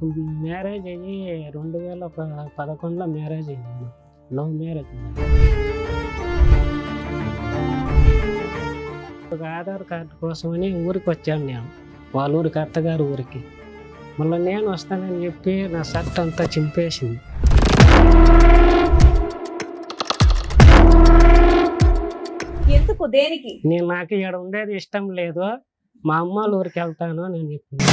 మాకు మ్యారేజ్ అయ్యి 2011లో మ్యారేజ్ అయింది. Love marriage. ఒక ఆధార్ కార్డు కోసమని ఊరికి వచ్చాను నేను, వాళ్ళ ఊరికి, అత్తగారు ఊరికి. మళ్ళీ నేను వస్తానని చెప్పి నా షర్ట్ అంతా చింపేసింది. ఎందుకు, దేనికి? నాకు ఇక్కడ ఉండేది ఇష్టం లేదు, మా అమ్మ వాళ్ళ ఊరికి వెళ్తాను నేను చెప్పింది.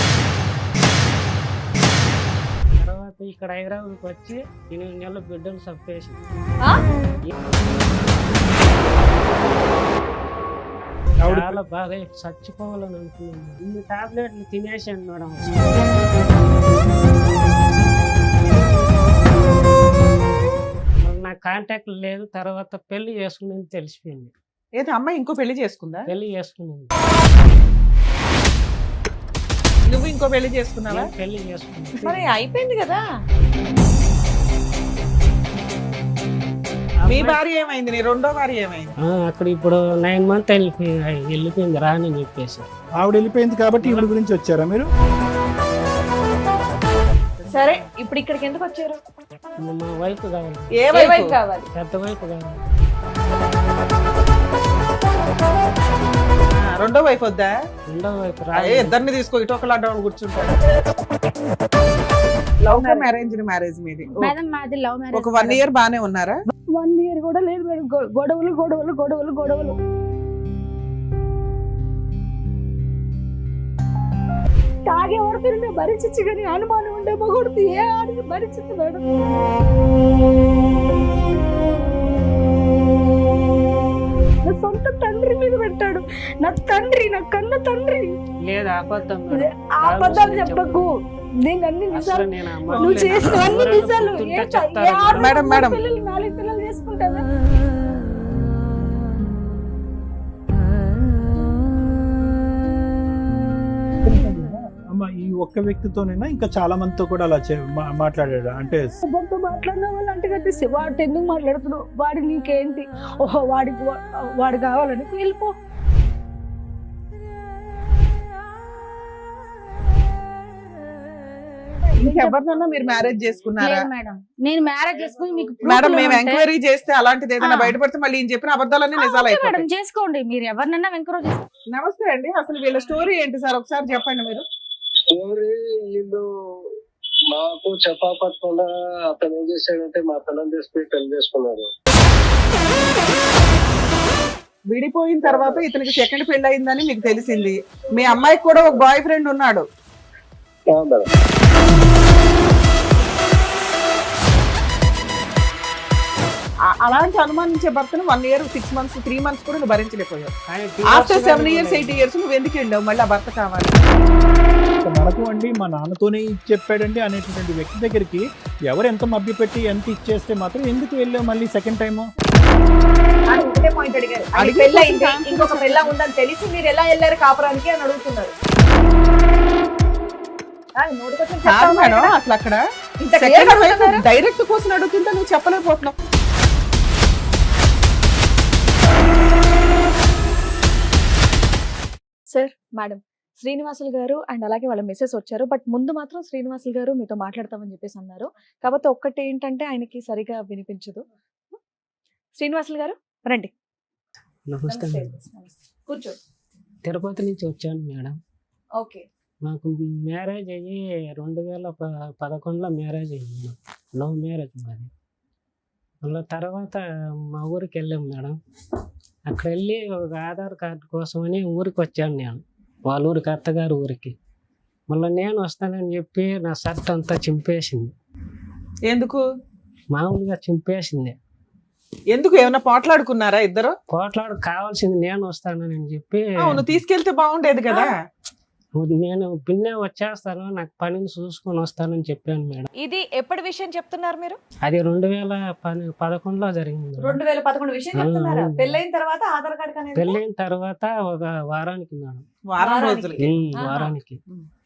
తర్వాత ఇక్కడ హైదరాబాద్కి వచ్చి 8 నెలల బిడ్డను చంపేసింది. చాలా బాగా చచ్చిపోవాలని అనుకున్నాను. ఇన్ని టాబ్లెట్లు తినేసాను మేడం. నా కాంటాక్ట్ లేదు. తర్వాత పెళ్లి చేసుకుని తెలిసిపోయింది. ఏదో అమ్మాయి ఇంకో పెళ్లి చేసుకుందా? పెళ్లి చేసుకున్నాను. నువ్వు ఇంకో పెళ్లి చేసుకున్నావా? పెళ్లి చేసుకున్నాను. మరి అయిపోయింది కదా. మీ భార్య ఏమైంది? నీ రెండో భార్య ఏమైంది? అక్కడ ఇప్పుడు 9 months వెళ్ళిపోయింది రాని చెప్పేసి. ఆవిడ వెళ్ళిపోయింది కాబట్టి ఈవిడ గురించి వచ్చారా మీరు? సరే, ఇప్పుడు ఇక్కడికి ఎందుకు వచ్చారు? మా వైఫ్ కావాలి. ఏ వైఫ్ కావాలి? పెద్ద వైఫ్ కావాలి. రెండో వైఫ్ వద్దా? రెండో వైఫ్ ఇద్దరిని తీసుకో, ఇటు ఒకలా డౌన్ కూర్చుంటారు. లవ్ మ్యారేజ్ మీది? మేడం మాది లవ్ మ్యారేజ్. ఒక 1 year బానే ఉన్నారా? 1 year కూడా లేదు మేడం. గొడవలు గొడవలు గొడవలు గొడవలు. తాగే వరకు భరించచ్చు కానీ అనుమానం ఉండే మగొడుతూ ఏ ఆడికి భరించదు మేడం. నా సొంత తండ్రి మీద పెట్టాడు. నా తండ్రి, నా కన్న తండ్రి. లేదు, అబద్ధం. అబద్ధాలు చెప్పకు. నేను అన్ని నిజాలు, నువ్వు చేసిన అన్ని నిజాలు. మేడం 4 పిల్లలు చేసుకుంటావా? అమ్మ, ఈ ఒక్క వ్యక్తితోనైనా ఇంకా చాలా మందితో కూడా అలా మాట్లాడాడు అంటే? అబ్బాతో మాట్లాడిన వాళ్ళు అంటే కట్టేసి వాడు ఎందుకు మాట్లాడుతున్నావు, వాడి నీకేంటి, ఓహో వాడు కావాలని వెళ్ళిపో. ఎవరినన్నా మీరు మ్యారేజ్ చేసుకున్నారా? మేడం నేను మ్యారేజ్ చేసుకుని మీకు మేడం మేము ఎంక్వైరీ చేస్తే అలాంటిది ఏదైనా బయటపడితే మళ్ళీ ఈయన చెప్పిన అబద్ధాలన్నీ నిజాలు అయిపోతాయి. మేడం చేసుకోండి, మీరు ఎవరినన్నా ఎంకరేజ్ చేసుకోండి. నమస్తే అండి, అసలు వీళ్ళ స్టోరీ ఏంటి సార్ ఒకసారి చెప్పండి మీరు. స్టోరీ వీళ్ళు మాకు చెప్పకుండా అతను ఏం చేశాడంటే మా పిల్లలు తీసుకుని పెళ్లి చేసుకున్నారు. విడిపోయిన తర్వాత ఇతనికి సెకండ్ పెళ్లి అయిందని మీకు తెలిసింది. మీ అమ్మాయికి కూడా ఒక బాయ్ ఫ్రెండ్ ఉన్నాడు. అలాంటి అనుమానించే భర్తను 1 year 6 months 3 months కూడా నువ్వు భరించలేకపోయావు. ఆఫ్టర్ 7 years 8 years నువ్వు ఎందుకు వెళ్ళావు? మళ్ళీ ఆ భర్త కావాలి మనకు అండి, మా నాన్నతోనే చెప్పాడండి అనేటువంటి వ్యక్తి దగ్గరికి ఎవరు ఎంత మభ్య పెట్టి ఎంత ఇచ్చేస్తే మాత్రం ఎందుకు వెళ్ళావు మళ్ళీ సెకండ్ టైము? ఒకటే పాయింట్ అడిగారు. ఇంకొక పిల్ల ఉందని తెలిసి మీరు ఎలా వెళ్ళారు కాపురానికి అని అడుగుతున్నారు. అసలు అక్కడ డైరెక్ట్ క్వశ్చన్ అడుగుతుంటే నువ్వు చెప్పలేకపోతున్నావు. సార్, మేడం శ్రీనివాసులు గారు అండ్ అలాగే వాళ్ళ మెసేజ్ వచ్చారు. బట్ ముందు మాత్రం శ్రీనివాసులు గారు మీతో మాట్లాడతామని చెప్పేసి అన్నారు. కాబట్టి ఒక్కటి ఏంటంటే ఆయనకి సరిగా వినిపించదు. శ్రీనివాసులు గారు రండి. నమస్తే. కూర్చో. తిరుపతి నుంచి వచ్చాను మేడం. ఓకే. మాకు మ్యారేజ్ అయ్యి 2011లో మ్యారేజ్ అయ్యింది. లవ్ మ్యారేజ్ మాది. మళ్ళీ తర్వాత మా ఊరికి వెళ్ళాం మేడం. అక్కడ వెళ్ళి ఒక ఆధార్ కార్డు కోసమని ఊరికి వచ్చాను నేను, వాళ్ళ ఊరికి, అత్తగారు ఊరికి. మళ్ళీ నేను వస్తానని చెప్పి నా షర్ట్ అంతా చింపేసింది. ఎందుకు? మామూలుగా చింపేసింది. ఎందుకు? ఏమన్నా పోట్లాడుకున్నారా ఇద్దరు? పోట్లాడు కావాల్సింది నేను వస్తానని చెప్పి. అవును, తీసుకెళ్తే బాగుండేది కదా. నేను పిన్నే వచ్చేస్తాను, నాకు పనిని చూసుకొని వస్తానని చెప్పాను మేడం. ఇది ఎప్పటి విషయం చెప్తున్నారు మీరు? అది 2011లో జరిగింది. 2011 విషయం చెప్తున్నారా? పెళ్ళైన తర్వాత ఆధార్ కార్డు అనేది? పెళ్ళైన తర్వాత ఒక వారానికి మేడం. వారానికి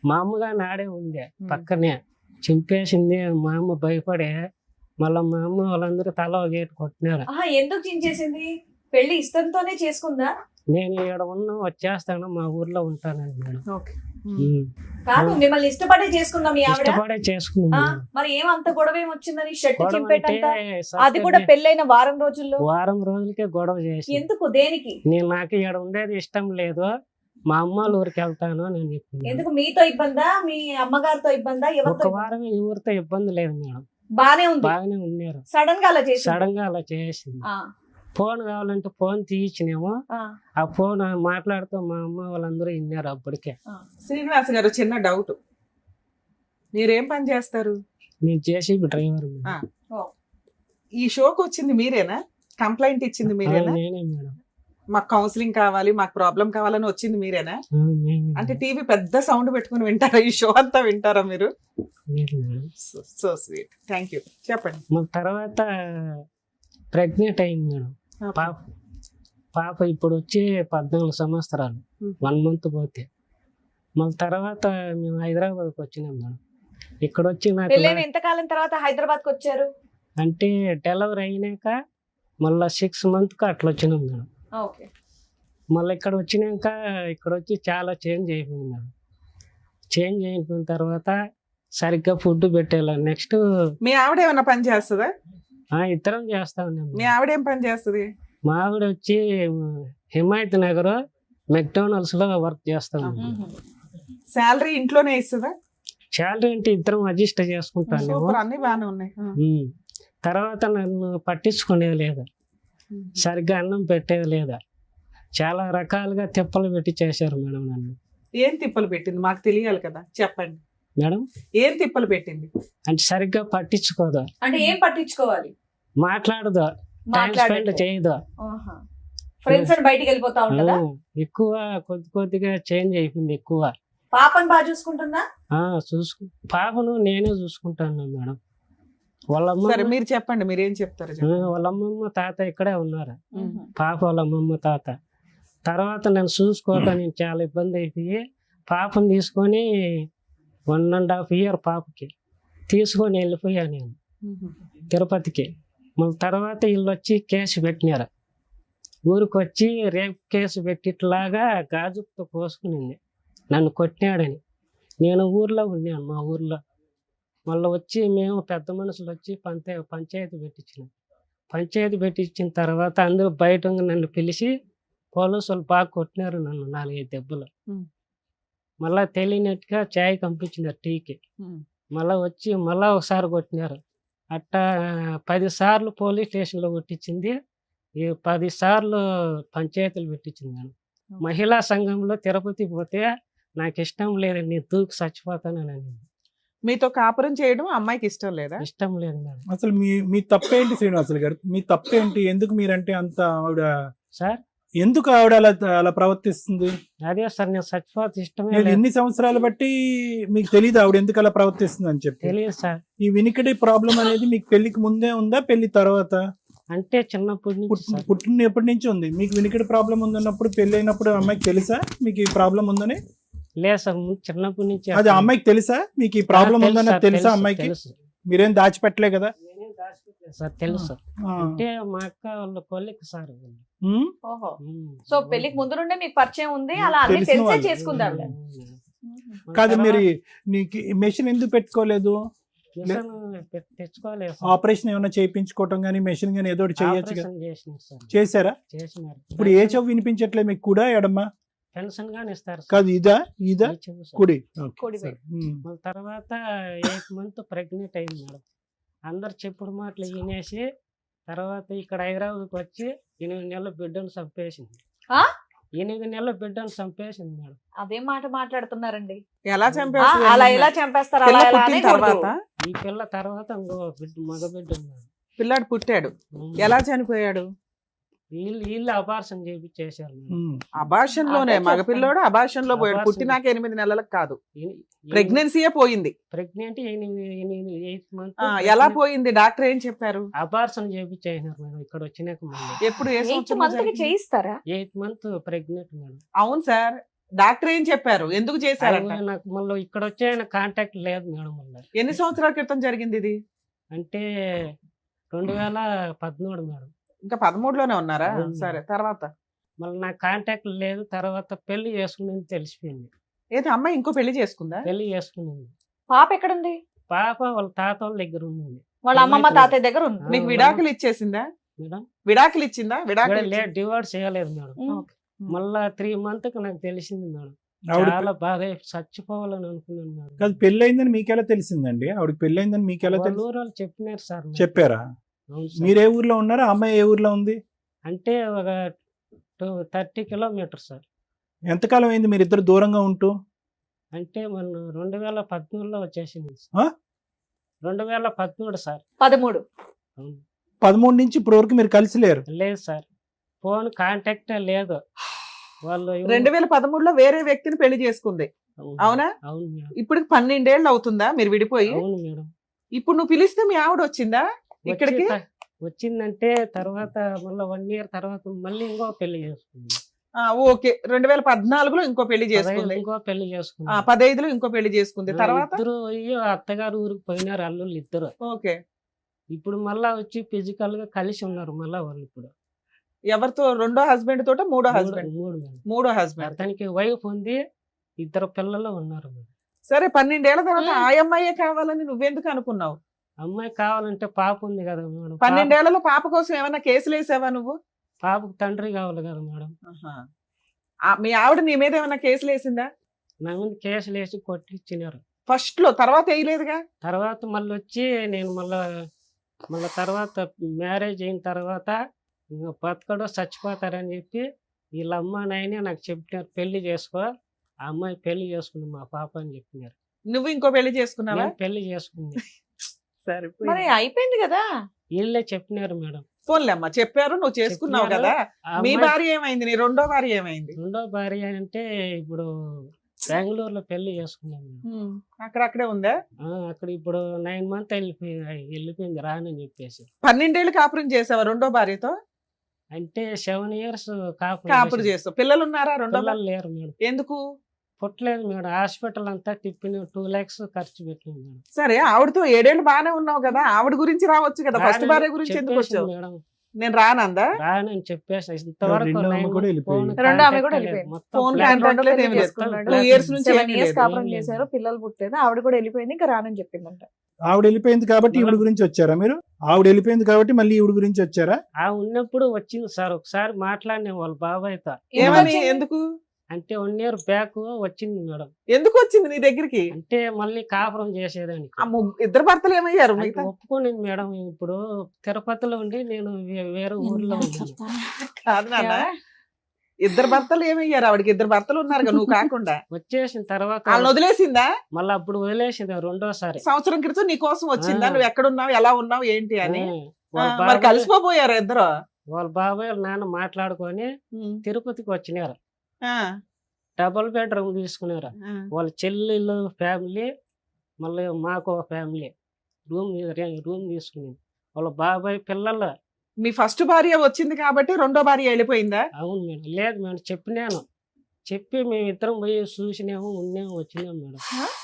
మా అమ్మగా నాడే ఉంది పక్కనే. చింపేసింది. మా అమ్మ భయపడే మళ్ళీ మా అమ్మ వాళ్ళందరూ తల ఒక గేటు కొట్టినారు. ఎందుకు చించేసింది? పెళ్లి ఇష్టంతోనే చేసుకుందా? నేను ఇక్కడ వచ్చేస్తాను, మా ఊర్లో ఉంటానండి మేడం. కాదు మిమ్మల్ని ఇష్టపడే చేసుకున్నా మీ ఆవిడ ఇష్టపడే చేసుకున్నాం ఆ, మేడం. మరి ఏమంత గొడవ ఏమొచ్చిందని షర్ట్ గొడవ చింపేటంత అంటే అది కూడా పెళ్ళైన వారం రోజుల్లో వారం రోజులకే గొడవ చేసి ఎందుకు దేనికి నాకు ఇక్కడ ఉండేది ఇష్టం లేదు, మా అమ్మ వాళ్ళ ఊరికి వెళ్తాను అని చెప్పింది. ఎందుకు మీతో ఇబ్బందా మీ అమ్మగారితో ఇబ్బందా ఒక ఎవరితో వారం ఊరితో ఇబ్బంది లేదు మేడం, బానే ఉంది బాగానే ఉన్నారు. సడన్ గా అలా చేసి సడన్ గా అలా చేసింది. ఫోన్ కావాలంటే ఫోన్ తీయించినేమో, ఆ ఫోన్ మాట్లాడుతూ మా అమ్మ వాళ్ళందరూ విన్నారు అప్పటికే. శ్రీనివాస్ గారు చిన్న డౌట్, మీరేం పని చేస్తారు? నేను జేసీబీ డ్రైవర్ మేడం. ఈ షోకి వచ్చింది మీరేనా? కంప్లైంట్ ఇచ్చింది మీరేనా? నేనే మేడం. మాకు కౌన్సిలింగ్ కావాలి, మాకు ప్రాబ్లం కావాలని వచ్చింది మీరేనా? నేనే అంటే మేడం. టీవీ పెద్ద సౌండ్ పెట్టుకుని వింటారా? ఈ షో అంతా వింటారా మీరు? లేదు madam. So sweet, thank you. చెప్పండి. మళ్ళీ తర్వాత ప్రెగ్నెంట్ అయింది మేడం. పాప ఇప్పుడు వచ్చి 14 సంవత్సరాలు, 1 month పోతే. మళ్ళీ తర్వాత మేము హైదరాబాద్కి వచ్చినాం మేడం. ఇక్కడ వచ్చి నాకు పెళ్ళైన ఎంతకాలం తర్వాత హైదరాబాద్ కి వచ్చారు? అంటే డెలివరీ అయినాక మళ్ళీ 6 months అట్లా వచ్చినాం మేడం. ఓకే. మళ్ళీ ఇక్కడ వచ్చినాక ఇక్కడ వచ్చి చాలా చేంజ్ అయిపోయింది మేడం. చేంజ్ అయిపోయిన తర్వాత సరిగ్గా ఫుడ్ పెట్టేలా. నెక్స్ట్ మీ ఆవిడ ఏమైనా పని చేస్తుందా? ఇద్దరం చేస్తా ఉన్నాం. మీ ఆవిడ ఏం పని చేస్తుంది? మా ఆవిడ వచ్చి హిమాయత్ నగర్ మెక్డోనల్డ్స్ లో వర్క్ చేస్తా ఉన్నాం. శాలరీ ఇంట్లోనే ఇస్తుందా? శాలరీ అంటే ఇద్దరం అడ్జస్ట్ చేసుకుంటాను. సూపర్, అన్ని బాగానే ఉన్నాయి. తర్వాత నన్ను పట్టించుకునేది లేదా, సరిగ్గా అన్నం పెట్టేది లేదా, చాలా రకాలుగా తిప్పలు పెట్టి చేశారు మేడం నన్ను. ఏం తిప్పలు పెట్టింది మాకు తెలియాలి కదా, చెప్పండి మేడం. ఏం తిప్పలు పెట్టింది? అంటే సరిగ్గా పట్టించుకోదు, అంటే ఏం పట్టించుకోవాలి, మాట్లాడదు, టైం స్పెండ్ చేయదు. ఫ్రెండ్స్ అని బయటికి వెళ్ళిపోతా ఉంటదా? ఎక్కువ కొద్దిగా చేంజ్ అయిపోయింది. ఎక్కువ పాపని బాగా చూసుకుంటుందా? పాపను నేనే చూసుకుంటాను మేడం. వాళ్ళ సరే అమ్మ మీరు చెప్పండి, మీరు ఏం చెప్తారు చెప్పండి. వాళ్ళ అమ్మమ్మ తాత ఇక్కడే ఉన్నారు. పాప వాళ్ళ అమ్మమ్మ తాత. తర్వాత నన్ను చూసుకోవటానికి చాలా ఇబ్బంది అయిపోయి పాపను తీసుకొని 1.5 years పాపకి తీసుకొని వెళ్ళిపోయాను నేను తిరుపతికి. మళ్ళీ తర్వాత వీళ్ళు వచ్చి కేసు పెట్టినారు. ఊరికి వచ్చి రేప్ కేసు పెట్టిట్లాగా గాజుతో పోసుకునింది, నన్ను కొట్టినాడని. నేను ఊర్లో ఉన్నాను, మా ఊర్లో. మళ్ళీ వచ్చి మేము పెద్ద మనుషులు వచ్చి పంచాయతీ పెట్టించినాం. పంచాయతీ పెట్టించిన తర్వాత అందరూ బయట నన్ను పిలిచి పోలీసు వాళ్ళు బాగా కొట్టినారు నన్ను 4-5 దెబ్బలు. మళ్ళీ తెలియనట్టుగా చాయ్ పంపించినారు టీకి. మళ్ళీ వచ్చి మళ్ళీ ఒకసారి కొట్టినారు. అట్టా 10 సార్లు పోలీస్ స్టేషన్లో కొట్టించింది, 10 సార్లు పంచాయతీలు పెట్టించింది నేను. మహిళా సంఘంలో తిరుపతి పోతే నాకు ఇష్టం లేదు, నేను దూకి చచ్చిపోతానని. మీతో కాపురం చేయడం అమ్మాయికి ఇష్టం లేదా? ఇష్టం లేదు మేడం. అసలు మీ తప్పేంటి శ్రీనివాసులు గారు? మీ తప్పేంటి? ఎందుకు మీరంటే అంత ఆవిడ సార్ ఎందుకు ఆవిడ అలా ప్రవర్తిస్తుంది? అదే సార్, నేను చచ్చిపోతే ఇష్టమే నేను లేదు. ఎన్ని సంవత్సరాలు బట్టి మీకు తెలియదు ఆవిడ ఎందుకు అలా ప్రవర్తిస్తుంది అని చెప్పి? తెలియదు సార్. ఈ వినికిడి ప్రాబ్లం అనేది మీకు పెళ్లికి ముందే ఉందా, పెళ్లి తర్వాత? అంటే చిన్నప్పటి నుంచి సార్. పుట్టిన ఎప్పటి నుంచి ఉంది మీకు వినికిడి ప్రాబ్లం ఉందన్నప్పుడు? పెళ్లి అయినప్పుడు అమ్మాయికి తెలుసా మీకు ఈ ప్రాబ్లం ఉందని? లేదు సార్, చిన్నప్పటి నుంచి. అది అమ్మాయికి తెలుసా మీకు ఈ ప్రాబ్లం ఉందని? తెలుసా అమ్మాయికి? మీరేం దాచిపెట్టలే కదా? నేనేం దాచిపెట్టలేదు సార్, తెలుసు. అంటే మా అక్క వాళ్ళ కొలిక్ సార్. ఓహో. సో పెళ్లికి ముందు నుండే మీకు పరిచయం ఉంది, అలా అన్ని తెలిసిన తెలిసే వాళ్ళు. చేసుకుంది ఆవిడ. కాదు, మీరు నీకు మెషిన్ ఎందుకు పెట్టుకోలేదు? తెచ్చుకోలేదు. ఆపరేషన్ ఏమైనా చేయించుకోవటం గానీ మెషిన్ గానీ ఏదో ఒకటి చేయొచ్చు కదా? చేశారా? చేసినారు. ఇప్పుడు ఏ చెవు వినిపించట్లేదు మీకు? కూడా ఎడమా? పెన్షన్ గాని ఇస్తారు సార్. కాదు, ఇదా ఈ చెవు సార్. కుడి? కుడి సరే. మళ్ళీ తర్వాత 8 months ప్రెగ్నెంట్ అయింది మేడం. అందరు చెప్పుడు మాటలు వినేసి తర్వాత ఇక్కడ హైదరాబాద్కి వచ్చి 8 నెలల బిడ్డను చంపేసింది. 8 నెలల బిడ్డను చంపేసింది మేడం. అదే మాట మాట్లాడుతున్నారండి. ఎలా చంపేస్తారు? అలా ఎలా చంపేస్తారు? పిల్ల అలా ఎలా పుట్టిన అనకూడదు. తర్వాత ఈ పిల్ల తర్వాత ఇంకో మగ బిడ్డ ఉన్నాడు. పిల్లాడు పుట్టాడు, ఎలా చనిపోయాడు? వీళ్ళు అబార్షన్ చేపించేశారు మేడం. అబార్షన్ లోనే అదే మగపిల్లోడు అబార్షన్ లో పోయాడు. అబార్షన్. పుట్టినాక 8 నెలలకు కాదు, ప్రెగ్నెన్సీయే పోయింది. Pregnant 8 months. ఎలా పోయింది? డాక్టర్ ఏం చెప్పారు? అబార్షన్ చేపించేసినారు మేడం ఇక్కడ వచ్చినాక. ఎప్పుడు ఏ 8 సంవత్సరం months కి జరిగింది? చేయిస్తారా? 8 months ప్రెగ్నెంట్ మేడం. అవును సార్, డాక్టర్ ఏం చెప్పారు? ఎందుకు చేశారంట? ఆయన నాకు మళ్ళీ ఇక్కడ వచ్చే ఆయన కాంటాక్ట్ లేదు మేడం. మళ్ళీ ఎన్ని సంవత్సరాల క్రితం జరిగింది ఇది? అంటే 2013 మేడం. ఇంకా 13లోనే ఉన్నారా? అవును. సరే, తర్వాత మళ్ళీ నాకు కాంటాక్ట్ లేదు. తర్వాత పెళ్లి చేసుకుని తెలిసిపోయింది. ఏది అమ్మాయి ఇంకో పెళ్లి చేసుకుందా? పెళ్లి చేసుకున్నాను. పాప ఎక్కడుంది? పాప వాళ్ళ తాత వాళ్ళ దగ్గర ఉంది వాళ్ళ అమ్మమ్మ తాతయ్య దగ్గర ఉంది. నీకు విడాకులు ఇచ్చేసిందా? మేడం. విడాకులు ఇచ్చిందా? విడాకులు లేదు, డివోర్స్ చేయలేదు మేడం. ఉమ్. మళ్ళా 3 months నాకు తెలిసింది మేడం. ఆవిడ చాలా బాధ చచ్చిపోవాలని అనుకున్నాను మేడం. కాదు, పెళ్ళయిందని మీకెలా తెలిసిందండి? ఆవిడకి పెళ్ళయిందని మీకెలా వాళ్ళ తెలుసు? ఊరు వాళ్ళు చెప్పినారు సార్ నాకు. చెప్పారా? అవును సార్. మీరు ఏ ఊర్లో ఉన్నారు? ఆ అమ్మాయి ఏ ఊర్లో ఉంది? అంటే ఒక 30 kilometers సార్. ఎంతకాలం అయింది మీరిద్దరు దూరంగా ఉంటూ? అంటే మనం 2013లో వచ్చేసింది ఆ? సార్. 2013 సార్. 13. అవును. 13 నుంచి ఇప్పుడు వరకు మీరు కలిసి లేరు? లేదు సార్, ఫోన్ కాంటాక్ట్ లేదు. వాళ్ళు 2013లో వేరే వ్యక్తిని పెళ్లి చేసుకుంది, అవును. అవునా? అవును మేడం. ఇప్పుడు 12 ఏళ్ళు అవుతుందా మీరు విడిపోయి? అవును మేడం. ఇప్పుడు నువ్వు పిలిస్తే మీ ఆవిడ వచ్చిందా ఇక్కడికి? వచ్చిందంటే తర్వాత మళ్ళీ 1 year తర్వాత మళ్ళీ ఇంకో పెళ్లి చేసుకుంది. ఓకే, 2014లో ఇంకో పెళ్లి చేసుకుంది, ఇంకో పెళ్లి చేసుకుంది. 15లో ఇంకో పెళ్లి చేసుకుంది. తర్వాత ఇద్దరు అయ్యో అత్తగారు ఊరికి పోయినారు అల్లుళ్ళు ఇద్దరు. ఓకే, ఇప్పుడు మళ్ళా వచ్చి ఫిజికల్ గా కలిసి ఉన్నారు మళ్ళా వాళ్ళు ఇప్పుడు. ఎవరితో? రెండో హస్బెండ్ తోట మూడో హస్బెండ్? మూడు మేడం. మూడో హస్బెండ్. అతనికి వైఫ్ ఉంది, 2 పిల్లలు ఉన్నారు మేడం. సరే, 12 ఏళ్ల తర్వాత ఆ అమ్మాయే కావాలని నువ్వెందుకు అనుకున్నావు? అమ్మాయి కావాలంటే పాప ఉంది కదా మేడం. 12 ఏళ్లలో పాప కోసం ఏమైనా కేసులు వేసావా నువ్వు? పాపకు తండ్రి కావాలి కదా మేడం. మీ ఆవిడ నీ మీద ఏమైనా కేసులు వేసిందా? నా ముందు కేసులు వేసి కొట్టించినారు ఫస్ట్ లో, తర్వాత వేయలేదుగా? తర్వాత మళ్ళీ వచ్చి నేను మళ్ళా తర్వాత మ్యారేజ్ అయిన తర్వాత ఇంకా బతకడో చచ్చిపోతారని చెప్పి వీళ్ళ అమ్మ నాయనే నాకు చెప్పినారు, పెళ్లి చేసుకో, ఆ అమ్మాయి పెళ్లి చేసుకుంది మా పాప అని చెప్పినారు. నువ్వు ఇంకో పెళ్లి చేసుకున్నావా? నేను పెళ్లి చేసుకుంది. సరే, మరి అయిపోయింది కదా. వీళ్ళే చెప్పినారు మేడం. ఫోన్లే అమ్మా, చెప్పారు, నువ్వు చేసుకున్నావు కదా. ఆ మీ అమ్మాయి భార్య ఏమైంది? నీ రెండో భార్య ఏమైంది? రెండో భార్య అంటే ఇప్పుడు బెంగళూరులో పెళ్లి చేసుకున్నాను మేడం. అక్కడక్కడే ఉందా? అక్కడ ఇప్పుడు 9 months వెళ్ళిపోయింది రానని చెప్పేసి. 12 ఏళ్ళు కాపురం చేసావా రెండో భార్యతో? అంటే 7 years కాపురం చేస్తావు. పిల్లలు ఉన్నారా రెండో పిల్లలు లేరు మేడం. ఎందుకు పుట్టలేదు మేడం. హాస్పిటల్ అంతా తిప్పిన 2 lakhs ఖర్చు పెట్టినాం మేడం. సరే, ఆవిడతో 7 ఏళ్ళు బాగానే ఉన్నావు కదా, ఆవిడ గురించి రావచ్చు కదా. ఫస్ట్ భార్య గురించి ఎందుకు చెప్పేసి వచ్చావు? మేడం నేను రానందా? రానని చెప్పేసి ఇంతవరకు రెండో ఆమె 9 కూడా months వెళ్ళిపోయింది. phone రెండో ఆమె కూడా contact వెళ్ళిపోయింది. లేదు. ఫోన్ మొత్తం కాంటాక్ట్ లేదు, ఏమీ లేదు. చేసుకున్నాడు. 2 years నుంచి 7 ఏమీ years లేదు. కాపురం ఏం లేదు. చేశారు, పిల్లలు పుట్టలేదు. ఆవిడ కూడా వెళ్ళిపోయింది, ఇంకా రానని చెప్పిందంట. ఆవిడ వెళ్ళిపోయింది కాబట్టి ఈవిడ గురించి వచ్చారా మీరు? ఆవిడ వెళ్ళిపోయింది కాబట్టి మళ్ళీ ఈవిడ గురించి వచ్చారా? ఆ ఉన్నప్పుడు వచ్చింది సార్, ఒకసారి మాట్లాడిన వాళ్ళ బాబాయ్తో. ఏమని? ఎందుకు? అంటే 1 year బ్యాక్ వచ్చింది మేడం. ఎందుకు వచ్చింది నీ దగ్గరికి? అంటే మళ్ళీ కాపురం చేసేదానికి. ఇద్దరు భర్తలు ఏమయ్యారు? అంటే మిగతా ఒప్పుకునింది మేడం. ఇప్పుడు తిరుపతిలో ఉండి నేను వేరే ఊర్లో ఉన్నాను. కాదు నాన్న, ఇద్దరు భర్తలు ఏమయ్యారు? ఆవిడకి 2 భర్తలు ఉన్నారు నువ్వు కాకుండా. వచ్చేసిన తర్వాత వాళ్ళని వదిలేసిందా? మళ్ళీ అప్పుడు వదిలేసింది రెండోసారి. సంవత్సరం క్రితం నీ కోసం వచ్చిందా? నువ్వు ఎక్కడున్నావు, ఎలా ఉన్నావు, ఏంటి అని? వాళ్ళ మరి బాబాయ్ కలిసిపోయారు ఇద్దరు? వాళ్ళ బాబాయ్ వాళ్ళ నాన్న మాట్లాడుకొని తిరుపతికి వచ్చినారు. ఆ, 2 bedroom తీసుకున్నారు. ఆ. వాళ్ళ చెల్లెళ్ళు ఫ్యామిలీ, మళ్ళీ మాకు ఒక ఫ్యామిలీ రూమ్ తీసుకుని వాళ్ళ బాబాయ్ పిల్లలు. మీ ఫస్ట్ భార్య వచ్చింది కాబట్టి రెండో భార్య వెళ్ళిపోయిందా? అవును మేడం. లేదు మేడం, చెప్పినాను. చెప్పి మేము ఇద్దరం పోయి చూసినాము, ఉన్నాము, వచ్చినాము మేడం.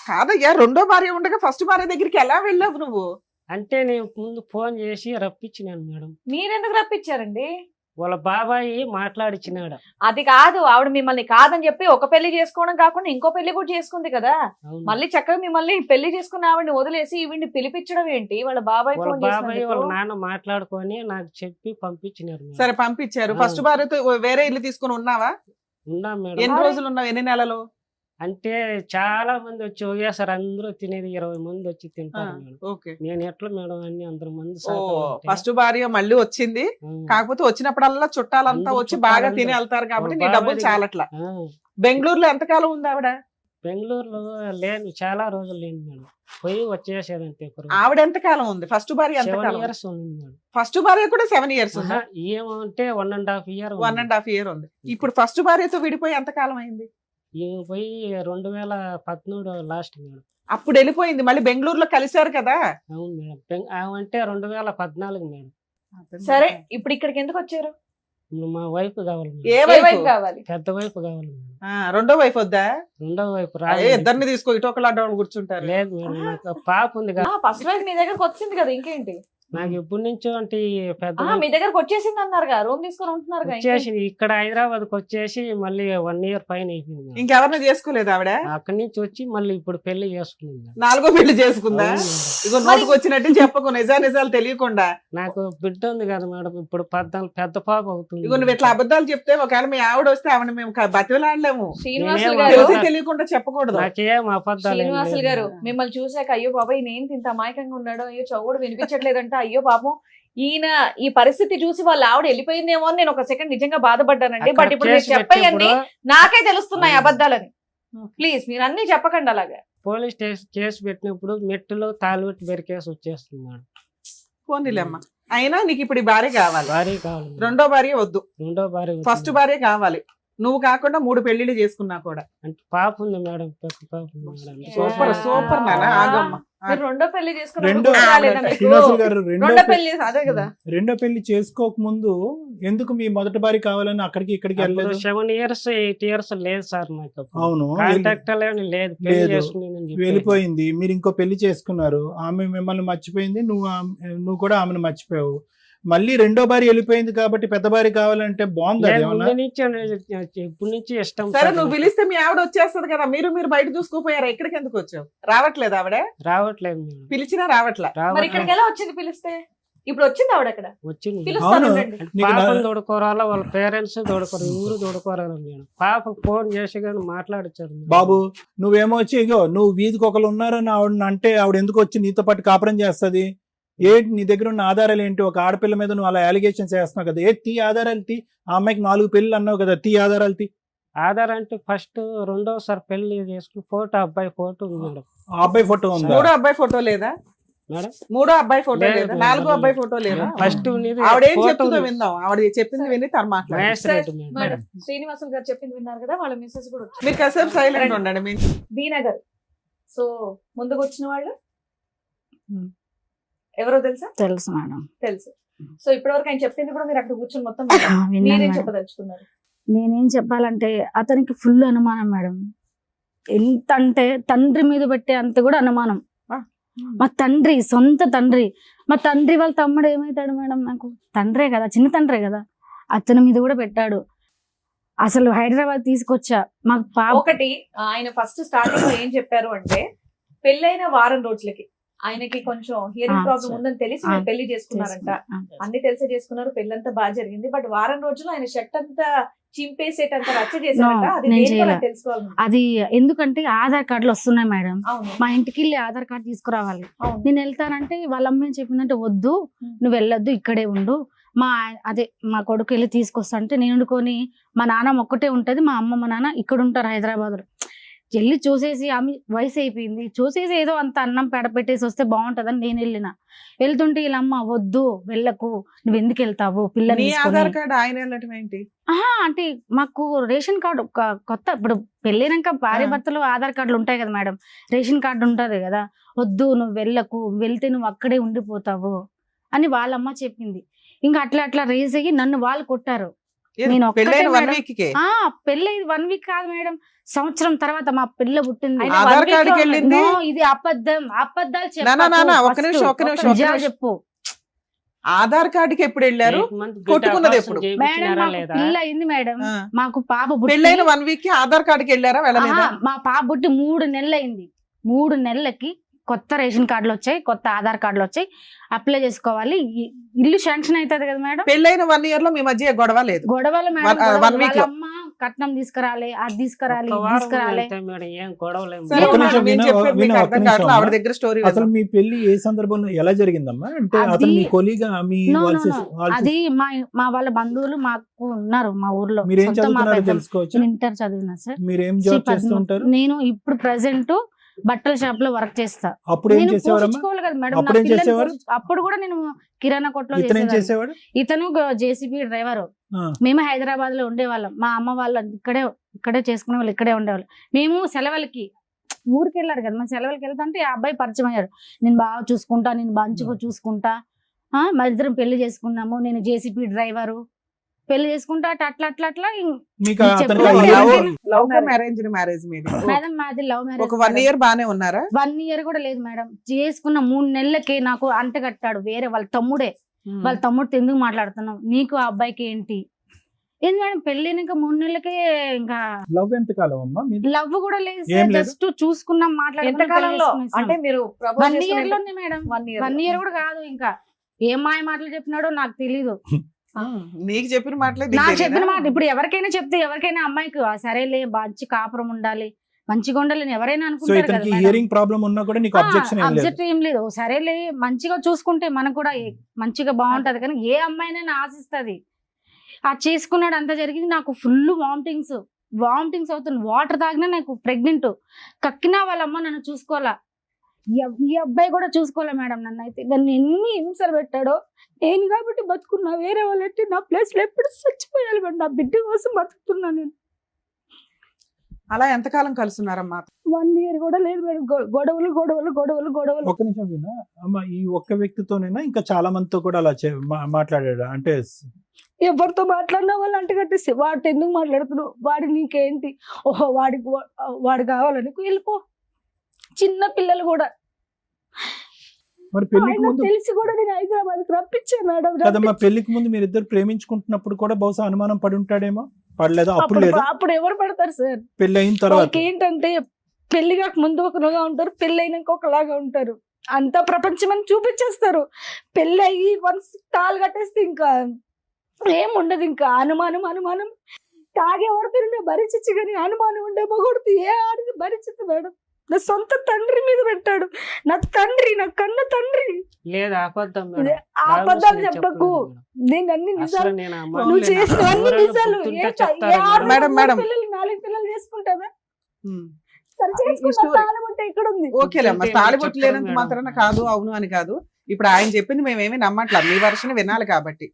కాదయ్యా, రెండో భార్య ఉండగా ఫస్ట్ భార్య దగ్గరికి ఎలా వెళ్ళావు నువ్వు? అంటే నేను ముందు ఫోన్ చేసి రప్పించినాను మేడం. మీరెందుకు రప్పించారండి? వాళ్ళ బాబాయ్ మాట్లాడిచ్చినాడు. అది కాదు, ఆవిడ మిమ్మల్ని కాదని చెప్పి ఒక పెళ్లి చేసుకోవడం కాకుండా ఇంకో పెళ్లి కూడా చేసుకుంది కదా. అవును. మళ్ళీ చక్కగా మిమ్మల్ని పెళ్లి చేసుకున్న ఆవిడని వదిలేసి ఈవిడ్ని పిలిపించడం ఏంటి? వాళ్ళ బాబాయ్ వాళ్ళ ఫోన్ బాబాయ్ వాళ్ళ చేసినందుకు. నాన్న మాట్లాడుకొని నాకు చెప్పి పంపించినారు మేడం. సరే, పంపించారు. ఆ. ఫస్ట్ భార్యతో వేరే ఇల్లు తీసుకుని ఉన్నావా? ఉన్నాం మేడం. ఎన్ని రోజులు ఉన్నావు? ఎన్ని నెలలు? అంటే చాలా మంది వచ్చి ఒకేసారి అందరూ తినేది 20 మంది వచ్చి తింటారు మేడం. ఓకే. నేను ఎట్లా మేడం అన్ని అందరు మంది ఓ, శాతం అంటే. ఫస్ట్ భార్య మళ్ళీ వచ్చింది. కాకపోతే వచ్చినప్పుడల్లా చుట్టాలంతా అందరూ వచ్చి బాగా చుట్టాలందరూ. తిని వెళ్తారు కాబట్టి నీ వాళ్ళ డబ్బులు బాబాయ్ చాలట్లా. ఆ, బెంగళూరులో ఎంతకాలం ఉంది ఆవిడ? బెంగళూరులో లేను, చాలా రోజులు లేను మేడం. పోయి వచ్చేసేదంతే. ఆవిడ ఎంతకాలం ఉంది? ఫస్ట్ భార్య 7 ఎంతకాలం? years ఉంది మేడం. ఫస్ట్ భార్య కూడా 7 years ఉంది. ఏమంటే 1.5 year 1.5 year ఉంది. ఇప్పుడు ఫస్ట్ భార్యతో విడిపోయి ఎంతకాలం అయింది? పోయి 2013 లాస్ట్ మేడం. అప్పుడు వెళ్ళిపోయింది. మళ్ళీ బెంగళూరులో కలిశారు కదా. అవును మేడం. అంటే 2014 మేడం. సరే, ఇప్పుడు ఇక్కడికి ఎందుకు వచ్చారు? మా వైఫ్ కావాలి మేడం. ఏ ఏ వైపు? వైపు కావాలి? పెద్ద వైపు కావాలి మేడం. రెండో వైపు వద్దా? రెండో వైపు ఇద్దరిని తీసుకో, ఇటు ఒకళ్ళు అడ్డవాళ్ళు కూర్చుంటారు. లేదు మేడం, నాకు పాప ఉంది కదా. ఫస్ట్ వైపు మీ దగ్గరకు వచ్చింది కదా, ఇంకేంటి? నాకు ఎప్పటి నుంచో అంటే ఈ పెద్ద మీ దగ్గరకు వచ్చేసింది అన్నారుగా, రూమ్ తీసుకొని ఉంటున్నారుగా. వచ్చేసి ఇక్కడ హైదరాబాద్కి వచ్చేసి మళ్ళీ 1 year పైన అయిపోయింది మేడం. ఇంకెవరిని చేసుకోలేదు ఆవిడ? అక్కడి నుంచి వచ్చి మళ్ళీ ఇప్పుడు పెళ్లి చేసుకున్నాను మేడం. 4వ పెళ్లి చేసుకుందా? అవును మేడం. ఇగో నోటుకు వచ్చినట్టు చెప్పకు, నిజాలు తెలియకుండా. నాకు బిడ్డ ఉంది కదా మేడం, ఇప్పుడు పెద్ద పాప అవుతుంది. ఇగో నువ్వు ఇట్లా అబద్ధాలు చెప్తే ఒకవేళ మీ ఆవిడ వస్తే ఆవిడ మేము బతిలాడలేము. శ్రీనివాసులు నేనేం గారు, తెలిసి తెలియకుండా చెప్పకూడదు. నాకేం అబద్ధాలు ఏం శ్రీనివాసులు లేదు గారు మేడం. మిమ్మల్ని చూసాక అయ్యో బాబా ఈయన ఏంటి ఇంత అమాయకంగా ఉన్నాడు, అయ్యో చౌడు వినిపించట్లేదంట, అయ్యో పాపం ఈయన ఈ పరిస్థితి చూసి వాళ్ళ ఆవిడ వెళ్ళిపోయిందేమో అని నేను ఒక సెకండ్ నిజంగా బాధపడ్డానండి. అక్కడ బట్ ఇప్పుడు మీరు కేసు చెప్పండి, పెట్టినప్పుడు నాకే తెలుస్తున్నాయి అబద్ధాలని. ప్లీజ్ మీరు అన్ని చెప్పకండి అలాగే. పోలీస్ స్టేషన్ కేసు పెట్టినప్పుడు మెట్టులో తాళుబెట్టి బెరికేసి వచ్చేస్తుంది మేడం. పోనీలేమ్మా. అయినా నీకు ఇప్పుడు ఈ భార్య కావాలి, భార్య కావాలి మేడం. రెండో భార్య వద్దు, రెండో భార్య ఫస్ట్ వచ్చింది. భార్య కావాలి. నువ్వు కాకుండా 3 పెళ్లిళ్ళు చేసుకున్నా కూడా. అంటే పాప ఉంది మేడం, పెద్ద పాప ఉంది మేడం. సూపర్ నాన్న, ఆగమ్మా. మీరు రెండో పెళ్లి రెండో చేసుకున్నారు. శ్రీనివాసులు గారు రెండో పెళ్లి అదే కదా. రెండో పెళ్లి చేసుకోక ముందు ఎందుకు మీ మొదటి భార్య కావాలని అక్కడికి ఇక్కడికి వెళ్ళలేదు? 7 years 8 years లేదు సార్ నాకు అప్పుడు. అవును, కాంటాక్ట్ లేదు, పెళ్లి లేదు. చేసుకునేదని చెప్పి. వెళ్ళిపోయింది. మీరు ఇంకో పెళ్లి చేసుకున్నారు, ఆమె మిమ్మల్ని మర్చిపోయింది, నువ్వు కూడా ఆమెను మర్చిపోయావు. మళ్ళీ రెండో భార్య వెళ్ళిపోయింది కాబట్టి పెద్ద భార్య కావాలంటే బాగుంది. నేను అదేమన్నా ముందు నుంచి ఇప్పటి నుంచి ఇష్టం సరే సార్ నువ్వు నాకు. పిలిస్తే మీ ఆవిడ వచ్చేస్తది కదా, మీరు బయట చూసుకోపోయారా? ఇక్కడికి ఎందుకు వచ్చావు? రావట్లేదు ఆవిడ? రావట్లేదు మేడం. పిలిచినా రావట్లే. మరి రావట్లేదు. ఇక్కడికి ఎలా వచ్చింది పిలిస్తే? ఇప్పుడు వచ్చింది ఆవిడ అక్కడ, వచ్చింది పిలుస్తాను అవును. రండి. నీకు నా- పాపను తోడుకోరాలా, వాళ్ళ పేరెంట్స్ తోడుకోరు, ఊరు తోడుకోరాలి మేడం. పాప ఫోన్ చేసి కానీ మాట్లాడించారు మేడం. బాబు నువ్వేమో వచ్చి ఇగో నువ్వు వీధికి ఒకరు ఉన్నారని ఆవిడ అంటే ఆవిడ ఎందుకు వచ్చి నీతో పాటు కాపురం చేస్తుంది? ఏంటి నీ దగ్గర ఉన్న ఆధారాలు ఏంటి? ఒక ఆడపిల్ల మీద నువ్వు అలా అలిగేషన్స్ చేస్తున్నావు కదా, తీ ఆధారాలు తీ. ఆ అమ్మాయికి 4 పెళ్లి అన్నావు కదా, తీ ఆధారాలు తీ. ఆధార్ అంటే ఫస్ట్ రెండోసారి పెళ్లి చేసుకుని ఫోటో, అబ్బాయి ఫోటో ఉంది మేడం. ఆ అబ్బాయి ఫోటో ఉందా? 3వ అబ్బాయి ఫోటో లేదా? మేడం 3వ అబ్బాయి ఫోటో లేదు, లేదా? లేదు, 4వ లేదు. అబ్బాయి ఫోటో లేదా? ఫస్ట్ ఉండేది ఆవిడేం ఫోటో చెప్తుందో ఉంది. విందాం. ఆవిడ చెప్పింది విని తను మాట్లాడు. మహేష్ రెడ్డి మేడం. మేడం శ్రీనివాసులు గారు చెప్పింది విన్నారు కదా, వాళ్ళ మిస్సెస్ కూడా వచ్చారు. మీరు కాసేపు సైలెంట్ ఉండండి. మీ బీనగర్. సో ముందుకు వచ్చిన వాళ్ళు ఎవరో తెలుసా? తెలుసు మేడం. తెలుసు. సో ఇప్పటివరకు ఆయన చెప్పింది కూడా మీరు అక్కడ కూర్చొని మొత్తం విన్నాను మీరేం మేడం. చెప్పదలుచుకున్నారు? నేనేం చెప్పాలంటే అతనికి ఫుల్ అనుమానం మేడం. ఎంత అంటే తండ్రి మీద పెట్టే అంత కూడా అనుమానం. మా తండ్రి, సొంత తండ్రి, మా తండ్రి వాళ్ళ తమ్ముడు ఏమవుతాడు మేడం? నాకు తండ్రే కదా, చిన్న తండ్రే కదా, అతని మీద కూడా పెట్టాడు. అసలు హైదరాబాద్ తీసుకొచ్చా మాకు పాప. ఒకటి ఆయన ఫస్ట్ స్టార్టింగ్ లో ఏం చెప్పారు అంటే పెళ్ళైన వారం రోజులకి ఆయనకి కొంచెం హియరింగ్ ప్రాబ్లం ఉందని తెలిసి మీరు పెళ్లి చేసుకున్నారంట. అన్ని తెలిసే చేసుకున్నారు, పెళ్ళంతా బాగా జరిగింది. బట్ వారం రోజులు ఆయన షర్ట్ అంతా చింపేసేటంత రచ్చ చేశారంట. అది నేను దేనివల్ల చేయలే. తెలుసుకోవాలి. అది ఎందుకంటే ఆధార్ కార్డులు వస్తున్నాయి మేడం, అవును మా ఇంటికి వెళ్ళి ఆధార్ కార్డు తీసుకురావాలి. అవును. నేను వెళ్తానంటే వాళ్ళ అమ్మ ఏం చెప్పిందంటే వద్దు నువ్వు వెళ్ళొద్దు, ఇక్కడే ఉండు. మా కొడుకు వెళ్ళి తీసుకొస్తా అంటే నేను వండుకొని, మా నాన్న ఒక్కటే ఉంటది, మా అమ్మ మా నాన్న ఇక్కడ ఉంటారు హైదరాబాద్ లో. వెళ్ళి చూసేసి ఆమె వయసు అయిపోయింది, చూసేసి ఏదో అంత అన్నం పెడపెట్టేసి వస్తే బాగుంటదని నేను వెళ్ళిన. వెళ్తుంటే వీళ్ళమ్మ వద్దు వెళ్ళకు, నువ్వు ఎందుకు వెళ్తావు పిల్లని నీ తీసుకొని. ఆధార్ కార్డు ఆయన వెళ్ళటం ఏంటి? అంటే మాకు రేషన్ కార్డు కొత్త, ఇప్పుడు పెళ్ళైనాక భార్య భర్తలు ఆధార్ కార్డులు ఉంటాయి కదా మేడం, రేషన్ కార్డు ఉంటది కదా. వద్దు నువ్వు వెళ్ళకు, వెళ్తే నువ్వు అక్కడే ఉండిపోతావు అని వాళ్ళమ్మ చెప్పింది. ఇంకా అట్లా రేస్ అయ్యి నన్ను వాళ్ళు కొట్టారు. నేను ఒక్కటే పెళ్ళైన 1 మేడం. వీక్ కే పెళ్ళి 1 వీక్ కాదు మేడం, సంవత్సరం తర్వాత మా పిల్ల పుట్టింది. ఆయన ఆధార్ 1 week కార్డుకి లో వెళ్ళింది. నో, ఇది అబద్ధాలు నానా, ఒక్క నిమిషం. చెప్పు. ఆధార్ కార్డుకి ఎప్పుడు వెళ్ళారు? 8 months కొట్టుకున్నది బిడ్డ ఎప్పుడు? కోసం మేడం చేయించినారా మాకు లేదా? పిల్ల అయింది మేడం, ఆ. మాకు పాప పుట్టి పెళ్ళైన 1 వీక్ కి ఆధార్ కార్డుకి వెళ్ళారా వెళ్ళలేదా? మా పాప పుట్టి 3 నెలలు అయింది. 3 నెలలకి కొత్త రేషన్ కార్డులు వచ్చాయి, కొత్త ఆధార్ కార్డులు వచ్చాయి, అప్లై చేసుకోవాలి. ఇల్లు శాంక్షన్ అవుతుంది కదా మేడం. పెళ్ళైన 1 year లో మీ మధ్య గొడవ లేదు? గొడవలు మేడం, one గొడవలు. week లో. వాళ్ళ అమ్మ కట్నం తీసుకురాలి, అది తీసుకురాలి, ఒక్క ఇది వారం తీసుకురాలి. వెళ్తే మేడం ఏం గొడవలేము. సరే, ఒక్క నిమిషం నేను విను, చెప్పేది మీకు విను, ఒక్క అర్థం నిమిషం కావట్లేదు. ఆవిడ అమ్మా. దగ్గర స్టోరీ అసలు మీ పెళ్లి ఏ సందర్భంలో ఎలా జరిగిందమ్మా? అంటే అది- అతను మీ కొలీగా, మీ No, no, వాళ్ళ no. అది మా వాళ్ళ బంధువులు మాకు ఉన్నారు మా ఊర్లో. మీరేం సొంత మా చదువుతున్నారో పెద్దమ్మ. తెలుసుకోవచ్చు? నేను ఇంటర్ చదివినా సార్. మీరేం శ్రీ జాబ్ చేస్తూ పద్మ. ఉంటారు? నేను ఇప్పుడు ప్రెసెంట్ బట్టల షాప్ లో వర్క్ చేస్తా. అప్పుడు ఏం నేను చేసేవారమ్మా? పోషించుకోవాలి కదా మేడం, అప్పుడు నా ఏం పిల్లల్ని చేసేవారు? అప్పుడు కూడా నేను కిరాణా కొట్లో ఇతను ఏం చేసేదాన్ని. చేసేవాడు? ఇతను జేసీబీ డ్రైవర్. ఆ. మేము హైదరాబాద్ లో ఉండేవాళ్ళం, మా అమ్మ వాళ్ళు ఇక్కడే చేసుకునే వాళ్ళు, ఇక్కడే ఉండేవాళ్ళు. మేము సెలవులకి ఊరికి వెళ్ళారు కదా, మేము సెలవులకి వెళ్తుంటే ఆ అబ్బాయి పరిచయం అయ్యాడు. నేను బాగా చూసుకుంటా, నేను మంచిగా చూసుకుంటా, మా ఇద్దరం పెళ్లి చేసుకున్నాము, నేను జేసీబీ డ్రైవరు పెళ్లి చేసుకుంటే అట్లా అట్లా అట్లా మీకు మీకు అతనికి చెప్పిన ఆ వాళ్ళు hearing- లవ్ మ్యారేజ్ మీది మేడం మాది లవ్ ఒక మ్యారేజ్ 1 ఇయర్ బానే ఉన్నారా? 1 ఇయర్ కూడా లేదు మేడం. చేసుకున్న 3 నెలలకి నాకు అంటగట్టాడు వేరే వాళ్ళ తమ్ముడే. వాళ్ళ తమ్ముడితో ఎందుకు మాట్లాడుతున్నావు, నీకు ఆ అబ్బాయికి ఏంటి? ఏంది మేడం పెళ్ళైన ఇంకా 3 నెలలకే ఇంకా లవ్ ఎంత కాలం అమ్మా మీది? లవ్ కూడా లేదు. ఏం లేదు. జస్ట్ చూసుకున్నాం, ఎంత మాట్లాడుకున్నాం, కాలంలో పెళ్లి అంటే చేసుకునేసాం. మీరు 1 ఇయర్ లోనే మేడం. 1 ఇయర్ ఇయర్ కూడా కాదు. ఇంకా ఏం మాయ మాటలు చెప్పినాడో నాకు తెలీదు. నీకు చెప్పిన మాటలే నీకు నాకు తెలీదా? చెప్పిన మాట ఇప్పుడు ఎవరికైనా చెప్తే ఎవరికైనా అమ్మాయికి సరేలే మంచి కాపురం ఉండాలి, మంచిగా ఉండాలని ఎవరైనా సో అనుకుంటారు కదా ఇతనికి మేడం. హియరింగ్ ప్రాబ్లం ఉన్నా కూడా నీకు అబ్జెక్షన్ ఏం లేదు? అబ్జెక్ట్ ఏం లేదు. సరేలే మంచిగా చూసుకుంటే మనకు కూడా మంచిగా బాగుంటది. కానీ ఏ అమ్మాయినైనా ఆశిస్తది. ఆ చేసుకున్నాడు, అంతా జరిగింది. నాకు ఫుల్ వామిటింగ్స్ అవుతుంది. వాటర్ తాగినా నాకు ప్రెగ్నెంట్. కక్కినా వాళ్ళ అమ్మ నన్ను చూసుకోవాలా, ఈ అబ్బాయి కూడా చూసుకోలే మేడం. నన్ను అయితే నన్ను ఎన్ని హింసలు పెట్టాడో. నేను కాబట్టి బతుకున్నా, వేరే వాళ్ళంటే నా ప్లేస్ లో ఎప్పుడు చచ్చిపోయాలి మేడం. నా బిడ్డ కోసం బతుకుతున్నా నేను. అలా ఎంతకాలం కలుసున్నారమ్మా? 1 ఇయర్ కూడా లేదు మేడం. గొడవలు. ఒక్క నిమిషం వినా అమ్మ, ఈ ఒక్క వ్యక్తితోనైనా ఇంకా చాలా మందితో కూడా అలా మాట్లాడాడు అంటే? ఎవరితో మాట్లాడినా వాళ్ళు అంటే కట్టేసి వాడితో ఎందుకు మాట్లాడుతున్నావు, వాడి నీకేంటి, ఓహో వాడు కావాలని వెళ్ళిపో. చిన్న పిల్లలు కూడా మరి పెళ్లికి ఆయన ముందు తెలిసి కూడా నేను హైదరాబాద్ రప్పించాను మేడం. కదమ్మా, పెళ్లికి ముందు మీరిద్దరు ప్రేమించుకుంటున్నప్పుడు కూడా బహుశా అనుమానం పడి ఉంటాడేమో. పడలేదా? అప్పుడు లేదా? అప్పుడు ఎవరు పడతారు సార్? పెళ్లి అయిన తర్వాత వాళ్ళకి ఏంటంటే పెళ్లి కాక ముందు ఒకలాగా ఉంటారు, పెళ్లి అయినాక ఒకలాగా ఉంటారు. అంతా ప్రపంచం అని చూపించేస్తారు. పెళ్లి అయ్యి వన్స్ తాళి కట్టేస్తే ఇంకా ఏం ఉండదు. ఇంకా అనుమానం తాగే పడుతుంది భరించచ్చు, కానీ అనుమానం ఉండే మొగొడుతూ ఏ ఆడిది భరించదు మేడం. నా సొంత తండ్రి మీద పెట్టాడు. నా కన్న తండ్రి. లేదు అబద్ధం ఇదే మేడం. ఆ అబద్ధాలు చెప్పకు. నేను అన్ని నిజాలు, నువ్వు చేసిన అన్ని నిజాలు. Madam, madam. 4 పిల్లలు చేసుకుంటావా? ఉమ్. సరే ఈ చేసుకుంటా. స్టోరీ- తాళిబొట్టు ఎక్కడుంది? ఓకేలేమ్మా, ఇంకేం తాళిబొట్టు చెప్పరు లేనంత మేడం. మాత్రాన కాదు, అవును అని కాదు. ఇప్పుడు ఆయన చెప్పింది మేమేమి నమ్మట్లా, మీ వర్షన్ వినాలి కాబట్టి.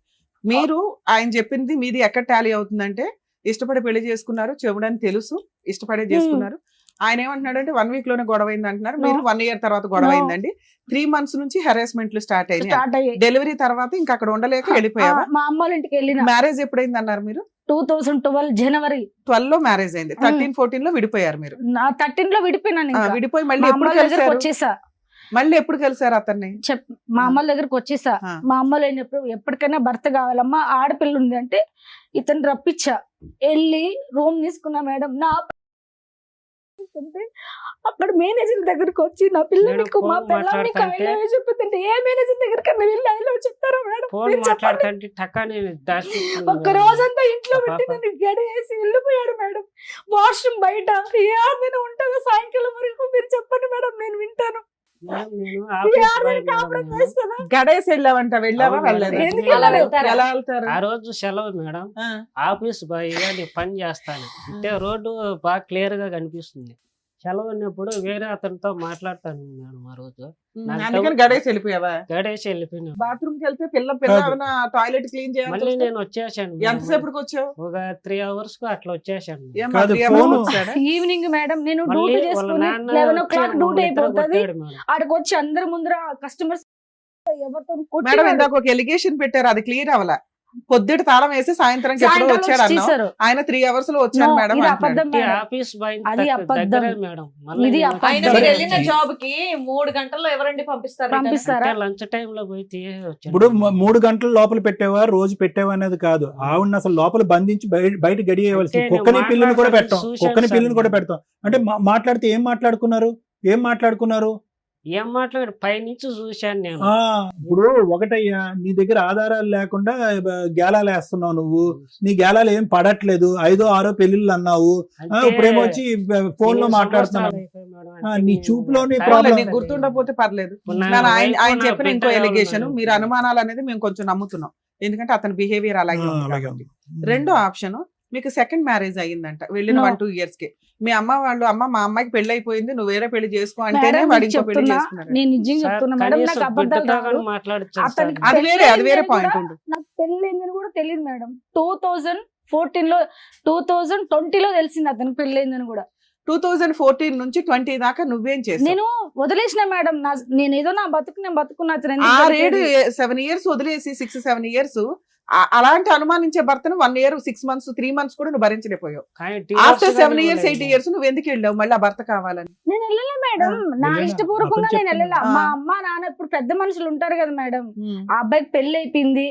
మీరు ఆయన చెప్పింది మీది ఎక్కడ టాలీ అవుతుందంటే, ఇష్టపడి పెళ్లి చేసుకున్నారు, చెవుడని తెలుసు, ఇష్టపడే చేసుకున్నారు. ఆయన ఏమంటున్నాడు అంటే 1 వీక్ లోనే గొడవ అయింది అంటున్నారు. మీరు 1 ఇయర్ తర్వాత గొడవ No. అయిందండి. 3 months నుంచి హెరాస్మెంట్లు స్టార్ట్ అయినాయి. స్టార్ట్ అయ్యాయి. డెలివరీ తర్వాత ఇంకా అక్కడ ఉండలేక వెళ్ళిపోయావా? మా అమ్మ వాళ్ళ ఇంటికి వెళ్ళిన మ్యారేజ్ ఎప్పుడైంది అన్నారు మీరు? 2012 జనవరి 12 లో మ్యారేజ్ అయింది. 13-14 లో విడిపోయారు మీరు. నా 13 లో విడిపోయినాను. ఇంకా విడిపోయి మా మళ్ళీ అమ్మ ఎప్పుడు వాళ్ళ దగ్గరకు కలిసారు? వచ్చేసా. మళ్ళీ ఎప్పుడు కలిసారు అతన్ని? మా అమ్మ వాళ్ళ దగ్గరకు వచ్చేసా. ఆ. మా అమ్మ లేనప్పుడు ఎప్పటికైనా భర్త కావాలమ్మా, ఆడపిల్ల ఉంది అంటే ఇతను రప్పించా. వెళ్ళి రూమ్ తీసుకున్నా మేడం. నా అక్కడ మేనేజర్ దగ్గరకు వచ్చి నా పిల్ల మేడం, నీకు మా ఫోన్ పిల్లలు నీకు I మాట్లాడుతుంటే- love you చెప్తుంటే ఏ మేనేజర్ దగ్గరికి వెళ్ళి I love you చెప్తారా మేడం? ఫోన్ మీరు చెప్పండి. మాట్లాడుతుంటే టకాని ఒక్క రోజంతా ఇంట్లో పాప. పెట్టి నన్ను గడేసి వెళ్ళిపోయాడు మేడం. వాష్రూమ్ బయట ఏ ఆడదైనా ఉంటుందో సాయంకాలం వరకు, మీరు చెప్పండి మేడం, నేను వింటాను. నేను ఏ ఆఫీస్ ఆడదైనా బాయ్ కాపురం మేడం. చేస్తానా? గడేసి వెళ్ళావంట, వెళ్ళావా? అవును వెళ్ళలేదా? మేడం. ఎందుకు అలా వెళ్తారా? ఎలా వెళ్తారు? ఆ రోజు సెలవు మేడం. ఆ. ఆఫీస్ బాయ్ నేను పని చేస్తాను అంటే రోడ్డు బాగా క్లియర్ గా కనిపిస్తుంది. సెలవు ఉన్నప్పుడు వేరే అతనితో మాట్లాడతాను మేడం. ఆ రోజు అందుకని గడేసి వెళ్ళిపోయావా? గడేసి వెళ్ళిపోయినా. బాత్రూమ్ కి వెళ్తే పిల్ల టాయిలెట్ క్లీన్ మళ్ళీ చేయాలి. నేను వచ్చేసాను మేడం. ఎంతసేపటికి వచ్చావు? ఒక 3 hours కు అట్లా వచ్చేసాను మేడం. ఏమ్మా, కాదు, 3 hours ఫోను. వచ్చాడా? ఈవినింగ్ మేడం నేను మళ్ళీ డ్యూటీ వాళ్ళ చేసుకుని నాన్న 11 వచ్చి o'clock డ్యూటీ మమ్మల్ని ఇద్దరు అయిపోతుంది. కొట్టాడు మేడం. ఆడికి వచ్చి అందరి ముందర కస్టమర్స్ ఎవరితో మేడం కొట్టినాడు. ఇందాక ఒక ఎలిగేషన్ పెట్టారు, అది క్లియర్ అవ్వాల. పొద్దుట తాళం వేసి సాయంత్రం ఎప్పుడో సాయంకాలం వచ్చాడు అన్నావు. వచ్చేసారు. ఆయన 3 hours లో వచ్చాను No, మేడం ఇది అంటున్నాడు. అబద్ధం ఈ మేడం. ఆఫీస్ బాయ్ అది అబద్ధం. దగ్గరే మేడం. మళ్ళీ ఇది నేను అబద్ధం. ఆయన వచ్చి- మీరు వెళ్ళిన జాబ్ కి 3 గంటల్లో ఎవరండి పంపిస్తారు? పంపిస్తారా? అంటే లంచ్ టైం లో పోయి తీసేసి వచ్చాను. ఇప్పుడు 3 గంటల లోపల పెట్టావా, రోజు పెట్టావా అనేది కాదు. ఆవిడని అసలు లోపల బంధించి బయట గడియేయవలసింది. అంటే కుక్కని నేను పిల్లని కూడా పెట్టాం, మాట్లాడుతుంటే కుక్కని చూశాను పిల్లని సార్ కూడా నేను. పెడతాం. అంటే మాట్లాడితే ఏం మాట్లాడుకున్నారు? ఏం మాట్లాడు పైనుంచి చూశాను నేను. ఇప్పుడు ఒకటయ్యా, నీ దగ్గర ఆధారాలు లేకుండా గేలాలు వేస్తున్నావు నువ్వు. నీ గేలాలు ఏం పడట్లేదు. 5 or 6 పెళ్లిళ్ళు అన్నావు. అంటే ఇప్పుడేమో వచ్చి ఫోన్ లో ఎన్ని మాట్లాడుతున్నావు. సంవత్సరాలు అయిపోయాయి మేడం. అంటే నీ నేను చూపులోనే టైం problem. నీకు లేదు. గుర్తుండకపోతే పర్లేదు. ఇప్పుడు నా ఆయన వైఫ్ ఆయన నా చెప్పిన ఇంకో బిడ్డ ఎలిగేషన్, ఎవరు మీరు మేడం? అనుమానాలు అనేది మేము కొంచెం నమ్ముతున్నాం. ఎందుకంటే అతని బిహేవియర్ అలాగే ఉంది అలాగే కాబట్టి. ఉంది. రెండో ఆప్షన్, మీకు సెకండ్ మ్యారేజ్ అయ్యిందంట వెళ్ళిన No. 1-2 years కి. మీ అమ్మ వాళ్ళు, అమ్మ మా అమ్మాయికి పెళ్లి అయిపోయింది, నువ్వు వేరే పెళ్లి చేసుకో అంటేనే మేడం, వాడు మీకు ఇంకో పెళ్లి చెప్తున్నా, చేసుకున్నాడు. నేను నిజంగా సార్, చెప్తున్నా మేడం, కనీసం నాకు అబద్ధాలు బిడ్డతో కాదు. కానీ మాట్లాడొచ్చు సార్. అతనికి అది వేరే పెళ్ళయిందని పాయింట్ కూడా ఉండు. నాకు పెళ్ళైందని కూడా తెలియదు మేడం. 2014 లో 2020 లో తెలిసింది అతనికి పెళ్ళైందని కూడా. 2014 నుంచి 20 దాకా నువ్వేం చేసావు? నేను వదిలేసిన మేడం, నేను ఏదో నా బతుకు నేను బతుకున్నా. 7 years వదిలేసి 6-7 years అలాంటి అనుమానించే భర్తను 1 year 6 months 3 months కూడా నువ్వు భరించలేకపోయావు. ఆఫ్టర్ 7 years 8 years నువ్వు ఎందుకు వెళ్ళావు మళ్ళీ ఆ భర్త కావాలని? నేను వెళ్ళలే మేడం, నా వెళ్ళినా? ఇష్టపూర్వకంగా అతను నేను వెళ్ళలే. చెప్తున్నా. మా అమ్మ నాన్న ఇప్పుడు పెద్ద మనుషులు ఉంటారు కదా మేడం, ఆ అబ్బాయికి పెళ్లి అయిపోయింది,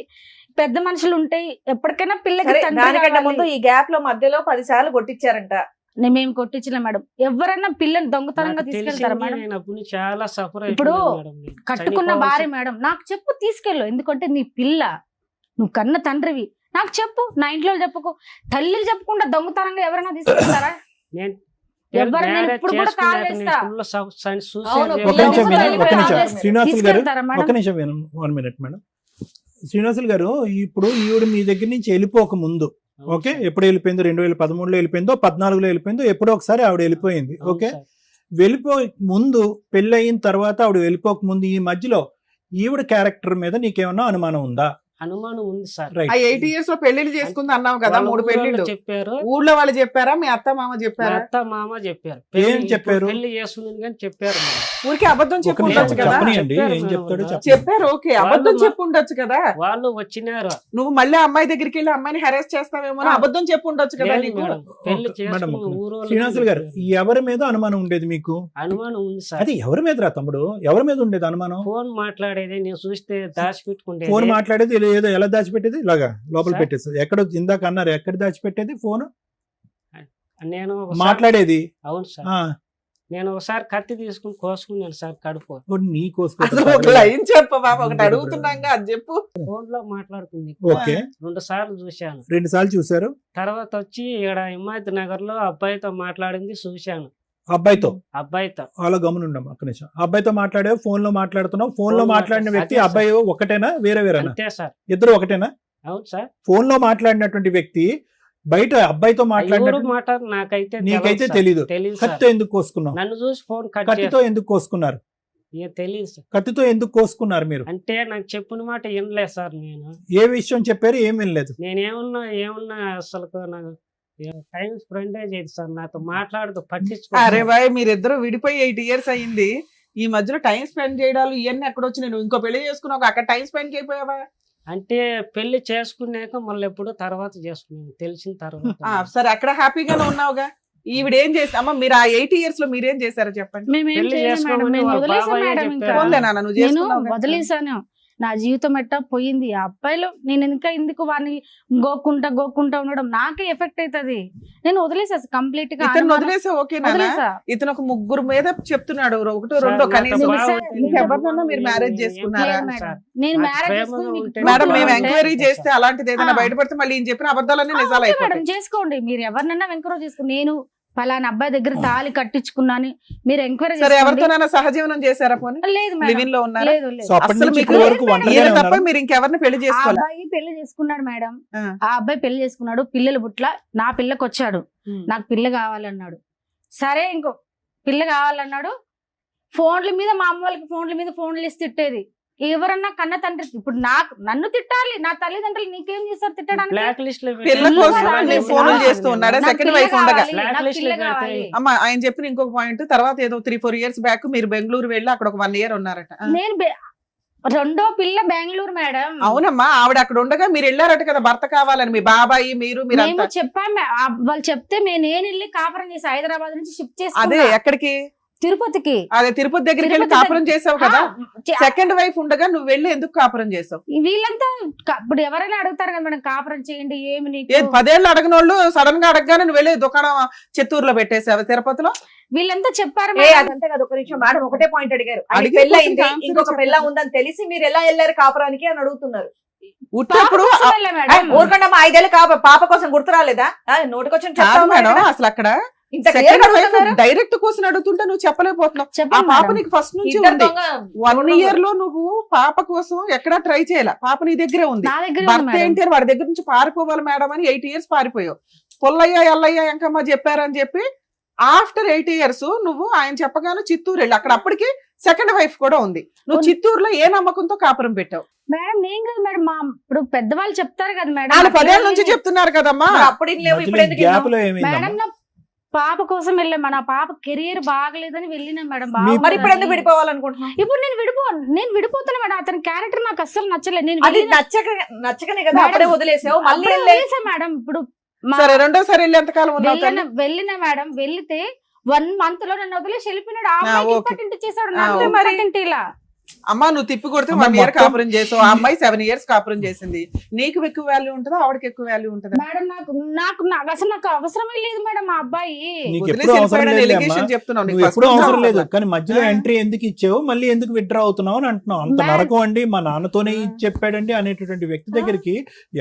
పెద్ద మనుషులు ఉంటాయి, ఎప్పటికైనా పిల్లకి సరే, తండ్రి దానికంటే కావాలి. ముందు ఈ గ్యాప్ లో మధ్యలో 10 సార్లు కొట్టించారంట. మేము కొట్టించలే మేడం. ఎవరైనా పిల్లని దొంగతనంగా తీసుకెళ్తారా మేడం? నేను అప్పుడు చాలా సఫర్ ఇప్పుడు కట్టుకున్న భార్య మేడం, నాకు చెప్పు తీసుకెళ్ళు, ఎందుకంటే నీ పిల్ల, నువ్వు కన్న తండ్రివి, నాకు చెప్పు, నా ఇంట్లో చెప్పుకో. తల్లికి చెప్పకుండా దొంగతనంగా ఎవరైనా తీసుకెళ్తారా? ఎవరైనా ఇప్పుడు కూడా కాల్ చేస్తా. అవును, ఒక నిమిషం వినండి, ఒక నిమిషం శ్రీనివాసులు గారు, తీసుకెళ్తారా ఒక మేడం? నిమిషం వినండి, 1 minute మేడం. శ్రీనివాసులు గారు, ఇప్పుడు ఈవిడ మీ దగ్గర నుంచి వెళ్ళిపోక ముందు, ఓకే, ఎప్పుడు వెళ్ళిపోయిందో 2013లో వెళ్ళిపోయిందో 14లో వెళ్ళిపోయిందో ఎప్పుడో ఒకసారి ఆవిడ వెళ్ళిపోయింది. ఓకే, వెళ్ళిపోయే ముందు పెళ్లి అయిన తర్వాత ఆవిడ వెళ్ళిపోక ముందు ఈ మధ్యలో ఈవిడ క్యారెక్టర్ మీద నీకేమన్నా అనుమానం ఉందా? అనుమానం ఉంది సార్. రైట్. ఆ 8 years లో పెళ్లిళ్ళు చేసుకుంది అన్నావు కదా, 3 పెళ్లిళ్ళు చెప్పారు. ఊళ్ళో వాళ్ళు చెప్పారా, మీ అత్త మామ మా చెప్పారా? అత్త మామ చెప్పారు. ఏం చెప్పారు? పెళ్లి చేస్తుంది కానీ చెప్పారు మేడం. ఊరికి అబద్ధం ఒక చెప్పు నిమిషం ఉండొచ్చు కదా. చెప్పనియండి, చెప్పారు ఏం మేడం చెప్తాడో వాళ్ళు. చెప్పండి. చెప్పారు, ఓకే, అబద్ధం వాళ్ళు చెప్పు ఉండొచ్చు కదా. వాళ్ళు వచ్చినారు. నువ్వు మళ్ళీ అమ్మాయి దగ్గరికి వెళ్ళి అమ్మాయిని హెరాస్ చేస్తావేమో అని అబద్ధం చెప్పు ఉండొచ్చు కదా లేదు నీకు. మేడం, పెళ్లి ఒక- మేడం, చేసుకున్న ఒక ఊరు శ్రీనివాసులు గారు, ఎవరి మీద అనుమానం ఉండేది మీకు? అనుమానం ఉంది సార్. అది ఎవరి మీద రా తమ్ముడు, ఎవరి మీద ఉండేది అనుమానం? ఫోన్ మాట్లాడేది నేను చూస్తే దాచిపెట్టుకుంటే ఫోన్ మాట్లాడేది ఏదో ఎలా దాచిపెట్టేది? ఇలాగా లోపల సార్? పెట్టేది. ఎక్కడ ఇందాక అన్నారు, ఎక్కడ దాచిపెట్టేది ఫోన్? నేను మాట్లాడేది. అవును సార్, ఆ, నేను ఒకసారి కత్తి తీసుకుని కోసుకున్నాను సార్ కడుపు. ఓ, నీ అసలు ఒక లైన్ చెప్పు బాబు, ఒకటి అడుగుతున్నాగా అది చెప్పు. ఫోన్ లో మాట్లాడుతుంది. ఓకే, 2 సార్లు చూశాను. 2 సార్లు చూసారు. తర్వాత వచ్చి ఇక్కడ హిమాయత్ నగర్ లో అబ్బాయితో మాట్లాడింది చూశాను. అబ్బాయితో అబ్బాయితో అలా గమనుండం ఒక్క నిమిషం. అబ్బాయితో మాట్లాడావు, ఫోన్ లో మాట్లాడుతున్నావు. ఫోన్ లో ఫోన్ మాట్లాడిన వ్యక్తి అదే సార్. అబ్బాయి ఒకటేనా, వేరేనా? అంతే సార్. ఇద్దరు ఒకటేనా? అవును సార్. ఫోన్ లో మాట్లాడినటువంటి వ్యక్తి బయట అబ్బాయితో ఎవరు మాట్లాడిన మాట నాకైతే నీకైతే తెలీదు. తెలియదు సార్. కత్తితో ఎందుకు కోసుకున్నావు? నన్ను చూసి ఫోన్ కట్ కత్తితో ఎందుకు కోసుకున్నారు? తెలియదు సార్. కత్తితో ఎందుకు కోసుకున్నారు మీరు? అంటే నాకు చెప్పిన మాట వినలేదు సార్. నేను ఏ విషయం చెప్పారు, ఏం వినలేదు? ఏమున్నా అసలు నాకు టైం స్పెండ్ చేయదు సార్. నాతో మాట్లాడుతూ అరే పట్టించుకో. బాయ్, మీరిద్దరు విడిపోయి 8 years అయింది. ఈ మధ్యలో టైం స్పెండ్ చేయడాలు ఇవన్నీ ఎక్కడ వచ్చి నేను ఇంకో పెళ్లి చేసుకున్నావు, అక్కడ టైం స్పెండ్ చేయపోయావా? అంటే పెళ్లి చేసుకున్నాక మళ్ళీ ఎప్పుడు తర్వాత చేసుకున్నాను తెలిసిన తర్వాత. సరే, అక్కడ హ్యాపీగానే ఉన్నావుగా. ఈవిడ ఏం చేసి అమ్మ, మీరు ఆ 8 years లో మీరేం చేశారో చెప్పండి. మేమేం పెళ్లి చేయలేదు మేడం, చేసుకోమని మేము వాళ్ళ వదిలేసాం బాబాయే మేడం. చెప్పారు. ఇంకా పోన్లే నాన్న, నువ్వు నేను చేసుకున్నావు. వదిలేసాను. నా జీవితం ఎట్టా పోయింది. ఆ అబ్బాయిలో నేను ఇంకా ఎందుకు వాడిని గోక్కుంటా ఉండడం నాకే ఎఫెక్ట్ అవుతుంది. నేను వదిలేసా కంప్లీట్ గా. ఇతను వదిలేసా ఓకే నాన్న. వదిలేసా. ఇతను ఒక 3 మీద చెప్తున్నాడు, 1 సార్, 2 నాతో కనీసం. బాగా సార్, ఉంటుంది. ఇంకెవరినన్నా మీరు మ్యారేజ్ చేసుకున్నారా? లేదు మేడం. నేను నాకు మ్యారేజ్ ప్రేమగా చేసుకుని మీకు ఉంటే మేడం, మేము బాగుంటే- ఎంక్వైరీ చేస్తే అలాంటిది ఏదైనా ఆ. బయటపడితే మళ్ళీ ఈయన చెప్పిన అబద్ధాలన్నీ నిజాలు ఓకే మేడం, అయిపోతాయి. చేసుకోండి. మీరు ఎవరినన్నా ఎంక్వైరీ చేసుకుని, నేను పలానా అబ్బాయి దగ్గర తాళి కట్టించుకున్నాను మీరు ఎంక్వైరీ సరే, చేసుకోండి. ఎవరితోనైనా సహజీవనం చేశారా పోనీ? లేదు మేడం, లివింగ్ లో ఉన్నారా? లేదు సో అప్పటి అస్సలు నుంచి మీకు ఇప్పటి వరకు లేదు ఒంటరిగానే ఈయన తప్ప ఉన్నారు. మీరు ఇంకెవరిని పెళ్లి ఆ చేసుకోవాలి? అబ్బాయి పెళ్లి చేసుకున్నాడు మేడం. ఆ. ఆ అబ్బాయి పెళ్లి చేసుకున్నాడు, పిల్లలు పుట్ల, నా పిల్లకి వచ్చాడు, నాకు పిల్ల కావాలన్నాడు. సరే, ఇంకో పిల్ల కావాలన్నాడు. ఫోన్ల మీద మా అమ్మ వాళ్ళకి ఫోన్లు ఇస్తే తిట్టేది. ఎవరన్నా కన్న తండ్రి ఇప్పుడు నన్ను తిట్టాలి, నా తల్లిదండ్రులు నీకేం చేస్తారు తిట్టడానికి? బ్లాక్ లిస్ట్ లో పిల్ల పిల్ల కోసం కావాలి. నేను ఫోన్లు చేస్తూ ఉన్నాడా? నాకు సెకండ్ పిల్ల వైఫ్ ఉండగా. కావాలి, నాకు Blacklist పిల్ల లో పెడితే- కావాలి. అమ్మ, ఆయన చెప్పిన ఇంకొక పాయింట్, తర్వాత ఏదో 3-4 years బ్యాక్ మీరు బెంగళూరు వెళ్ళి అక్కడ ఒక 1 year ఉన్నారట. నేను రెండో పిల్ల బెంగళూరు మేడం. అవునమ్మా, ఆవిడ అక్కడ ఉండగా మీరు వెళ్ళారట కదా భర్త కావాలని, మీ బాబాయి మీరు మేము మీరంతా. చెప్పాము, వాళ్ళు చెప్తే నేను వెళ్ళి కాపురం చేసి హైదరాబాద్ నుంచి షిఫ్ట్ అదే చేసి ఎక్కడికి? తిరుపతికి. అదే తిరుపతి దగ్గరికి వెళ్ళి తిరుపతి కాపురం చేసావు కదా. చే- సెకండ్ వైఫ్ ఉండగా నువ్వు వెళ్ళి ఎందుకు కాపురం చేసావు? వీళ్ళంతా ఇప్పుడు ఎవరైనా అడుగుతారు కదా మేడం, కాపురం చేయండి ఏమి నీకు. ఏది 10 ఏళ్ళు అడగనోళ్ళు సడన్ గా అడగగానే నువ్వు వెళ్ళి దుకాణం చిత్తూరులో పెట్టేసావు తిరుపతిలో? వీళ్ళంతా చెప్పారు ఏ మేడం. అదంతే కదా, ఒక నిమిషం మేడం, ఒకటే పాయింట్ అడిగారు. అడిగిన పెళ్ళి అయింది, question కి ఇంకొక answer పెళ్ళ చెప్పండి. ఉందని తెలిసి మీరు ఎలా వెళ్ళారు కాపురానికి అని అడుగుతున్నారు. ఉట్టప్పుడు పాప కోసం వెళ్ళా మేడం. ఊరుకుండా 5 ఏళ్ళు పాప కోసం గుర్తు రాలేదా? నోటికొచ్చిన కాదు మేడం, అసలు అక్కడ ఇంత clear గా అడుగుతున్నారు. డైరెక్ట్ క్వశ్చన్ అడుగుతుంటే నువ్వు చెప్పలేకపోతున్నావు. ఆ చెప్పండి పాప మేడం. నీకు ఫస్ట్ నుంచి ఇద్దరు ఉంది. దొంగ 1 year లో నువ్వు పాప కోసం ఎక్కడా ట్రై చేయాల, పాప నీ దగ్గరే ఉంది. నా దగ్గర భర్త ఏంటి అని వాడి దగ్గర నుంచి పారిపోవాలి మేడం అని 8 years పారిపోయావు. పుల్లయ్య ఎల్లయ్య ఎంకమ్మ చెప్పారని చెప్పి ఆఫ్టర్ 8 years నువ్వు ఆయన చెప్పగానే చిత్తూరు వెళ్ళి అక్కడ అప్పటికి సెకండ్ వైఫ్ కూడా ఉంది. నువ్వు చిత్తూరులో ఏ నమ్మకంతో కాపురం పెట్టావు? మేడం నేను కదా మేడం, మా ఇప్పుడు పెద్దవాళ్ళు చెప్తారు కదా మేడం. వాళ్ళు 10 ఏళ్ళ నుంచి చెప్తున్నారు కదమ్మా. మరి అప్పుడు ఇన్ని లేవు, ఇప్పుడు ఎందుకు గ్యాప్ ఇన్నావు? లో ఏమైందమ్మా? మేడం పాప కోసం వెళ్ళాం మేడం. ఆ పాప కెరియర్ బాగలేదని వెళ్ళినాం మేడం. మరి ఇప్పుడు ఎందుకు బాగుందని. విడిపోవాలనుకుంటున్నావు? ఇప్పుడు నేను విడిపోతాను మేడం. అతని క్యారెక్టర్ నాకు అస్సలు నచ్చలేదు. నేను అది వెళ్ళిన- నచ్చకనే కదా మేడం, అప్పుడే వదిలేసావు. మళ్ళీ అప్పుడే వెళ్ళే- వదిలేసా మేడం. ఇప్పుడు మా- సరే రెండోసారి వెళ్ళి ఎంతకాలం ఉన్నావు తల్లి? వెళ్ళిన మేడం. వెళ్తే 1 month లో నన్ను వదిలేసి వెళ్ళిపోయినాడు. ఆ ఆ, అమ్మాయికి ఓకే. ఇంపార్టెంట్ చేశాడు. ఆ, నాకు ఓకే. ఇంపార్టెంట్ ఇలా. అమ్మా నువ్వు తిప్పి కొడితే అమ్మ, 1 year మొత్తం- కాపురం చేసావు, ఆ అమ్మాయి 7 years కాపురం చేసింది. నీకు ఎక్కువ వాల్యూ ఉంటుందా ఆవిడకి ఎక్కువ వాల్యూ ఉంటుందా? మేడం నాకు అసలు నాకు అవసరమే లేదు మేడం మా అబ్బాయి. నీకు వదిలేసి ఎప్పుడు అవసరం వెళ్ళిపోయాడని లేదు allegation అమ్మా. చెప్తున్నావు. నీకు నువ్వు first ఎప్పుడు నుంచి అవసరం లేదు, అవసరం. కానీ మధ్యలో ఆ. ఎంట్రీ ఎందుకు ఇచ్చావు, మళ్ళీ ఎందుకు విత్డ్రా అవుతున్నావు అని అంటున్నావు. అంత మేడం. నరకం అండి, మా నాన్నతోనే ఆ. ఇది చెప్పాడండి అనేటటువంటి వ్యక్తి దగ్గరికి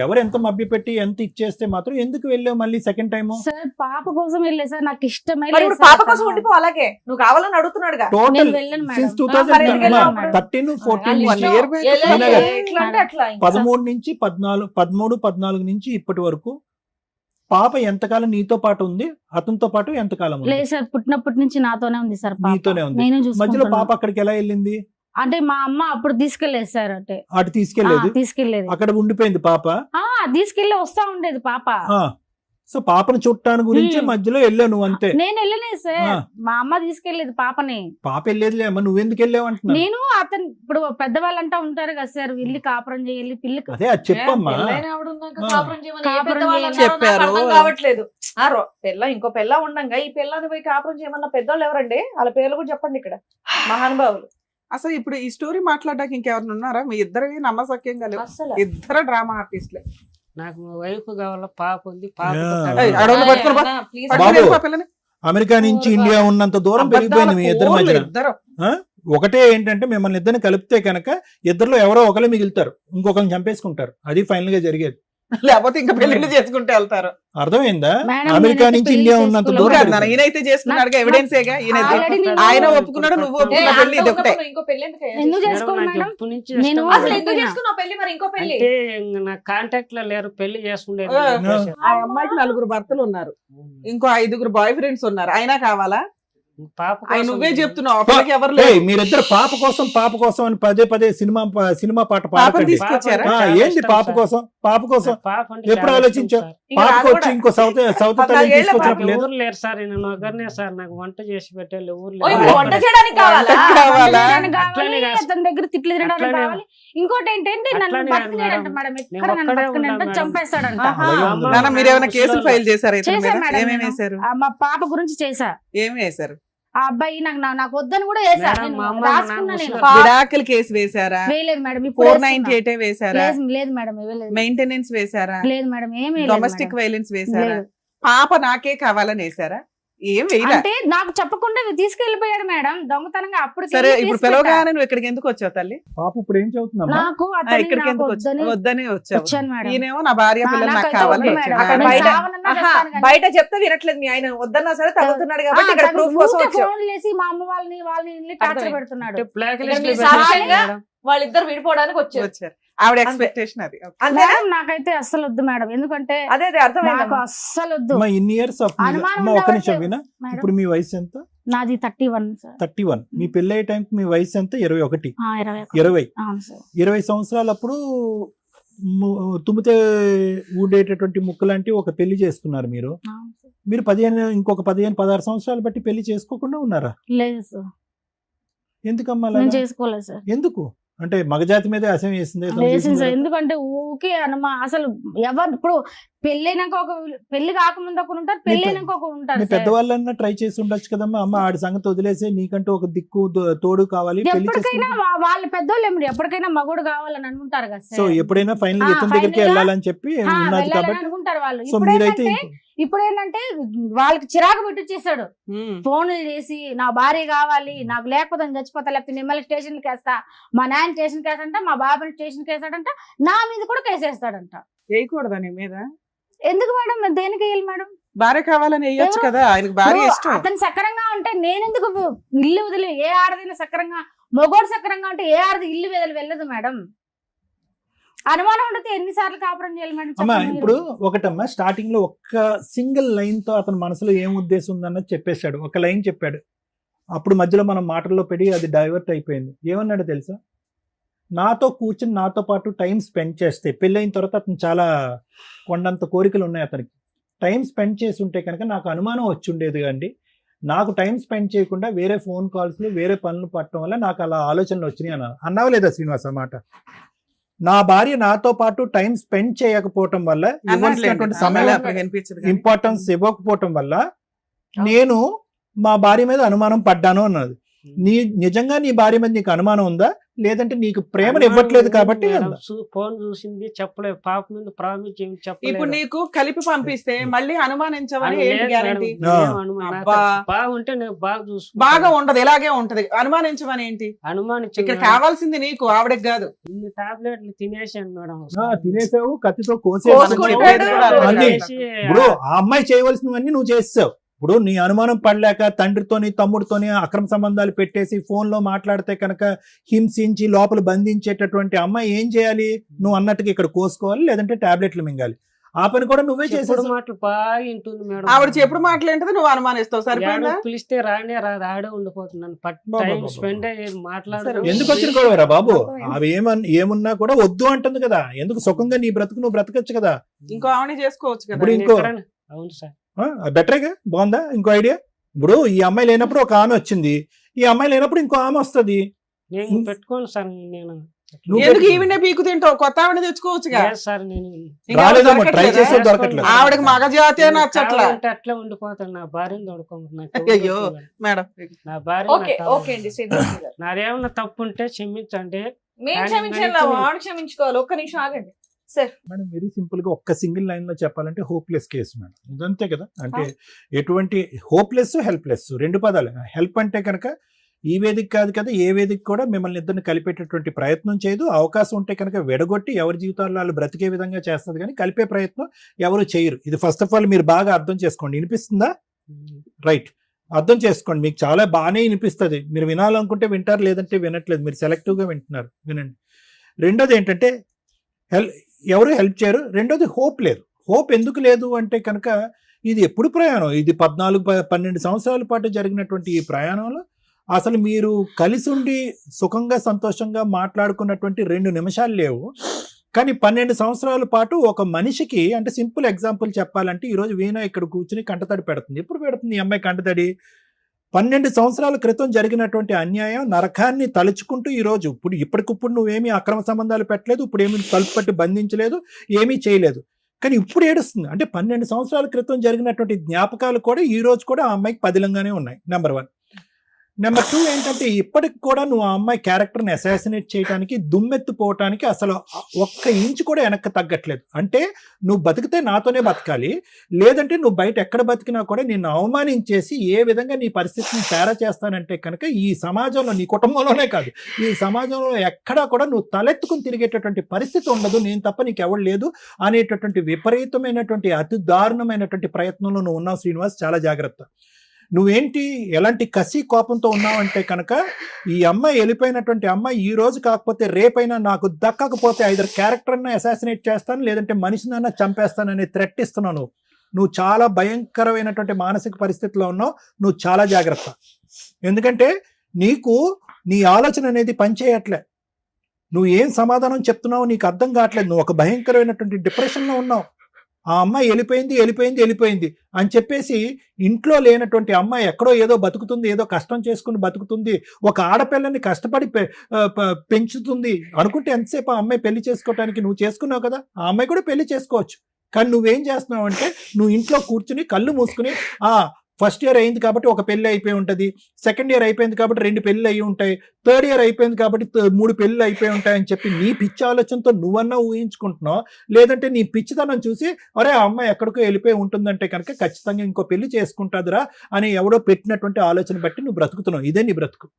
ఎవరు ఎంత మభ్య పెట్టి ఎంత ఇచ్చేస్తే మాత్రం ఎందుకు వెళ్ళావు మళ్ళీ సెకండ్ టైం? సార్ పాప కోసం వెళ్ళే సార్. నాకు ఇష్టమే మరి లేదు ఇప్పుడు సార్ పాప కోసం అతను. ఉండిపో, అలాగే నువ్వు కావాలని అడుగుతున్నాడుగా. టోటల్ నేను వెళ్ళను మేడం. సిన్స్ మరి ఎందుకు వెళ్ళావు? 2013 14 1 నుంచి year back. ఎట్లా అంటే అట్లా ఇంకా. 13 నుంచి 14 నుంచి ఇప్పటి వరకు పాప ఎంతకాలం నీతో పాటు ఉంది, అతనితో పాటు ఎంతకాలం ఉంది? లేదు సార్, పుట్టినప్పటి నుంచి నాతోనే ఉంది సార్ పాప. నీతోనే ఉంది. నేను మధ్యలో చూసుకుంటున్నాను. పాప అక్కడికి ఎలా వెళ్ళింది? అంటే మా అమ్మ అప్పుడు తీసుకెళ్లేదు సార్. అంటే అటు తీసుకెళ్లేదు, తీసుకెళ్లేదు. అక్కడ ఉండిపోయింది పాప. తీసుకెళ్లి వస్తా ఉండేది పాప. ఆ సో పాపను చూడటానికి గురించి హ్మ్. మధ్యలో వెళ్ళావు నువ్వు అంతే. నేను వెళ్ళలేదు సార్. ఆ. మా అమ్మ తీసుకెళ్లేదు పాపని. పాప వెళ్ళేదిలే అమ్మ, నువ్వెందుకు వెళ్ళావు అంటున్నా. నేను అతను ఇప్పుడు పెద్దవాళ్ళంటా ఉంటారు కదా సార్, వెళ్ళి కాపురం చేయాలి పిల్లకి. అదే అది చెప్పమ్మా. పెళ్ళైన ఆవిడ ఉన్నాక ఆ. కాపురం చేయమని ఏ కాపురం పెద్దవాళ్ళు చేయమని అన్నారో నాకు చెప్పారు. అర్థం కావట్లేదు. ఇంకో పెళ్ళ ఉండంగా ఈ పిల్లని పోయి కాపురం చేయమన్న పెద్దోళ్ళు ఎవరండి? వాళ్ళ పేర్లు కూడా చెప్పండి ఇక్కడ, మహానుభావులు. అసలు ఇప్పుడు ఈ స్టోరీ మాట్లాడడానికి ఇంకెవరు ఉన్నారా? మీ ఇద్దరు నమ్మసక్యంగా లేవు, అస్సలు ఇద్దరు డ్రామా ఆర్టిస్ట్లే. నాకు వైఫ్ కావాల, పాప ఉంది, పాప యా. పుట్టాలి. ఏయ్, అడవులు పట్టుకుని పో. ప్లీజ్ బాబు. పట్టుకుని వెళ్ళిపో పిల్లని. అమెరికా నుంచి ఇండియా ఉన్నంత దూరం పెరిగిపోయింది మీ ఇద్దరి అబద్ధాల మధ్యన. కోర్లు ఇద్దరు. ఒకటే ఏంటంటే మిమ్మల్ని ఇద్దరిని కలిపితే కనుక ఇద్దరిలో ఎవరో ఒకరు మిగులుతారు, ఇంకొకరిని చంపేసుకుంటారు. అది ఫైనల్ గా జరిగేది. లేకపోతే ఇంకా పెళ్లిళ్ళు చేసుకుంటే వెళ్తారు. అర్థమైందా? మేడం, అమెరికా నేనైతే నుంచి పెళ్లి ఇండియా ఉన్నంత చేసుకోలేదు. దూరం కాదు నాన్న, ఈయనైతే చేసుకున్నాడుగా, ఎవిడెన్స్ ఏగా. ఈయన Already నేను- ఆయన ఒప్పుకున్నాడు, నువ్వు ఏ, ఒప్పుకున్న అంత పెళ్లి ఇది ఒకటే. ఉన్నప్పుడు ఇంకో పెళ్లి ఎందుకు అయ్యా? ఎందుకు మేడం, చేసుకోవాలి నాకు మేడం? ఎప్పటి నుంచి నేను ఇష్టం అసలు లేదు. ఎందుకు చేసుకున్నావు పెళ్లి? మరి ఇంకో పెళ్లి అంటే ఇంక నా కాంటాక్ట్ లో లేరు, పెళ్లి చేసుకునేది. ఆ. ఉద్దేశం. ఆ అమ్మాయికి 4 భర్తలు ఉన్నారు, ఇంకో 5 బాయ్ ఫ్రెండ్స్ ఉన్నారు. అయినా కావాలా? పాప ఆయన కోసం నువ్వే చెప్తున్నావు, ఆ పిల్లకి ఎవరు ఏయ్, లేరు. మీరిద్దరు పాప కోసం అని పదే సినిమా పాట పాపని పాడకండి. తీసుకొచ్చారా? పాప ఆ, చాలా ఏంది ఇష్టం పాప సార్. కోసం పాప అంటే ఎప్పుడు చాలా ఆలోచించావు? ఇష్టం సార్. ఇక పాపకు రాదు వచ్చి కూడా. ఇంకో సౌత్ తల్లి 14 ఏళ్ల తీసుకొచ్చినప్పుడు నాకు లేదు. ఊరు లేరు సార్, నేను ఒకరినే సార్. నాకు వంట చేసి పెట్టాలి, ఊరు ఓ, లేరు. ఇప్పుడు వంట చేయడానికి కావాలా? వంటకు కావాలా? తినడానికి అట్లనే కావాలి, కాదు. అతని దగ్గర తిట్లు తినడానికి అట్లనే. కావాలి. ఇంకోటి ఏంటంటే నన్ను అట్లనే బతకలేడంట మేడం. మేడం. ఎక్కడ నేను నన్ను ఒక్కడే బతకనంట, ఉన్నా మేడం. చంపేస్తాడంట. ఆహా. అలాగే ఉంది. నాన్న మీరు ఏమైనా కేసులు ముసలోళ్ళు. ఫైల్ చేశారా ఇతని చేశా మీద? మేడం ఏమేమి నేను. వేశారు? మా పాప గురించి చేశా. ఏమి వేశారు? ఆ అబ్బాయి నాకు వద్దని కూడా వేసా. మేడం, నేను మా అమ్మ రాసుకున్నా నా నేను. ముసలి- విడాకుల కేసు వేశారా? వేయలేదు మేడం. ఇప్పుడు 498 వేశారా? లేదు మేడం, ఇవ్వలేదు. మెయింటెనెన్స్ వేశారా? లేదు మేడం, ఏమీ లేదు డొమెస్టిక్ మేడం. వైలెన్స్ వేశారా? లేదు. పాప నాకే కావాలని వేశారా? ఏం వేయరా? అంటే నాకు చెప్పకుండా తీసుకెళ్లిపోయాడు మేడం దొంగతనంగా. అప్పుడు సరే కేసు ఇప్పుడు పెట్టా. పిలవగానే నువ్వు ఇక్కడికి ఎందుకు వచ్చావు తల్లి? పాప ఇప్పుడు ఏం చదువుతుందమ్మా? నాకు అతన్ని ఇక్కడికి నాకు ఎందుకు వద్దని వచ్చావు? వద్దనే వచ్చావు. వచ్చాను మేడం. ఈయనేమో నా భార్య పిల్లలు నాకు నాకైతే కావాలని వద్దు వచ్చాడు. మేడం. అక్కడ ఆ, బయట- సావనన్నా ఆహా, చేస్తాను కానీ. బయట చెప్తే వినట్లేదు మీ ఆయన. వద్దన్నా సరే తగ్గుతున్నాడు కాబట్టి ఇక్కడ ప్రూఫ్ కోసం వచ్చావు. ఫోన్ చేసి మా అమ్మ వాళ్ళని టార్చర్ అర్థమైంది. పెడుతున్నాడు. అంటే బ్లాక్ ఇక్కడ లిస్ట్ మీ లో పెట్టారు సాక్షిగా మేడం. వాళ్ళిద్దరు విడిపోవడానికి వచ్చారు. వచ్చారు. ఆవిడ ఎక్స్పెక్టేషన్ అది. అంతేనా? మేడం నాకైతే అస్సలు వద్దు మేడం. ఎందుకంటే అదే నాకు అర్థమైంది. అస్సలు వద్దు అమ్మా, ఇన్ని ఇయర్స్ అనుమానం ఒక్క నిమిషం ఉండవట్లేదు. వినా. మేడం, ఇప్పుడు మీ వయసు ఎంత? నాది 31 సార్. 31. మీ పెళ్లి అయ్యే టైంకి మీ వయసు ఎంత? 21. 21. 20 అవును సార్. 20 సంవత్సరాలప్పుడు తుమ్మితే ఊడేటటువంటి ముక్క లాంటి ఒక పెళ్లి చేసుకున్నారు మీరు. అవును సార్. మీరు ఇంకొక 15-16 సంవత్సరాలు బట్టి పెళ్లి చేసుకోకుండా ఉన్నారా? లేదు సార్, ఎందుకమ్మా నేను అలాగా? చేసుకోలేదు సార్. ఎందుకు అంటే మగజాతి మీద అసహ్యం వేసింది వేసింది సార్. ఎందుకంటే ఊకే అసలు ఎవరు ఇప్పుడు పెళ్ళైనాక పెళ్లి కాకముందు ఒకరు ఉంటారు, పెళ్ళైనాక ఒకరు ఉంటారు సార్. పెద్దవాళ్ళన్నా ట్రై చేసి ఉండొచ్చు కదమ్మా. అమ్మ ఆడి సంగతి వదిలేసి నీకంటూ ఒక దిక్కు తోడు కావాలి, పెళ్లి ఎప్పటికైనా చేసుకుంటే వాళ్ళ పెద్దోళ్ళు ఏమిటి ఎప్పటికైనా మగోడు కావాలని అనుకుంటారు కదా సో సార్. ఎప్పుడైనా ఫైనల్ ఇతని final దగ్గరికి గా, వెళ్ళాలని చెప్పి ఉన్నది వెళ్ళాలని కాబట్టి అనుకుంటారు వాళ్ళు. సో మీరైతే ఇప్పుడు ఏంటంటే వాళ్ళకి చిరాకు పెట్టించేసాడు. ఉమ్. ఫోన్లు చేసి నా భార్య కావాలి, నాకు లేకపోతే నేను చచ్చిపోతా, లేకపోతే నిమ్మల్ని స్టేషన్కి వేస్తా, మా నాయన స్టేషన్కి వేస్తాడంట, మా బాబాని స్టేషన్కి వేస్తాడంట, నా మీద కూడా కేసేస్తాడంట. వేయకూడదా నీ మీద? ఎందుకు మేడం? నేను దేనికి వేయాలి మేడం? భార్య కావాలని వేయొచ్చు కదా, ఆయనకు భార్య ఇప్పుడు ఇష్టం. అతను సక్రంగా ఉంటే నేనెందుకు ఇల్లు వదిలి, ఏ ఆడదైనా సక్రంగా, మొగోడు సక్రంగా ఉంటే ఏ ఆడది ఇల్లు వదిలి వెళ్ళదు మేడం. అనుమానం ఉండితే ఎన్నిసార్లు కాపురం చేయాలి మేడం? అమ్మా చెప్పండి ఇప్పుడు మీరు. ఒకటమ్మా స్టార్టింగ్ లో ఒక్క సింగిల్ లైన్ తో అతని మనసులో ఏం ఉద్దేశం ఉందన్నది చెప్పేశాడు. ఒక లైన్ చెప్పాడు. అప్పుడు మధ్యలో మనం మాటల్లో పెట్టి అది డైవర్ట్ అయిపోయింది. ఏమన్నాడు తెలుసా? నాతో కూర్చుని నాతో పాటు టైం స్పెండ్ చేస్తే, పెళ్ళైన తర్వాత అతను చాలా కొండంత కోరికలు ఉన్నాయి అతనికి. టైం స్పెండ్ చేసి ఉంటే కనుక నాకు అనుమానం వచ్చి ఉండేది అండి. నాకు టైం స్పెండ్ చేయకుండా వేరే ఫోన్ కాల్స్లు వేరే పనులు పట్టడం వల్ల నాకు అలా ఆలోచనలు వచ్చినాయి అన్నావా లేదా శ్రీనివాస్ అన్నమాట. నా భార్య నాతో పాటు టైం స్పెండ్ చేయకపోవటం వల్ల ఇవ్వాల్సినటువంటి సమయం ఇంపార్టెన్స్ ఇవ్వకపోవటం వల్ల నేను మా భార్య మీద అనుమానం పడ్డాను అన్నది. నిజంగా నీ భార్య మీద నీకు అనుమానం ఉందా, లేదంటే నీకు ప్రేమను ఇవ్వట్లేదు కాబట్టి? ఫోన్ చూసింది చెప్పలేదు, పాప మీద ప్రామిస్ చెప్పలేదు. ఇప్పుడు నీకు కలిపి పంపిస్తే మళ్ళీ అనుమానించవని ఏంటి గ్యారెంటీ? బాగుంటే నేను బాగా చూసు బాగా ఉండదు, ఇలాగే ఉంటది. అనుమానించమని ఏంటి? అనుమానించి ఇక్కడ కావాల్సింది నీకు, ఆవిడకి కాదు. ఇన్ని టాబ్లెట్లు తినేసాను మేడం. తినేసావు, కత్తితో కోసేసావు. ఇప్పుడు ఆ అమ్మాయి చేయవలసినవన్నీ నువ్వు చేసావు. ఇప్పుడు నీ అనుమానం పడలేక తండ్రితోని తమ్ముడితోని అక్రమ సంబంధాలు పెట్టేసి ఫోన్లో మాట్లాడితే కనుక హింసించి లోపల బంధించేటటువంటి అమ్మాయి ఏం చేయాలి? నువ్వు అన్నట్టుగా ఇక్కడ కోసుకోవాలి, లేదంటే టాబ్లెట్లు మింగాలి. ఆ పని కూడా నువ్వే చేసావు. మాటలు బాగా వింటుంది మేడం. ఆవిడ చెప్పుడు మాటలు ఏంటది, నువ్వు అనుమానిస్తావు. సరిపోయిందా? పిలిస్తే రానే రాదు, ఆడే ఉండిపోతున్నాను. టైం స్పెండ్ అయ్యేది మాట్లాడదు. ఎందుకు వచ్చిన గొడవరా బాబు? అవి ఏమున్నా కూడా వద్దు అంటుంది కదా. ఎందుకు సుఖంగా నీ బ్రతుకు నువ్వు బ్రతకచ్చు కదా. ఇంకో ఆవిడ చేసుకోవచ్చు కదా. ఇప్పుడు ఇంకో అవును సార్, బెటర్గా బాగుందా? ఇంకో ఐడియా. ఇప్పుడు ఈ అమ్మాయి లేనప్పుడు ఒక ఆమె వచ్చింది, ఈ అమ్మాయి లేనప్పుడు ఇంకో ఆమె వస్తుంది. నేను పెట్టుకోను సార్. నేను ఎందుకు ఈవినే పీకు తింటావు? కొత్త ఆవిడ తెచ్చుకోవచ్చుగా సార్. నేను ట్రై చేసే దొరకట్లేదు. ఆవిడకి మగ జాతి నచ్చట్లా, అట్లా ఉండిపోతాను. నా భార్యను తోడుకోమంటున్నా. అయ్యో మేడం, నా భార్య నాదేమన్నా తప్పు ఉంటే క్షమించండి. వాడు క్షమించుకోవాలి. ఒక్క నిమిషం ఆగండి సార్. మేడం వెరీ సింపుల్ గా ఒక్క సింగిల్ లైన్ లో చెప్పాలంటే హోప్లెస్ కేసు మేడం. ఇదంతే కదా. అంటే ఎటువంటి హోప్లెస్ హెల్ప్లెస్ రెండు పదాలు. హెల్ప్ అంటే కనుక ఈ వేదిక కాదు కదా, ఏ వేదిక కూడా మిమ్మల్ని ఇద్దరిని కలిపేటటువంటి ప్రయత్నం చేయదు. అవకాశం ఉంటే కనుక విడగొట్టి ఎవరి జీవితాల్లో వాళ్ళు బ్రతికే విధంగా చేస్తుంది, కానీ కలిపే ప్రయత్నం ఎవరు చేయరు. ఇది ఫస్ట్ ఆఫ్ ఆల్ మీరు బాగా అర్థం చేసుకోండి. వినిపిస్తుందా? రైట్, అర్థం చేసుకోండి. మీకు చాలా బాగానే వినిపిస్తుంది. మీరు వినాలనుకుంటే వింటారు, లేదంటే వినట్లేదు. మీరు సెలెక్టివ్గా వింటున్నారు, వినండి. రెండోది ఏంటంటే ఎవరు హెల్ప్ చేయరు. రెండోది హోప్ లేదు. హోప్ ఎందుకు లేదు అంటే కనుక ఇది ఎప్పుడు ప్రయాణం, ఇది 14-12 సంవత్సరాల పాటు జరిగినటువంటి ఈ ప్రయాణంలో అసలు మీరు కలిసి ఉండి సుఖంగా సంతోషంగా మాట్లాడుకున్నటువంటి 2 నిమిషాలు లేవు. కానీ 12 సంవత్సరాల పాటు ఒక మనిషికి, అంటే సింపుల్ ఎగ్జాంపుల్ చెప్పాలంటే ఈరోజు వీణ ఇక్కడ కూర్చుని కంటతడి పెడుతుంది. ఎప్పుడు పెడుతుంది ఈ అమ్మాయి కంటతడి? 12 సంవత్సరాల క్రితం జరిగినటువంటి అన్యాయం నరకాన్ని తలుచుకుంటూ ఈరోజు ఇప్పటికిప్పుడు నువ్వేమీ అక్రమ సంబంధాలు పెట్టలేదు, ఇప్పుడు ఏమీ తలుపు పట్టి బంధించలేదు, ఏమీ చేయలేదు, కానీ ఇప్పుడు ఏడుస్తుంది. అంటే 12 సంవత్సరాల క్రితం జరిగినటువంటి జ్ఞాపకాలు కూడా ఈ రోజు కూడా ఆ అమ్మాయికి పదిలంగానే ఉన్నాయి. నెంబర్ 1. నెంబర్ 2 ఏంటంటే ఇప్పటికి కూడా నువ్వు ఆ అమ్మాయి క్యారెక్టర్ని అసాసినేట్ చేయడానికి, దుమ్మెత్తిపోవటానికి అసలు ఒక్క ఇంచు కూడా వెనక్కి తగ్గట్లేదు. అంటే నువ్వు బతికితే నాతోనే బతకాలి, లేదంటే నువ్వు బయట ఎక్కడ బతికినా కూడా నిన్ను అవమానించేసి ఏ విధంగా నీ పరిస్థితిని తేడా చేస్తానంటే కనుక ఈ సమాజంలో, నీ కుటుంబంలోనే కాదు, ఈ సమాజంలో ఎక్కడా కూడా నువ్వు తలెత్తుకుని తిరిగేటటువంటి పరిస్థితి ఉండదు, నేను తప్ప నీకు ఎవరు లేదు అనేటటువంటి విపరీతమైనటువంటి అతి దారుణమైనటువంటి ప్రయత్నంలో నువ్వు ఉన్నావు శ్రీనివాస్. చాలా జాగ్రత్త. నువ్వేంటి ఎలాంటి కసి కోపంతో ఉన్నావంటే కనుక ఈ అమ్మాయి వెళ్ళిపోయినటువంటి అమ్మాయి ఈ రోజు కాకపోతే రేపైనా నాకు దక్కకపోతే ఐదర్ క్యారెక్టర్ని అసాసినేట్ చేస్తాను, లేదంటే మనిషినైనా చంపేస్తానని థ్రెట్ ఇస్తున్నావు. నువ్వు చాలా భయంకరమైనటువంటి మానసిక పరిస్థితిలో ఉన్నావు. నువ్వు చాలా జాగ్రత్త. ఎందుకంటే నీకు నీ ఆలోచన అనేది పనిచేయట్లే. నువ్వు ఏం సమాధానం చెప్తున్నావు నీకు అర్థం కావట్లేదు. నువ్వు ఒక భయంకరమైనటువంటి డిప్రెషన్లో ఉన్నావు. ఆ అమ్మాయి వెళ్ళిపోయింది అని చెప్పేసి ఇంట్లో లేనటువంటి అమ్మాయి ఎక్కడో ఏదో బతుకుతుంది, ఏదో కష్టం చేసుకుని బతుకుతుంది, ఒక ఆడపిల్లని కష్టపడి పెంచుతుంది అనుకుంటే ఎంతసేపు ఆ అమ్మాయి పెళ్లి చేసుకోవటానికి నువ్వు చేసుకున్నావు కదా, ఆ అమ్మాయి కూడా పెళ్లి చేసుకోవచ్చు. కానీ నువ్వేం చేస్తున్నావు అంటే నువ్వు ఇంట్లో కూర్చుని కళ్ళు మూసుకుని ఫస్ట్ ఇయర్ అయింది కాబట్టి ఒక పెళ్లి అయిపోయి ఉంటుంది, సెకండ్ ఇయర్ అయిపోయింది కాబట్టి 2 పెళ్లి అయి ఉంటాయి, థర్డ్ ఇయర్ అయిపోయింది కాబట్టి 3 పెళ్లి అయిపోయి ఉంటాయని చెప్పి నీ పిచ్చి ఆలోచనతో నువ్వన్నా ఊహించుకుంటున్నావు. లేదంటే నీ పిచ్చితనం చూసి అరే ఆ అమ్మాయి ఎక్కడికో వెళ్ళిపోయి ఉంటుందంటే కనుక ఖచ్చితంగా ఇంకో పెళ్లి చేసుకుంటుందిరా అని ఎవడో పెట్టినటువంటి ఆలోచన బట్టి నువ్వు బ్రతుకుతున్నావు. ఇదే నీ బ్రతుకు.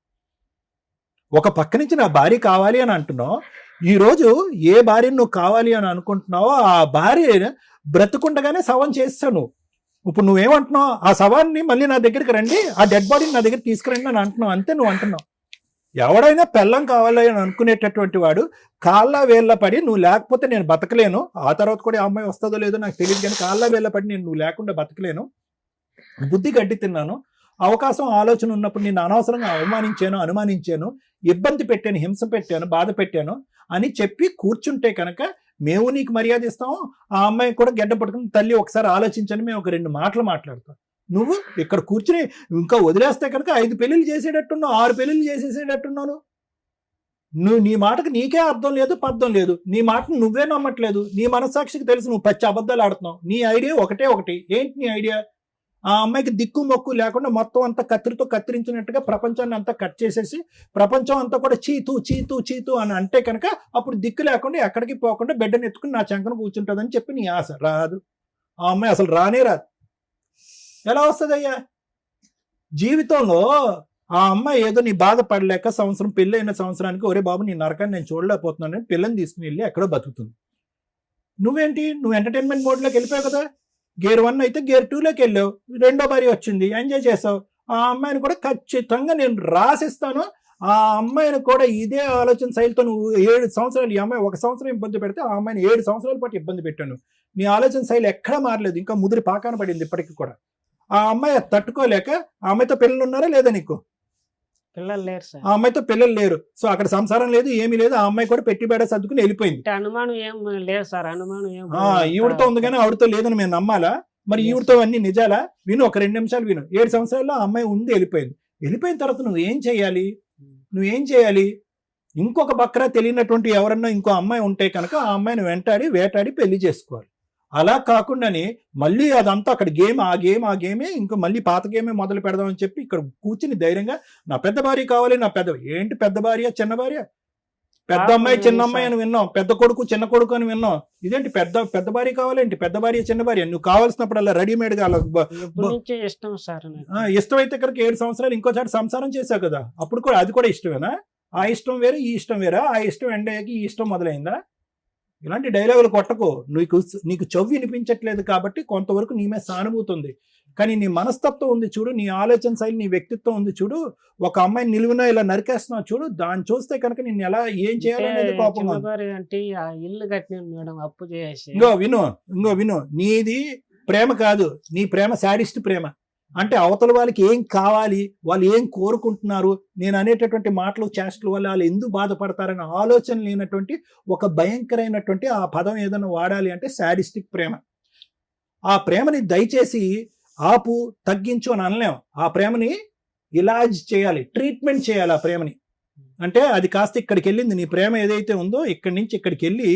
ఒక పక్క నుంచి నా భార్య కావాలి అని అంటున్నావు. ఈరోజు ఏ భార్యను నువ్వు కావాలి అని అనుకుంటున్నావో ఆ భార్య బ్రతుకుండగానే శవం చేస్తావు నువ్వు. ఇప్పుడు నువ్వేమంటున్నావు, ఆ శవాన్ని మళ్ళీ నా దగ్గరికి రండి, ఆ డెడ్ బాడీని నా దగ్గర తీసుకురండి అని అంటున్నావు. అంతే నువ్వు అంటున్నావు. ఎవడైనా పెళ్ళం కావాలి అని అనుకునేటటువంటి వాడు కాళ్ళ వేళ్ళ పడి నువ్వు లేకపోతే నేను బతకలేను, ఆ తర్వాత కూడా ఆ అమ్మాయి వస్తుందో లేదో నాకు తెలియదు, కానీ కాళ్ళ వేళ్ళ పడి నువ్వు లేకుండా బతకలేను, బుద్ధి గడ్డి తిన్నాను, అవకాశం ఆలోచన ఉన్నప్పుడు నేను అనవసరంగా అనుమానించాను, ఇబ్బంది పెట్టాను, హింస పెట్టాను, బాధ పెట్టాను అని చెప్పి కూర్చుంటే కనుక మేము నీకు మర్యాద ఇస్తాము, ఆ అమ్మాయి కూడా గెడ్డ పట్టుకుని తల్లి ఒకసారి ఆలోచించని మేము ఒక 2 మాటలు మాట్లాడతాం. నువ్వు ఇక్కడ కూర్చుని ఇంకా వదిలేస్తే కనుక 5 పెళ్లిళ్ళు చేసేటట్టున్నావు, 6 పెళ్లిళ్ళు చేసేసేటట్టున్నాను. నువ్వు నీ మాటకు నీకే అర్థం లేదు, పర్థం లేదు. నీ మాటను నువ్వే నమ్మట్లేదు. నీ మనస్సాక్షికి తెలుసు నువ్వు పచ్చి అబద్ధాలు ఆడుతున్నావు. నీ ఐడియా ఒకటి. ఏంటి నీ ఐడియా? ఆ అమ్మాయికి దిక్కు మొక్కు లేకుండా మొత్తం అంతా కత్తిరితో కత్తిరించినట్టుగా ప్రపంచాన్ని అంతా కట్ చేసేసి ప్రపంచం అంతా కూడా చీతూ అని అంటే కనుక అప్పుడు దిక్కు లేకుండా ఎక్కడికి పోకుండా బిడ్డను ఎత్తుకుని నా చంకన కూర్చుంటుందని చెప్పి నీ ఆశ. రాదు. ఆ అమ్మాయి అసలు రానే రాదు. ఎలా వస్తుందయ్యా? జీవితంలో ఆ అమ్మాయి ఏదో నీ బాధపడలేక సంవత్సరం పెళ్ళైన సంవత్సరానికి ఒరే బాబు నీ నరకాన్ని నేను చూడలేకపోతున్నాను పిల్లని తీసుకుని వెళ్ళి ఎక్కడో బతుకుతుంది. నువ్వేంటి? నువ్వు ఎంటర్టైన్మెంట్ మోడ్లోకి వెళ్ళిపోయావు కదా. గేర్ 1 అయితే గేర్ 2లోకి వెళ్ళావు. 2వ భార్య వచ్చింది, ఎంజాయ్ చేసావు. ఆ అమ్మాయిని కూడా ఖచ్చితంగా నేను రాసిస్తాను. ఆ అమ్మాయిని కూడా ఇదే ఆలోచన శైలితో నువ్వు 7 సంవత్సరాలు, ఈ అమ్మాయి 1 సంవత్సరం ఇబ్బంది పెడితే ఆ అమ్మాయిని 7 సంవత్సరాల పాటు ఇబ్బంది పెట్టాను. నీ ఆలోచన శైలి ఎక్కడా మారలేదు, ఇంకా ముదిరి పాకాన పడింది ఇప్పటికి కూడా. ఆ అమ్మాయి తట్టుకోలేక ఆ అమ్మాయితో పిల్లలు ఉన్నారా లేదా నీకు? పిల్లలు లేరు సార్. ఆ అమ్మాయితో పిల్లలు లేరు. సో అక్కడ సంసారం లేదు, ఏమీ లేదు. ఆ అమ్మాయి కూడా పెట్టి బేడ సర్దుకుని వెళ్ళిపోయింది. అనుమానం ఏం లేదు సార్. అనుమానం ఏం ఈవిడతో ఉంది కానీ ఆవిడతో లేదని మేము నమ్మాలా? మరి ఈవిడతో అన్ని నిజాలా? విను, ఒక 2 నిమిషాలు విను. 7 సంవత్సరాల్లో ఆ అమ్మాయి ఉంది, వెళ్ళిపోయింది. వెళ్ళిపోయిన తర్వాత నువ్వేం చేయాలి? ఇంకొక బక్రా తెలియనటువంటి ఎవరన్నా ఇంకో అమ్మాయి ఉంటే కనుక ఆ అమ్మాయిని వేటాడి పెళ్లి చేసుకోవాలి. అలా కాకుండానే మళ్ళీ అదంతా అక్కడ ఆ గేమే ఇంకా మళ్ళీ పాత గేమే మొదలు పెడదామని చెప్పి ఇక్కడ కూర్చుని ధైర్యంగా నా పెద్ద భార్య కావాలి, నా ఏంటి పెద్ద భార్య చిన్న భార్య? పెద్ద అమ్మాయి చిన్న అమ్మాయి అని విన్నాం, పెద్ద కొడుకు చిన్న కొడుకు అని విన్నాం. ఇదేంటి పెద్ద భార్య కావాలేంటి? పెద్ద భార్య చిన్న భార్య నువ్వు కావాల్సినప్పుడు అలా రెడీమేడ్ గా ఇష్టం సార్. ఇష్టమైతే కనుక 7 సంవత్సరాలు ఇంకోసారి సంసారం చేశావు కదా, అప్పుడు కూడా అది కూడా ఇష్టమేనా? ఆ ఇష్టం వేరే, ఈ ఇష్టం వేరా? ఆ ఇష్టం ఎండయ్యాకి ఈ ఇష్టం మొదలైందా? ఇలాంటి డైలాగులు కొట్టకు. నీకు చెవి వినిపించట్లేదు కాబట్టి కొంతవరకు నీ మీద సానుభూతి ఉంది, కానీ నీ మనస్తత్వం ఉంది చూడు, నీ ఆలోచన శైలి, నీ వ్యక్తిత్వం ఉంది చూడు. ఒక అమ్మాయిని నిలువునా ఇలా నరికేస్తున్నావు చూడు, దాన్ని చూస్తే కనుక నిన్ను ఎలా ఏం చేయాలనేది కోపం. అంటే ఇల్లు కట్టినాను మేడం అప్పు చేసి. ఇంకో విను, నీది ప్రేమ కాదు, నీ ప్రేమ శాడిస్ట్ ప్రేమ. అంటే అవతల వాళ్ళకి ఏం కావాలి, వాళ్ళు ఏం కోరుకుంటున్నారు, నేను అనేటటువంటి మాటలు చేష్టల వల్ల వాళ్ళు ఎందుకు బాధపడతారనే ఆలోచన లేనటువంటి ఒక భయంకరమైనటువంటి ఆ పదం ఏదైనా వాడాలి అంటే శాడిస్టిక్ ప్రేమ. ఆ ప్రేమని దయచేసి ఆపు, తగ్గించు అని అనలేం. ఆ ప్రేమని ఇలాజ్ చేయాలి, ట్రీట్మెంట్ చేయాలి ఆ ప్రేమని. అంటే అది కాస్త ఇక్కడికి వెళ్ళింది, నీ ప్రేమ ఏదైతే ఉందో ఇక్కడి నుంచి ఇక్కడికి వెళ్ళి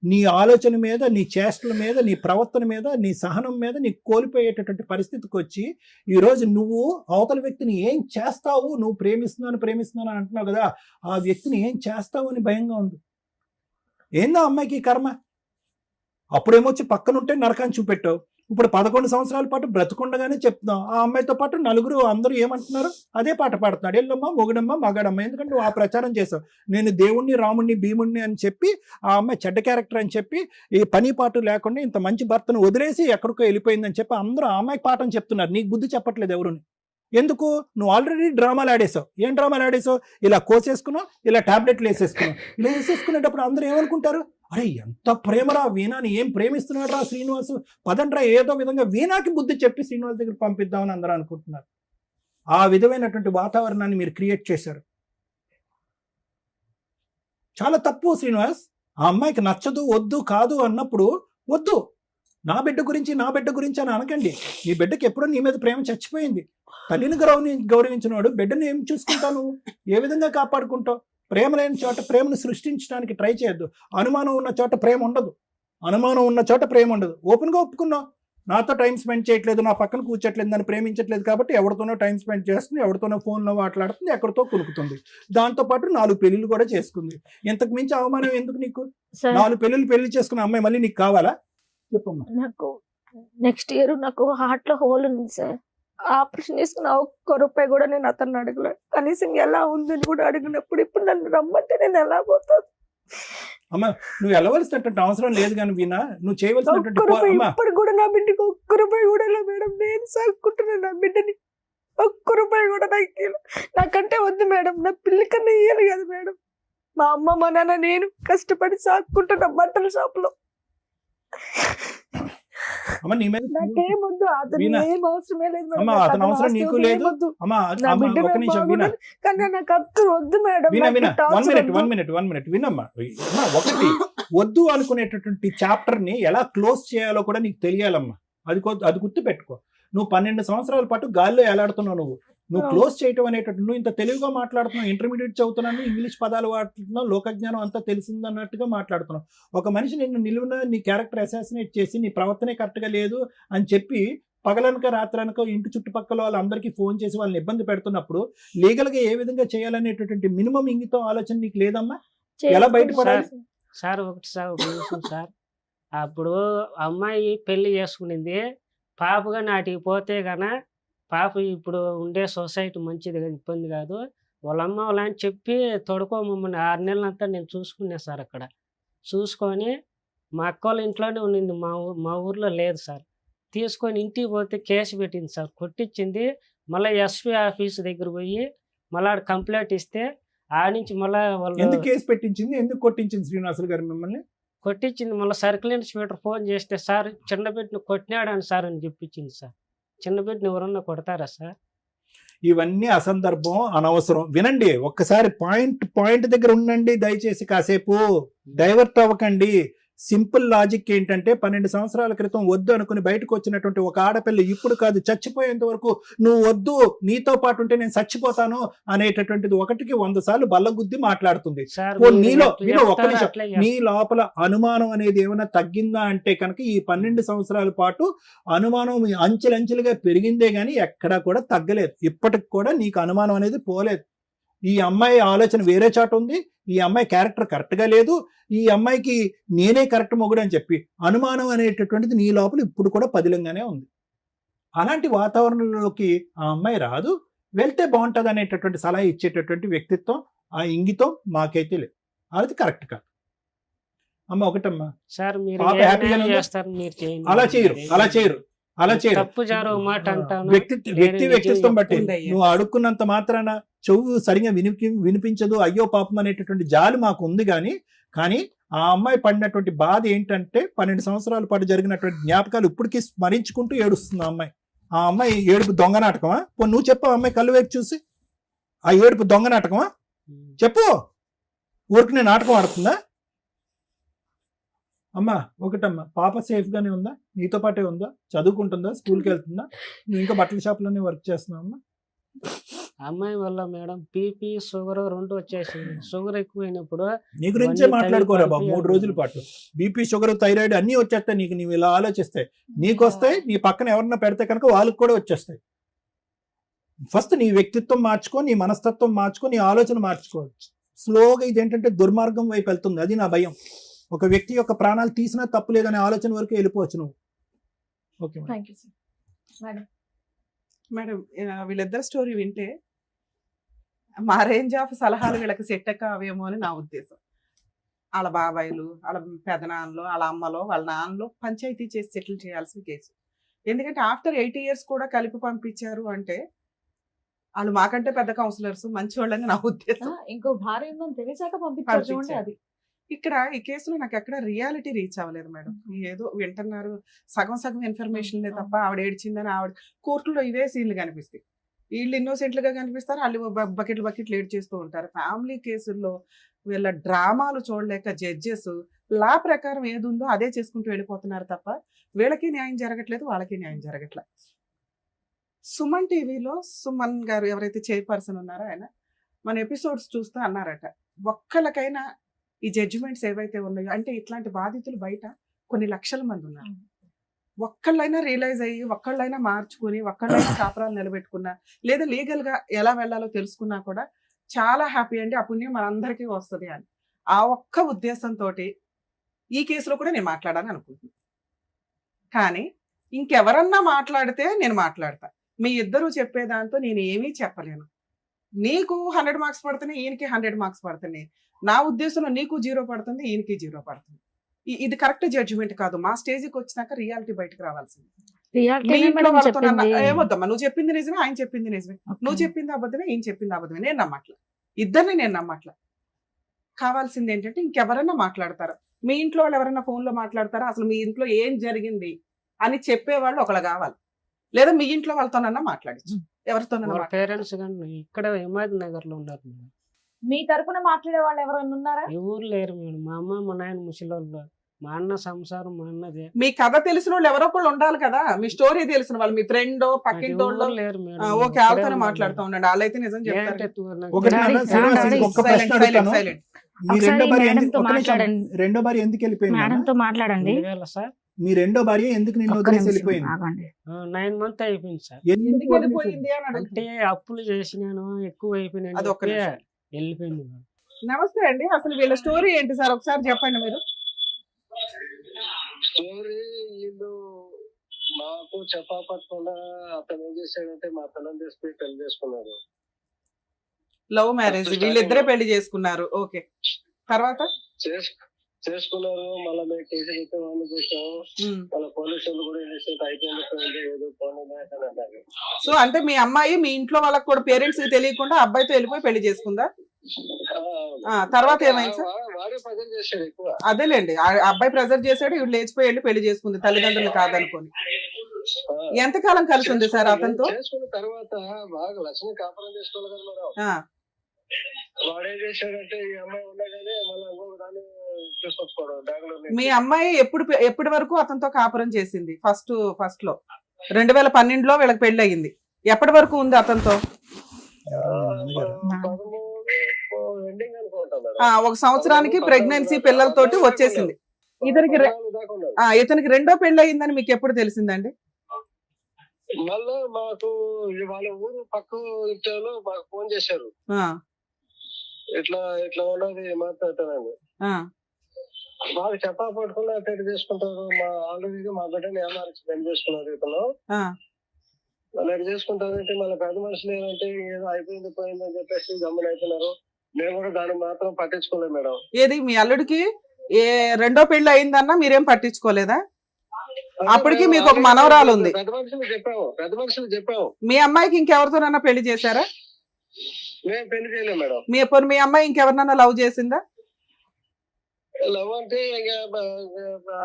నీ ఆలోచన మీద, నీ చేష్టల మీద, నీ ప్రవర్తన మీద, నీ సహనం మీద నీ కోల్పోయేటటువంటి పరిస్థితికి వచ్చి ఈరోజు నువ్వు అవతల వ్యక్తిని ఏం చేస్తావు, నువ్వు ప్రేమిస్తున్నాను అంటున్నావు కదా, ఆ వ్యక్తిని ఏం చేస్తావు అని భయంగా ఉంది. ఏందో అమ్మాయికి కర్మ. అప్పుడేమొచ్చి పక్కనుంటే నరకాన్ని చూపెట్టావు, ఇప్పుడు 11 సంవత్సరాల పాటు బ్రతుకుండగానే చెప్తున్నావు. ఆ అమ్మాయితో పాటు నలుగురు అందరూ ఏమంటున్నారు? అదే పాట పాడుతున్నాడు, ఎల్లమ్మ మొగుడమ్మ మగాడమ్మ. ఎందుకంటే నువ్వు ఆ ప్రచారం చేసావు, నేను దేవుణ్ణి రాముణ్ణి భీముణ్ణి అని చెప్పి ఆ అమ్మాయి చెడ్డ క్యారెక్టర్ అని చెప్పి ఈ పని పాటు లేకుండా ఇంత మంచి భర్తను వదిలేసి ఎక్కడికో వెళ్ళిపోయిందని చెప్పి అందరూ ఆ అమ్మాయికి పాఠం చెప్తున్నారు. నీకు బుద్ధి చెప్పట్లేదు ఎవరుని. ఎందుకు? నువ్వు ఆల్రెడీ డ్రామాలు ఆడేసావు. ఏం డ్రామాలు ఆడేసావు? ఇలా కోసేసుకున్నావు, ఇలా టాబ్లెట్లు వేసేసుకున్నావు. ఇలా వేసేసుకునేటప్పుడు అందరూ ఏమనుకుంటారు? అరే ఎంత ప్రేమరా వీణాని, ఏం ప్రేమిస్తున్నాడు రా శ్రీనివాసు, పదండ్రా ఏదో విధంగా వీణాకి బుద్ధి చెప్పి శ్రీనివాస్ దగ్గర పంపిద్దామని అందరూ అనుకుంటున్నారు. ఆ విధమైనటువంటి వాతావరణాన్ని మీరు క్రియేట్ చేశారు. చాలా తప్పు శ్రీనివాస్. ఆ అమ్మాయికి నచ్చదు, వద్దు, కాదు అన్నప్పుడు వద్దు. నా బిడ్డ గురించి అని అనకండి. నీ బిడ్డకి ఎప్పుడో నీ మీద ప్రేమ చచ్చిపోయింది. తల్లిని గౌరవించినవాడు బిడ్డను ఏం చూసుకుంటావు? ఏ విధంగా కాపాడుకుంటావు? ప్రేమ లేని చోట ప్రేమను సృష్టించడానికి ట్రై చేయొద్దు. అనుమానం ఉన్న చోట ప్రేమ ఉండదు. ఓపెన్గా ఒప్పుకున్నావు, నాతో టైం స్పెండ్ చేయట్లేదు, నా పక్కన కూర్చోట్లేదు, నన్ను ప్రేమించట్లేదు కాబట్టి ఎవరితోనో టైం స్పెండ్ చేస్తుంది, ఎవరితోనో ఫోన్లో మాట్లాడుతుంది, ఎక్కడితో కులుకుతుంది. దాంతోపాటు 4 పెళ్లిళ్ళు కూడా చేసుకుంది. ఇంతకు మించి అవమానం ఎందుకు నీకు? 4 పెళ్లి చేసుకున్న అమ్మాయి మళ్ళీ నీకు కావాలా? చెప్పమ్మా. నాకు నెక్స్ట్ ఇయర్ నాకు హార్ట్ లో హోల్ ఉంది సార్. ఆపరేషన్ చేసుకున్న ఒక్క రూపాయి కూడా నేను అతన్ని అడగలేదు. కనీసం ఎలా ఉందని కూడా అడిగినప్పుడు ఇప్పుడు నన్ను రమ్మంటే నేను ఎలా పోతాను? అమ్మా నువ్వు వెళ్ళవలసినటువంటి అవసరం లేదు కానీ వీణా, నువ్వు చేయవలసినటువంటి ఇప్పుడు కూడా నా బిడ్డకి ఒక్క రూపాయి కూడా మేడం. నేను సాగుకుంటున్నాను నా బిడ్డని. ఒక్క రూపాయి కూడా నాకంటే వద్దు మేడం. నా పిల్లి కన్నా ఇయ్యాలి కదా మేడం. మా అమ్మ మా నాన్న నేను కష్టపడి సాగుకుంటున్నా బట్టల షాప్ లో. నాకేమొద్దు, అతను ఏం అవసరమే లేదు మేడం. అతని అవసరం నీకు లేదు. కానీ నాకు అతను వద్దు మేడం. One minute వినమ్మా. వద్దు అనుకునేటటువంటి చాప్టర్ ని ఎలా క్లోజ్ చేయాలో కూడా నీకు తెలియాలమ్మా. అది గుర్తు పెట్టుకో. నువ్వు 12 సంవత్సరాల పాటు గాల్లో ఎలాడుతున్నావు. నువ్వు క్లోజ్ చేయటం అనేటట్టు నువ్వు ఇంత తెలివిగా మాట్లాడుతున్నావు. ఇంటర్మీడియట్ చదువుతున్నాను, ఇంగ్లీష్ పదాలు వాడుతున్నావు, లోకజ్ఞానం అంతా తెలిసిందన్నట్టుగా మాట్లాడుతున్నావు. ఒక మనిషి నిన్ను నిలువున నీ క్యారెక్టర్ అసాసినేట్ చేసి నీ ప్రవర్తనే కరెక్ట్గా లేదు అని చెప్పి పగలనక రాత్రనక ఇంటి చుట్టుపక్కల వాళ్ళందరికీ ఫోన్ చేసి వాళ్ళని ఇబ్బంది పెడుతున్నప్పుడు లీగల్గా ఏ విధంగా చేయాలనేటటువంటి మినిమం ఇంగితం ఆలోచన నీకు లేదమ్మా? ఎలా బయటపడాలి? సార్ ఒక నిమిషం సార్. అప్పుడు అమ్మాయి పెళ్లి చేసుకునింది, పాపగా నాటికి పోతే గన పాప ఇప్పుడు ఉండే సొసైటీ మంచిది కాదు, ఇబ్బంది కాదు. వాళ్ళ అమ్మ వాళ్ళని చెప్పి తొడుకోమమ్మని 6 నెలలంతా నేను చూసుకున్నా సార్. అక్కడ చూసుకొని మా అక్క వాళ్ళ ఇంట్లోనే ఉండింది, మా ఊర్లో లేదు సార్. తీసుకొని ఇంటికి పోతే కేసు పెట్టింది సార్, కొట్టించింది. మళ్ళీ ఎస్పీ ఆఫీస్ దగ్గర పోయి మళ్ళీ ఆడ కంప్లైంట్ ఇస్తే ఆ నుంచి మళ్ళీ వాళ్ళు ఎందుకు కేసు పెట్టించింది, ఎందుకు కొట్టించింది శ్రీనివాసులు గారు మిమ్మల్ని? కొట్టించింది. మళ్ళీ సర్కిల్ ఇన్స్పెక్టర్ ఫోన్ చేస్తే సార్ చిన్న బిడ్డను కొట్టినాడని సార్ అని చెప్పించింది సార్. చిన్న బిడ్డను ఎవరన్నా కొడతారా సార్? ఇవన్నీ అసందర్భం, అనవసరం. వినండి ఒక్కసారి, పాయింట్ దగ్గర ఉండండి దయచేసి. కాసేపు డైవర్ట్ అవ్వకండి. సింపుల్ లాజిక్ ఏంటంటే 12 సంవత్సరాల క్రితం వద్దు అనుకుని బయటకు వచ్చినటువంటి ఒక ఆడపిల్ల ఇప్పుడు కాదు చచ్చిపోయేంత వరకు నువ్వు వద్దు, నీతో పాటు ఉంటే నేను చచ్చిపోతాను అనేటటువంటిది 1కి 100 సార్లు బల్లగుద్ది మాట్లాడుతుంది. నీ లోపల అనుమానం అనేది ఏమైనా తగ్గిందా అంటే కనుక ఈ 12 సంవత్సరాల పాటు అనుమానం అంచెలంచెలుగా పెరిగిందే గానీ ఎక్కడా కూడా తగ్గలేదు. ఇప్పటికి కూడా నీకు అనుమానం అనేది పోలేదు. ఈ అమ్మాయి ఆలోచన వేరే చాటు ఉంది, ఈ అమ్మాయి క్యారెక్టర్ కరెక్ట్గా లేదు, ఈ అమ్మాయికి నేనే కరెక్ట్ మొగుడు అని చెప్పి అనుమానం అనేటటువంటిది నీ లోపల ఇప్పుడు కూడా పదిలంగానే ఉంది. అలాంటి వాతావరణంలోకి ఆ అమ్మాయి రాదు, వెళ్తే బాగుంటుంది అనేటటువంటి సలహా ఇచ్చేటటువంటి వ్యక్తిత్వం, ఆ ఇంగితం మాకైతే లేదు. అది కరెక్ట్ కాదు అమ్మ. ఒకటమ్మా సార్, మీరు పాప హ్యాపీగా చేస్తారు, మీరు చేయండి. అలా చేయరు. తప్పు జరగ మాట అంటాను. వ్యక్తిత్వం బట్టి నువ్వు అడుక్కున్నంత మాత్రాన చెవు సరిగా వినిపించదు, అయ్యో పాపం అనేటటువంటి జాలి మాకు ఉంది. కానీ ఆ అమ్మాయి పడినటువంటి బాధ ఏంటంటే 12 సంవత్సరాల పాటు జరిగినటువంటి జ్ఞాపకాలు ఇప్పటికీ స్మరించుకుంటూ ఏడుస్తుంది ఆ అమ్మాయి. ఆ అమ్మాయి ఏడుపు దొంగ నాటకమా? నువ్వు చెప్పు, అమ్మాయి కళ్ళు వైపు చూసి ఆ ఏడుపు దొంగ నాటకమా చెప్పు. ఊరికి నేను నాటకం ఆడుతుందా? అమ్మా ఒకటమ్మా, పాప సేఫ్ గానే ఉందా? నీతో పాటే ఉందా? చదువుకుంటుందా? స్కూల్కి వెళ్తుందా? నువ్వు ఇంకా బట్టల షాప్లోనే వర్క్ చేస్తున్నావు అమ్మా? అమ్మాయి వల్ల మేడం బీపీ షుగర్ 2 వచ్చేసింది. షుగర్ ఎక్కువైనప్పుడు నీ గురించే మాట్లాడుకోరా బాబు. 3 రోజుల పాటు బీపీ షుగర్ థైరాయిడ్ అన్ని వచ్చేస్తాయి నీకు. నీవు ఇలా ఆలోచిస్తాయి, నీకు వస్తాయి, నీ పక్కన ఎవరన్నా పెడితే కనుక వాళ్ళకి కూడా వచ్చేస్తాయి. ఫస్ట్ నీ వ్యక్తిత్వం మార్చుకో, నీ మనస్తత్వం మార్చుకో, నీ ఆలోచన మార్చుకో. స్లోగా ఇదేంటంటే దుర్మార్గం వైపు వెళ్తుంది. అది నా భయం. ఒక వ్యక్తి యొక్క ప్రాణాలు తీసినా తప్పు లేదనే ఆలోచన వరకు వెళ్ళిపోవచ్చు నువ్వు. ఓకే మేడం, వీళ్ళిద్దరు స్టోరీ వింటే మా రేంజ్ ఆఫ్ సలహాలు వీళ్ళకి సెట్ కావేమో అని నా ఉద్దేశం. వాళ్ళ బాబాయిలు, వాళ్ళ పెదనాన్నలు, వాళ్ళ అమ్మలో, వాళ్ళ నాన్నలో పంచాయతీ చేసి సెటిల్ చేయాల్సిన కేసు. ఎందుకంటే ఆఫ్టర్ 8 years కూడా కలిపి పంపించారు అంటే వాళ్ళు మాకంటే పెద్ద కౌన్సిలర్స్, మంచి వాళ్ళని నా ఉద్దేశం. ఇంకో భార్య ఉందని తెలిసాక పంపించారు. అది ఇక్కడ ఈ కేసులో నాకు ఎక్కడ రియాలిటీ రీచ్ అవ్వలేదు మేడం. ఏదో వింటున్నారు, సగం ఇన్ఫర్మేషన్ తప్ప ఆవిడ ఏడ్చిందని ఆవిడ కోర్టులో ఇవే సీన్లు కనిపిస్తాయి. వీళ్ళు ఇన్నోసెంట్లుగా కనిపిస్తారు, వాళ్ళు బకెట్లు ఏడ్ చేస్తూ ఉంటారు. ఫ్యామిలీ కేసుల్లో వీళ్ళ డ్రామాలు చూడలేక జడ్జెస్ లా ప్రకారం ఏది ఉందో అదే చేసుకుంటూ వెళ్ళిపోతున్నారు తప్ప వీళ్ళకి న్యాయం జరగట్లేదు, వాళ్ళకి న్యాయం జరగట్లేదు. సుమన్ టీవీలో సుమన్ గారు ఎవరైతే చైర్పర్సన్ ఉన్నారో ఆయన మన ఎపిసోడ్స్ చూస్తూ అన్నారట, ఒక్కళ్ళకైనా ఈ జడ్జిమెంట్స్ ఏవైతే ఉన్నాయో, అంటే ఇట్లాంటి బాధితులు బయట కొన్ని లక్షల మంది ఉన్నారు, ఒక్కళ్ళైనా రియలైజ్ అయ్యి ఒక్కళ్ళైనా మార్చుకుని ఒక్కళ్ళైనా కాపురాలు నిలబెట్టుకున్నా లేదా లీగల్గా ఎలా వెళ్ళాలో తెలుసుకున్నా కూడా చాలా హ్యాపీ అండి. ఆ పుణ్యం మనందరికీ వస్తుంది అని ఆ ఒక్క ఉద్దేశంతో ఈ కేసులో కూడా నేను మాట్లాడాలని అనుకుంటున్నాను. కానీ ఇంకెవరన్నా మాట్లాడితే నేను మాట్లాడతా. మీ ఇద్దరు చెప్పేదాంతో నేను ఏమీ చెప్పలేను. నీకు 100 మార్క్స్ పడుతున్నాయి, ఈయనకి 100 మార్క్స్ పడుతున్నాయి. నా ఉద్దేశంలో నీకు 0 పడుతుంది, ఈయనకి 0 పడుతుంది. ఇది కరెక్ట్ జడ్జిమెంట్ కాదు. మా స్టేజ్కి వచ్చినాక రియాలిటీ బయటకు రావాల్సింది. ఏమొద్దమ్మా, నువ్వు చెప్పింది నిజమే, ఆయన చెప్పింది నిజమే, నువ్వు చెప్పింది అబద్ధమే, ఈయన చెప్పింది అబద్ధమే. నేను నమ్మట్లా, ఇద్దరిని నేను నమ్మట్లా. కావాల్సింది ఏంటంటే ఇంకెవరన్నా మాట్లాడతారా, మీ ఇంట్లో వాళ్ళు ఎవరైనా ఫోన్లో మాట్లాడతారా, అసలు మీ ఇంట్లో ఏం జరిగింది అని చెప్పేవాళ్ళు ఒకళ్ళు కావాలి. లేదా మీ ఇంట్లో వాళ్ళతోనన్నా మాట్లాడచ్చు, ఎవరితోనన్నా. పేరెంట్స్ ఇక్కడ హిమాయత్ నగర్ లో ఉన్నారు. మీ తరపున మాట్లాడే వాళ్ళు ఎవరన్నా ఉన్నారా? ఎవరు లేరు మేడం. మా అమ్మ మా నాయన ముసలోళ్ళు, మా అన్న సంసారం మా అన్నదే. మీ కథ తెలిసిన వాళ్ళు ఎవరో ఒకళ్ళు ఉండాలి కదా, మీ స్టోరీ తెలిసిన వాళ్ళు, మీ ఫ్రెండ్ నాకు పక్కింటోళ్ళు. ఎవరు లేరు మేడం. ఓకే, ఇక్కడే వాళ్ళతోనే ఉన్నాను మాట్లాడుతూ మేడం. ఉండండి, వాళ్ళైతే నిజం చెప్తారు. ఏంటంటే నాకు ఒకటి డాడీ, నాన్న, శ్రీనివాస్, డాడీ, ఒక్క ప్రశ్న అడుగుతాను. మీ ఒకసారి రెండో భార్య మేడంతో ఒక్క నిమిషం. మాట్లాడండి. రెండో భార్య ఎందుకు వెళ్ళిపోయింది నాన్న? మేడంతో మాట్లాడండి. 2000 సార్. మీ రెండో భార్య ఎందుకు నిన్ను ఒక్క వదిలేసి నిమిషం వెళ్ళిపోయింది? ఆగండి. 9 మంత్ అయిపోయింది సార్. ఎందుకు వెళ్ళిపోయింది అని అడుగుతున్నా. అంటే అప్పులు చేసినాను, ఎక్కువ అయిపోయినాను అది ఒక్క చెప్పి నిమిషం. వెళ్ళిపోయింది మేడం. నమస్తే అండి, అసలు వీళ్ళ స్టోరీ ఏంటి సార్ ఒకసారి చెప్పండి మీరు. స్టోరీ వీళ్ళు మాకు చెప్పకుండా అతను ఏం చేశాడంటే మా పిల్లలు తీసుకుని పెళ్లి చేసుకున్నారు. లవ్ మ్యారేజ్, వీళ్ళిద్దరే పెళ్లి చేసుకున్నారు. ఓకే, తర్వాత చేసుకున్నారు. మళ్ళీ మేము కేసు పెట్టి వాళ్ళు చేసాము. మళ్ళీ పోలీసులు కూడా అయిపోయింది ఏదో పోనీ అంటారు. సో అంటే మీ అమ్మాయి మీ ఇంట్లో వాళ్ళకి కూడా పేరెంట్స్ కి తెలియకుండా అబ్బాయితో వెళ్ళిపోయి పెళ్లి చేసుకుందా? తర్వాత ఏమైంది సార్? వాడే పదం చేశాడు ఎక్కువ. అదేలేండి, ఆ అబ్బాయి ప్రెజర్ చేశాడు, ఇవి లేచిపోయి వెళ్ళి పెళ్లి చేసుకుంది తల్లిదండ్రులు కాదనుకోని. ఎంతకాలం కలిసి ఉంది సార్ అతనితో? చేసుకున్న తర్వాత బాగా లక్ష్మి కాపురం చేసుకోవాలి కదా మేడం. వాడేం చేశాడంటే ఈ అమ్మాయి ఉండగానే మళ్ళీ ఇంకొక దాన్ని తీసుకొచ్చుకోవడం బెంగళూరు. మీ అమ్మాయి ఎప్పటి వరకు అతనితో కాపురం చేసింది? ఫస్ట్ లో 2012లో వీళ్ళకి పెళ్లి అయ్యింది. ఎప్పటి వరకు ఉంది అతనితో? ఎండింగ్ అనుకుంటాను. 1 సంవత్సరానికి ప్రెగ్నెన్సీ పిల్లలతోటి వచ్చేసింది. ఇతనికి రెండో పెళ్లి అయ్యిందని మీకు ఎప్పుడు తెలిసిందండి? మళ్ళా మాకు వాళ్ళ ఊరు పక్క ఇంట్లో మాకు ఫోన్ చేశారు. ఇట్లా ఇట్లా ఉన్నది మాట్లాడతానని. మాకు చెప్పా పట్టుకున్నా పెళ్లి చేసుకుంటారు. మా ఆల్రెడీ మా బిడ్డని ఏమార్చి పెళ్లి చేసుకున్నారు ఇతను. మళ్ళీ చేసుకుంటారంటే మళ్ళీ పెద్ద మనుషులు ఏంటంటే ఏదో అయిపోయింది పోయింది అని చెప్పేసి గమ్మని అవుతున్నారు. మేము కూడా దాన్ని మాత్రం పట్టించుకోలేదు మేడం. ఏది మీ అల్లుడికి రెండో పెళ్లి అయిందన్నా మీరేం పట్టించుకోలేదా? అప్పటికి మీకు ఒక మనవరాలు ఉంది. పెద్ద మనుషులు చెప్పాము. మీ అమ్మాయికి ఇంకెవరితోనన్నా పెళ్లి చేశారా? మేము పెళ్లి చేయలేము మేడం. మీ అమ్మాయి ఇంకెవరినన్నా లవ్ చేసిందా? లవ్ అంటే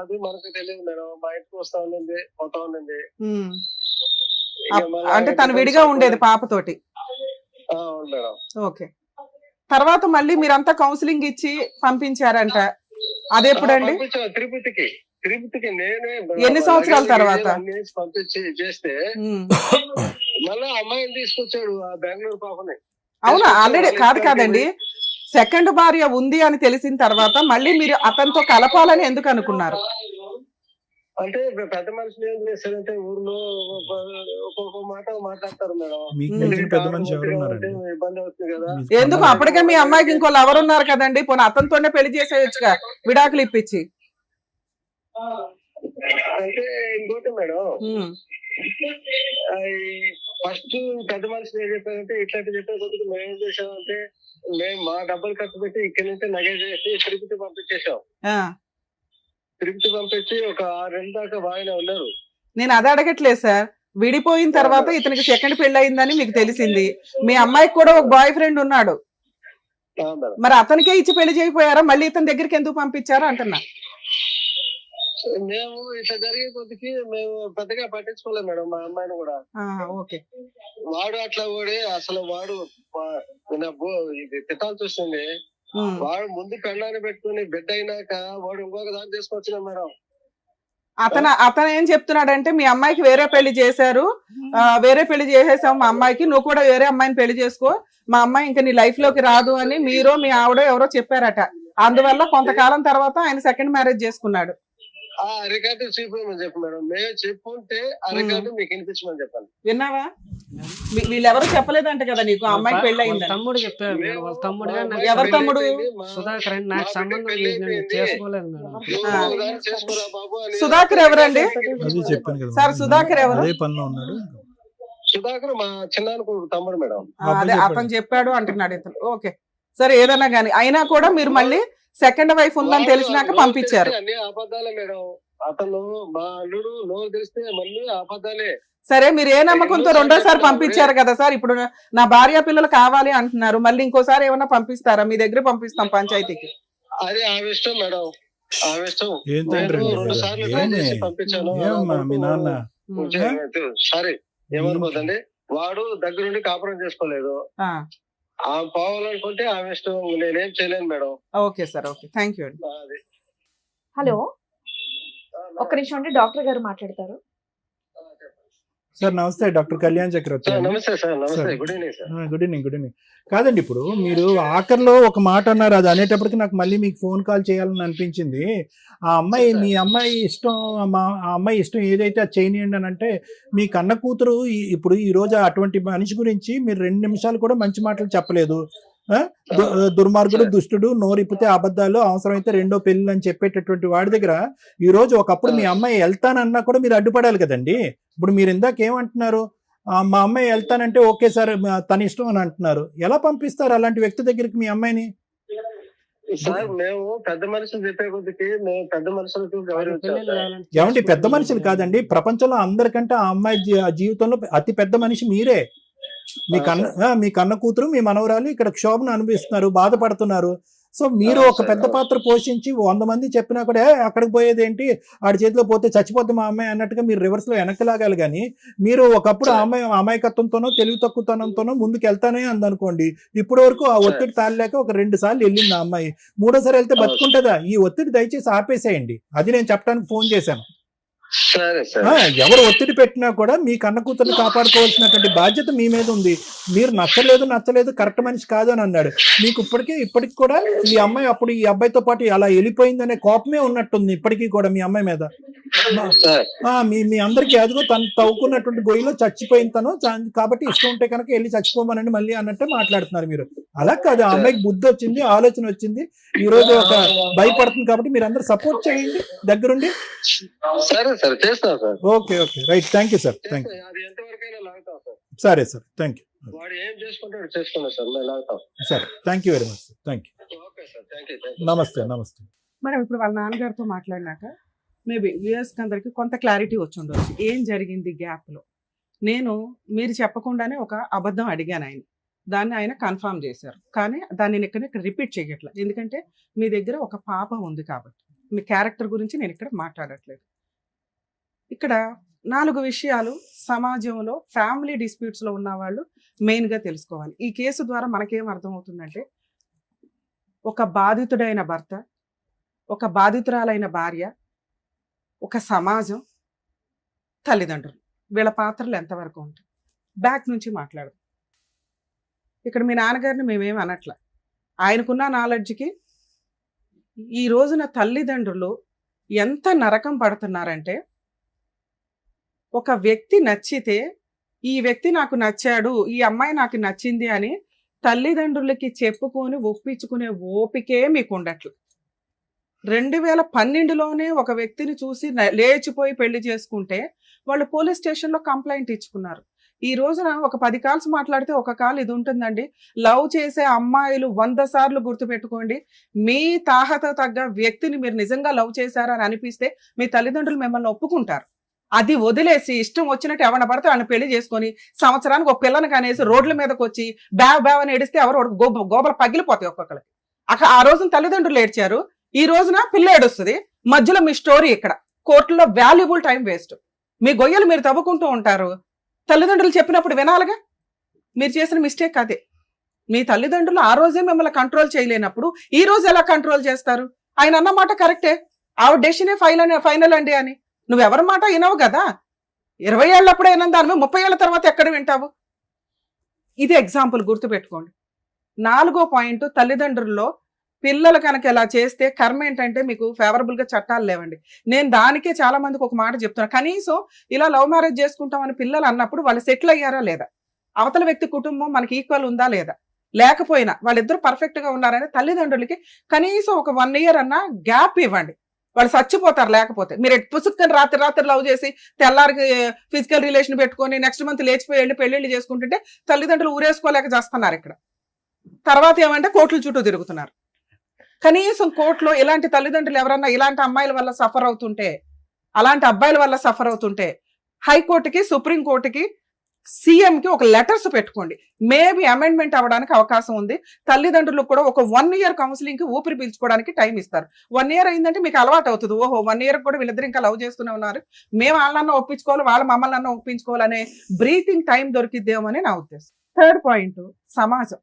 అది మనకు తెలియదు మేడం. మా ఇంటికి వస్తా ఉండింది, పోతా ఉండింది. అంటే తను విడిగా ఉండేది పాపతోటి. మేడం. ఓకే, తర్వాత మళ్ళీ మీరంతా కౌన్సిలింగ్ ఇచ్చి పంపించారంట, అదెప్పుడండి? తిరుపతికి నేనే. ఎన్ని సంవత్సరాల తర్వాత పంపించి చేస్తే మళ్ళీ అమ్మాయిని తీసుకొచ్చాడు ఆ బెంగళూరు పాపని. అవునా? ఆల్రెడీ కాదండి, సెకండ్ భార్య ఉంది అని తెలిసిన తర్వాత మళ్ళీ మీరు అతనితో కలపాలని ఎందుకు అనుకున్నారు? అంటే పెద్ద మనుషులు ఏం చేస్తారంటే ఊర్లో ఒక్కొక్క మాట మాట్లాడతారు మేడం. ఇబ్బంది అవుతుంది కదా. ఎందుకు? అప్పటికే మీ అమ్మాయికి ఇంకో లవర్ ఉన్నారు కదండి, పోనీ అతనితోనే పెళ్లి చేసేయచ్చుగా, విడాకులు ఇప్పించి. అంటే ఇంకోటి మేడం, ఫస్ట్ పెద్ద మనుషులు ఏం చెప్పారంటే ఇట్లాంటి చెప్పే కొద్దిగా మేము ఏం చేసామంటే మేము మా డబ్బులు ఖర్చు పెట్టి ఇక్కడి నుంచి నగ చేసి తిరుపతి పంపించేసాం. తిరుపతి పంపించి ఒక 6 నెలల దాకా బాగానే ఉన్నారు. నేను అది అడగట్లేదు సార్, విడిపోయిన తర్వాత ఇతనికి సెకండ్ పెళ్లి అయిందని మీకు తెలిసింది, మీ అమ్మాయికి కూడా ఒక బాయ్ ఫ్రెండ్ ఉన్నాడు, మరి అతనికే ఇచ్చి పెళ్లి చేయకపోయారా? మళ్ళీ ఇతని దగ్గరికి ఎందుకు పంపించారు అంటున్నా. మేము ఇట్లా జరిగే కొద్దికి మేము పెద్దగా పట్టించుకోలేము మేడం మా అమ్మాయిని కూడా. ఓకే, వాడు అట్లా కూడా అసలు వాడు ఇది తిట్టాల్సి వస్తుంది. వాడు ముందు పెళ్ళాన్ని పెట్టుకుని బిడ్డ అయినాక వాడు ఇంకొక దాన్ని తీసుకొచ్చినా మేడం. అతను ఏం చెప్తున్నాడంటే మీ అమ్మాయికి వేరే పెళ్లి చేశారు, వేరే పెళ్లి చేసేసాం మా అమ్మాయికి, నువ్వు కూడా వేరే అమ్మాయిని పెళ్లి చేసుకో, మా అమ్మాయి ఇంకా నీ లైఫ్ లోకి రాదు అని మీరు మీ ఆవిడ ఎవరో చెప్పారట. అందువల్ల కొంతకాలం తర్వాత ఆయన సెకండ్ మ్యారేజ్ చేసుకున్నాడు. ఆ రికార్డు చూపించమని చెప్పు మేడం. మేము చెప్పుంటే ఆ రికార్డు మీకు వినిపించమని చెప్పాను. విన్నావా? వీళ్ళెవరు చెప్పలేదంట కదా నీకు అమ్మాయికి పెళ్లి అయింది? తమ్ముడు చెప్పారు. వాళ్ళ తమ్ముడు. ఎవరు తమ్ముడు? సుధాకర్ అండి. నాకు సంబంధం చేసుకోలేదు మేడం. సుధాకర్ ఎవరండి సార్? సుధాకర్ ఎవరు? సుధాకర్ మా చిన్నాన్న తమ్ముడు మేడం. అదే అతను చెప్పాడు అంటున్నాడు ఇతను. ఓకే, సరే ఏదన్నా గానీ అయినా కూడా మీరు మళ్ళీ సెకండ్ వైఫ్ ఉందని తెలిసినాక పంపించారు. అన్ని అబద్ధాలే మేడం. అతను మా అల్లుడు నోరు తెలిస్తే మళ్ళీ అబద్ధాలే. సరే, మీరు ఏ నమ్మకంతో రెండోసారి పంపించారు కదా సార్, ఇప్పుడు నా భార్య పిల్లలు కావాలి అంటున్నారు, మళ్ళీ ఇంకోసారి ఏమన్నా పంపిస్తారా? మీ దగ్గర పంపిస్తాం పంచాయతీకి. అదే ఆవిష్టం మేడం, ఆవిష్టం. పంపించాను. సరే ఏమనుకోదండి, వాడు దగ్గరుండి కాపురం చేసుకోలేదు. ఆమె పోవాలనుకుంటే ఆమె ఇష్టం, నేనేం చేయలేను madam. Okay sir, okay, thank you అండి. అది హలో, ఒక్క నిమిషం అండి, డాక్టర్ గారు మాట్లాడతారు. సార్ నమస్తే, డాక్టర్ కళ్యాణ్ చక్రవర్తి. సార్ నమస్తే సార్, నమస్తే, sir. Good evening sir. Good evening, good evening. కాదండి, ఇప్పుడు మీరు ఆఖరిలో ఒక మాట అన్నారు, అది అనేటప్పటికి నాకు మళ్ళీ మీకు ఫోన్ కాల్ చేయాలని అనిపించింది. ఆ అమ్మాయి, మీ అమ్మాయి ఇష్టం, ఆ అమ్మాయి ఇష్టం ఏదైతే అది చేయనియండి అని అంటే, మీ కన్న కూతురు ఇప్పుడు ఈ రోజు అటువంటి మనిషి గురించి మీరు 2 నిమిషాలు కూడా మంచి మాటలు చెప్పలేదు. దుర్మార్గుడు, దుష్టుడు, నోరిప్పితే అబద్ధాలు, అవసరమైతే రెండో పెళ్లి అని చెప్పేటటువంటి వాడి దగ్గర ఈ రోజు ఒకప్పుడు మీ అమ్మాయి వెళ్తానన్నా కూడా మీరు అడ్డుపడాలి కదండి. ఇప్పుడు మీరు ఇందాక ఏమంటున్నారు, మా అమ్మాయి వెళ్తానంటే ఓకే సార్ తన ఇష్టం అని అంటున్నారు. ఎలా పంపిస్తారు అలాంటి వ్యక్తి దగ్గరికి మీ అమ్మాయిని? సార్ మేము పెద్ద మనుషులు చెప్పే కొద్దికి మేము పెద్ద మనుషులకు గౌరవించాం సార్. ఏమండి, పెద్ద మనుషులు కాదండి, ప్రపంచంలో అందరికంటే ఆ అమ్మాయి జీవితంలో అతి పెద్ద మనిషి మీరే. మీ కన్న కూతురు, మీ మనవరాలు ఇక్కడ క్షోభను అనుభవిస్తున్నారు, బాధపడుతున్నారు. సో మీరు ఒక పెద్ద పాత్ర పోషించి 100 మంది చెప్పినా కూడా అక్కడికి పోయేది ఏంటి, ఆడి చేతిలో పోతే చచ్చిపోద్ది మా అమ్మాయి అన్నట్టుగా మీరు రివర్స్ లో వెనక్కి లాగాలి. కానీ మీరు ఒకప్పుడు ఆ అమ్మాయి అమాయకత్వంతోనో తెలివి తక్కువతనంతోనో ముందుకు వెళ్తానే అందనుకోండి. ఇప్పటి వరకు ఆ ఒత్తిడి తాళలేక ఒక 2 సార్లు వెళ్ళింది ఆ అమ్మాయి. 3వ సారి వెళ్తే బతుకుంటుందా? ఈ ఒత్తిడి దయచేసి ఆపేసేయండి. అది నేను చెప్పడానికి ఫోన్ చేశాను. సరే సార్. ఎవరు ఒత్తిడి పెట్టినా కూడా మీ కన్న కూతుర్ని కాపాడుకోవాల్సినటువంటి బాధ్యత మీ మీద ఉంది. మీరు నచ్చలేదు కరెక్ట్ మనిషి కాదు అని అన్నాడు. మీకు ఇప్పటికి కూడా ఈ అమ్మాయి అప్పుడు ఈ అబ్బాయితో పాటు అలా వెళ్ళిపోయిందనే కోపమే ఉన్నట్టుంది ఇప్పటికీ కూడా మీ అమ్మాయి మీద. మీ అందరికీ అదిగో తను తవ్వుకున్నటువంటి గొయ్యిలో చచ్చిపోయిన తను, కాబట్టి ఇష్టం ఉంటే కనుక వెళ్ళి చచ్చిపోమనండి మళ్ళీ అన్నట్టే మాట్లాడుతున్నారు మీరు. అలా కాదు, ఆ అమ్మాయికి బుద్ధి వచ్చింది, ఆలోచన వచ్చింది, ఈ రోజు ఒక భయపడుతుంది. కాబట్టి మీరు అందరూ సపోర్ట్ చేయండి దగ్గరుండి. సరే సార్, చేస్తాం sir. Okay, right, thank you sir, thank you. అది ఎంతవరకైనా లాగుతాం సార్. సరే సార్, థ్యాంక్ యూ. వాడు ఏం చేసుకుంటాడు చేసుకున్నా సార్, మేము లాగుతాం. సరే, thank you very much sir, thank you. Okay sir, thank you. నమస్తే. మేడం, ఇప్పుడు వాళ్ళ నాన్నగారితో మాట్లాడినాక మేబీ వ్యూయర్స్కి అందరికి కొంత క్లారిటీ వచ్చి ఉండవచ్చు ఏం జరిగింది గ్యాప్లో. మీరు చెప్పకుండానే ఒక అబద్ధం అడిగాను ఆయన, దాన్ని ఆయన కన్ఫర్మ్ చేశారు. కానీ దాన్ని నేను ఇక్కడ రిపీట్ చేయట్లేదు, ఎందుకంటే మీ దగ్గర ఒక పాప ఉంది కాబట్టి. మీ క్యారెక్టర్ గురించి నేను ఇక్కడ మాట్లాడట్లేదు. ఇక్కడ 4 విషయాలు సమాజంలో ఫ్యామిలీ డిస్ప్యూట్స్లో ఉన్న వాళ్ళు మెయిన్గా తెలుసుకోవాలి. ఈ కేసు ద్వారా మనకేం అర్థమవుతుందంటే, ఒక బాధితుడైన భర్త, ఒక బాధితురాలైన భార్య, ఒక సమాజం, తల్లిదండ్రులు, వీళ్ళ పాత్రలు ఎంతవరకు ఉంటాయి. బ్యాక్ నుంచి మాట్లాడదు. ఇక్కడ మీ నాన్నగారిని మేమేం అనట్ల, ఆయనకున్న నాలెడ్జ్కి ఈ రోజున తల్లిదండ్రులు ఎంత నరకం పడుతున్నారంటే, ఒక వ్యక్తి నచ్చితే ఈ వ్యక్తి నాకు నచ్చాడు, ఈ అమ్మాయి నాకు నచ్చింది అని తల్లిదండ్రులకి చెప్పుకొని ఒప్పించుకునే ఓపికే మీకు ఉండట్లేదు. 2012లోనే ఒక వ్యక్తిని చూసి లేచిపోయి పెళ్లి చేసుకుంటే వాళ్ళు పోలీస్ స్టేషన్లో కంప్లైంట్ ఇచ్చుకున్నారు. ఈ రోజున ఒక 10 కాల్స్ మాట్లాడితే ఒక కాల్ ఇది ఉంటుందండి. లవ్ చేసే అమ్మాయిలు 100 సార్లు గుర్తుపెట్టుకోండి, మీ తాహత తగ్గ వ్యక్తిని మీరు నిజంగా లవ్ చేశారని అనిపిస్తే మీ తల్లిదండ్రులు మిమ్మల్ని ఒప్పుకుంటారు. అది వదిలేసి ఇష్టం వచ్చినట్టు ఎవరిని పడితే వాళ్ళని పెళ్లి చేసుకొని సంవత్సరానికి ఒక పిల్లని కనేసి రోడ్ల మీదకి వచ్చి బ్యావ్ అని ఏడిస్తే ఎవరు గోబలు పగిలిపోతాయి ఒక్కొక్కరికి. అక్కడ ఆ రోజున తల్లిదండ్రులు ఏడ్చారు, ఈ రోజున పిల్ల ఏడుస్తుంది. మధ్యలో మీ స్టోరీ ఇక్కడ కోర్టులో వాల్యుబుల్ టైం వేస్ట్. మీ గొయ్యలు మీరు తవ్వుకుంటూ ఉంటారు, తల్లిదండ్రులు చెప్పినప్పుడు వినాలిగా. మీరు చేసిన మిస్టేక్ అదే. మీ తల్లిదండ్రులు ఆ రోజే మిమ్మల్ని కంట్రోల్ చేయలేనప్పుడు ఈ రోజు ఎలా కంట్రోల్ చేస్తారు? ఆయన అన్నమాట కరెక్టే, ఆవిడ డెసిషనే ఫైనల్ అండి అని. నువ్వెవరి మాట వినవు కదా. 20 ఏళ్ళప్పుడే విన్నాను, దాని 30 ఏళ్ళ తర్వాత ఎక్కడ వింటావు? ఇది ఎగ్జాంపుల్ గుర్తుపెట్టుకోండి. 4వ పాయింట్, తల్లిదండ్రుల్లో పిల్లలు కనుక ఇలా చేస్తే కర్మ ఏంటంటే మీకు ఫేవరబుల్గా చట్టాలు లేవండి. నేను దానికే చాలా మందికి ఒక మాట చెప్తున్నా, కనీసం ఇలా లవ్ మ్యారేజ్ చేసుకుంటామని పిల్లలు అన్నప్పుడు వాళ్ళు సెటిల్ అయ్యారా లేదా, అవతల వ్యక్తి కుటుంబం మనకి ఈక్వల్ ఉందా లేదా, లేకపోయినా వాళ్ళిద్దరు పర్ఫెక్ట్గా ఉన్నారని తల్లిదండ్రులకి కనీసం ఒక 1 year అన్నా గ్యాప్ ఇవ్వండి. వాళ్ళు చచ్చిపోతారు లేకపోతే. మీరు పుసుక్కని రాత్రి లవ్ చేసి తెల్లారికి ఫిజికల్ రిలేషన్ పెట్టుకొని నెక్స్ట్ మంత్ లేచిపోయి వెళ్ళి పెళ్ళిళ్ళు చేసుకుంటుంటే తల్లిదండ్రులు ఊరేసుకోలేక చేస్తున్నారు. ఇక్కడ తర్వాత ఏమంటే కోర్టుల చుట్టూ తిరుగుతున్నారు. కనీసం కోర్టులో ఇలాంటి తల్లిదండ్రులు ఎవరన్నా ఇలాంటి అమ్మాయిల వల్ల సఫర్ అవుతుంటే, అలాంటి అబ్బాయిల వల్ల సఫర్ అవుతుంటే హైకోర్టుకి, సుప్రీంకోర్టుకి, సీఎంకి ఒక లెటర్స్ పెట్టుకోండి. మేబీ అమెండ్మెంట్ అవ్వడానికి అవకాశం ఉంది. తల్లిదండ్రులకు కూడా ఒక 1 year కౌన్సిలింగ్కి ఊపిరి పీల్చుకోవడానికి టైం ఇస్తారు. 1 year అయిందంటే మీకు అలవాటు అవుతుంది. ఓహో 1 year కూడా వీళ్ళిద్దరు ఇంకా లవ్ చేస్తూనే ఉన్నారు, మేము వాళ్ళన్నా ఒప్పించుకోవాలి, వాళ్ళ మమ్మల్ని అన్న ఒప్పించుకోవాలనే బ్రీతింగ్ టైం దొరికిద్దేమని నా ఉద్దేశం. 3rd పాయింట్, సమాజం.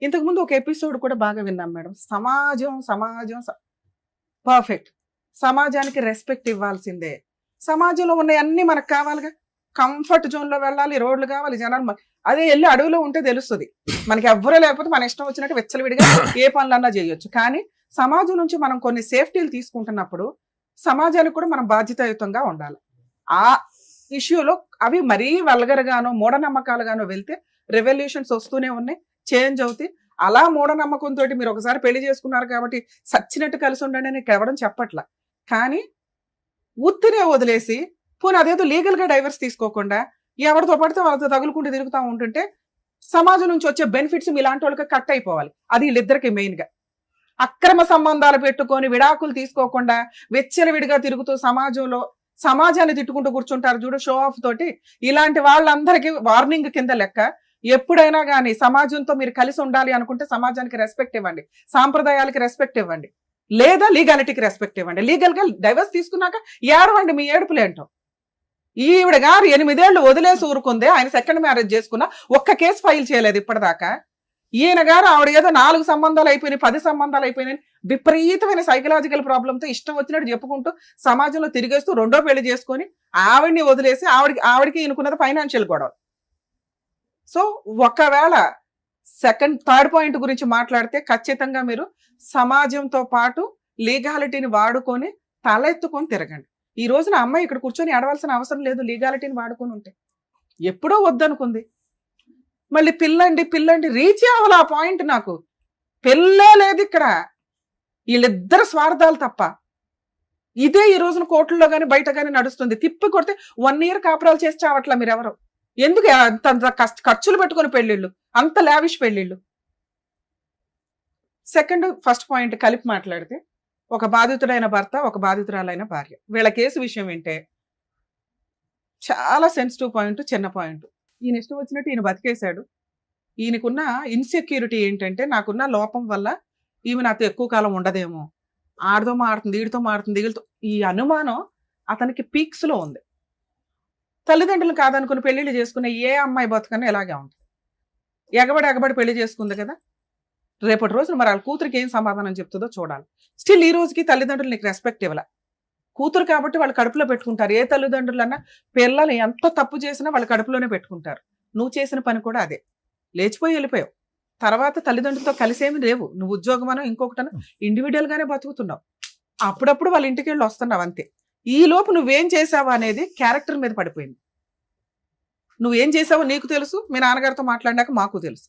ఇంతకుముందు ఒక ఎపిసోడ్ కూడా బాగా విన్నాం మేడం. సమాజం పర్ఫెక్ట్. సమాజానికి రెస్పెక్ట్ ఇవ్వాల్సిందే. సమాజంలో ఉన్న అన్ని మనకు కావాలిగా. కంఫర్ట్ జోన్ లో వెళ్ళాలి, రోడ్లు కావాలి, జనాలు. అదే వెళ్ళి అడవిలో ఉంటే తెలుస్తుంది మనకి. ఎవ్వరూ లేకపోతే మన ఇష్టం వచ్చినట్టు వెచ్చలవిడిగా ఏ పనులన్నా చేయొచ్చు. కానీ సమాజం నుంచి మనం కొన్ని సేఫ్టీలు తీసుకుంటున్నప్పుడు సమాజానికి కూడా మనం బాధ్యతాయుతంగా ఉండాలి. ఆ ఇష్యూలో అవి మరీ వల్గరగానో మూఢనమ్మకాలుగానో వెళ్తే రెవల్యూషన్స్ వస్తూనే ఉన్నాయి, చేంజ్ అవుతాయి. అలా మూఢనమ్మకంతో మీరు ఒకసారి పెళ్లి చేసుకున్నారు కాబట్టి సచ్చినట్టు కలిసి ఉండండి అని ఎవడం చెప్పట్లా. కానీ ఉత్తినే వదిలేసి పోనీ అదేదో లీగల్ గా డైవర్స్ తీసుకోకుండా ఎవరితో పడితే వాళ్ళతో తగులుకుంటూ తిరుగుతూ ఉంటుంటే సమాజం నుంచి వచ్చే బెనిఫిట్స్ ఇలాంటి వాళ్ళకి కట్ అయిపోవాలి. అది వీళ్ళిద్దరికి మెయిన్ గా. అక్రమ సంబంధాలు పెట్టుకొని విడాకులు తీసుకోకుండా విచ్చలవిడిగా తిరుగుతూ సమాజాన్ని తిట్టుకుంటూ కూర్చుంటారు చూడు, షో ఆఫ్ తోటి. ఇలాంటి వాళ్ళందరికీ వార్నింగ్ కింద లెక్క. ఎప్పుడైనా కానీ సమాజంతో మీరు కలిసి ఉండాలి అనుకుంటే సమాజానికి రెస్పెక్ట్ ఇవ్వండి, సాంప్రదాయాలకి రెస్పెక్ట్ ఇవ్వండి, లేదా లీగాలిటీకి రెస్పెక్ట్ ఇవ్వండి. లీగల్ గా డైవర్స్ తీసుకున్నాక ఏడవండి మీ ఏడుపులేంటో. ఈవిడ గారు 8 ఏళ్ళు వదిలేసి ఊరుకుందే, ఆయన సెకండ్ మ్యారేజ్ చేసుకున్నా ఒక్క కేసు ఫైల్ చేయలేదు ఇప్పటిదాకా. ఈయన గారు ఆవిడ ఏదో 4 సంబంధాలు అయిపోయినాయి, 10 సంబంధాలు అయిపోయినాయి, విపరీతమైన సైకలాజికల్ ప్రాబ్లంతో ఇష్టం వచ్చినట్టు చెప్పుకుంటూ సమాజంలో తిరిగేస్తూ రెండో పెళ్లి చేసుకొని ఆవిడ్ని వదిలేసి ఆవిడకి ఈయనకున్నది ఫైనాన్షియల్ గొడవ. సో ఒకవేళ థర్డ్ పాయింట్ గురించి మాట్లాడితే ఖచ్చితంగా మీరు సమాజంతో పాటు లీగాలిటీని వాడుకొని తలెత్తుకొని తిరగండి. ఈ రోజున అమ్మాయి ఇక్కడ కూర్చొని ఏడవలసిన అవసరం లేదు లీగాలిటీని వాడుకొని ఉంటే. ఎప్పుడో వద్దనుకుంది, మళ్ళీ పిల్లండి రీచ్ అవ్వాలి ఆ పాయింట్. నాకు పెళ్ళే లేదు ఇక్కడ, వీళ్ళిద్దరు స్వార్థాలు తప్ప. ఇదే ఈ రోజున కోర్టుల్లో కానీ బయట కానీ నడుస్తుంది. తిప్పి కొడితే 1 year కాపురాలు చేసి చావట్లా మీరెవరు. ఎందుకు అంత ఖర్చులు పెట్టుకుని పెళ్ళిళ్ళు, అంత లావిష్ పెళ్ళిళ్ళు. ఫస్ట్ పాయింట్ కలిపి మాట్లాడితే ఒక బాధితుడైన భర్త, ఒక బాధితురాలైన భార్య, వీళ్ళ కేసు విషయం ఏంటే చాలా సెన్సిటివ్ పాయింట్, చిన్న పాయింట్. ఈయన ఇష్టం వచ్చినట్టు ఈయన బతికేశాడు. ఈయనకున్న ఇన్సెక్యూరిటీ ఏంటంటే, నాకున్న లోపం వల్ల ఈమె నాతో ఎక్కువ కాలం ఉండదేమో, ఆడతో మాడుతుంది, వీడితో మాడుతుంది, వీళ్ళతో, ఈ అనుమానం అతనికి పీక్స్ లో ఉంది. తల్లిదండ్రులు కాదనుకుని పెళ్లిళ్ళు చేసుకునే ఏ అమ్మాయి బతుకన్నా ఇలాగే ఉంటుంది. ఎగబడి పెళ్లి చేసుకుంది కదా, రేపటి రోజున మరి వాళ్ళ కూతురికి ఏం సమాధానం చెప్తుందో చూడాలి. స్టిల్ ఈ రోజుకి తల్లిదండ్రులు నీకు రెస్పెక్ట్ ఇవ్వాల. కూతురు కాబట్టి వాళ్ళు కడుపులో పెట్టుకుంటారు. ఏ తల్లిదండ్రులన్నా పిల్లలు ఎంత తప్పు చేసినా వాళ్ళు కడుపులోనే పెట్టుకుంటారు. నువ్వు చేసిన పని కూడా అదే. లేచిపోయి వెళ్ళిపోయావు, తర్వాత తల్లిదండ్రులతో కలిసేమి లేవు. నువ్వు ఉద్యోగమనో ఇంకొకటనో ఇండివిజువల్ గానే బతుకుతున్నావు. అప్పుడప్పుడు వాళ్ళ ఇంటికి వెళ్ళి వస్తున్నావు అంతే. ఈ లోపు నువ్వేం చేసావు అనేది క్యారెక్టర్ మీద పడిపోయింది. నువ్వేం చేసావో నీకు తెలుసు, మీ నాన్నగారితో మాట్లాడినాక మాకు తెలుసు.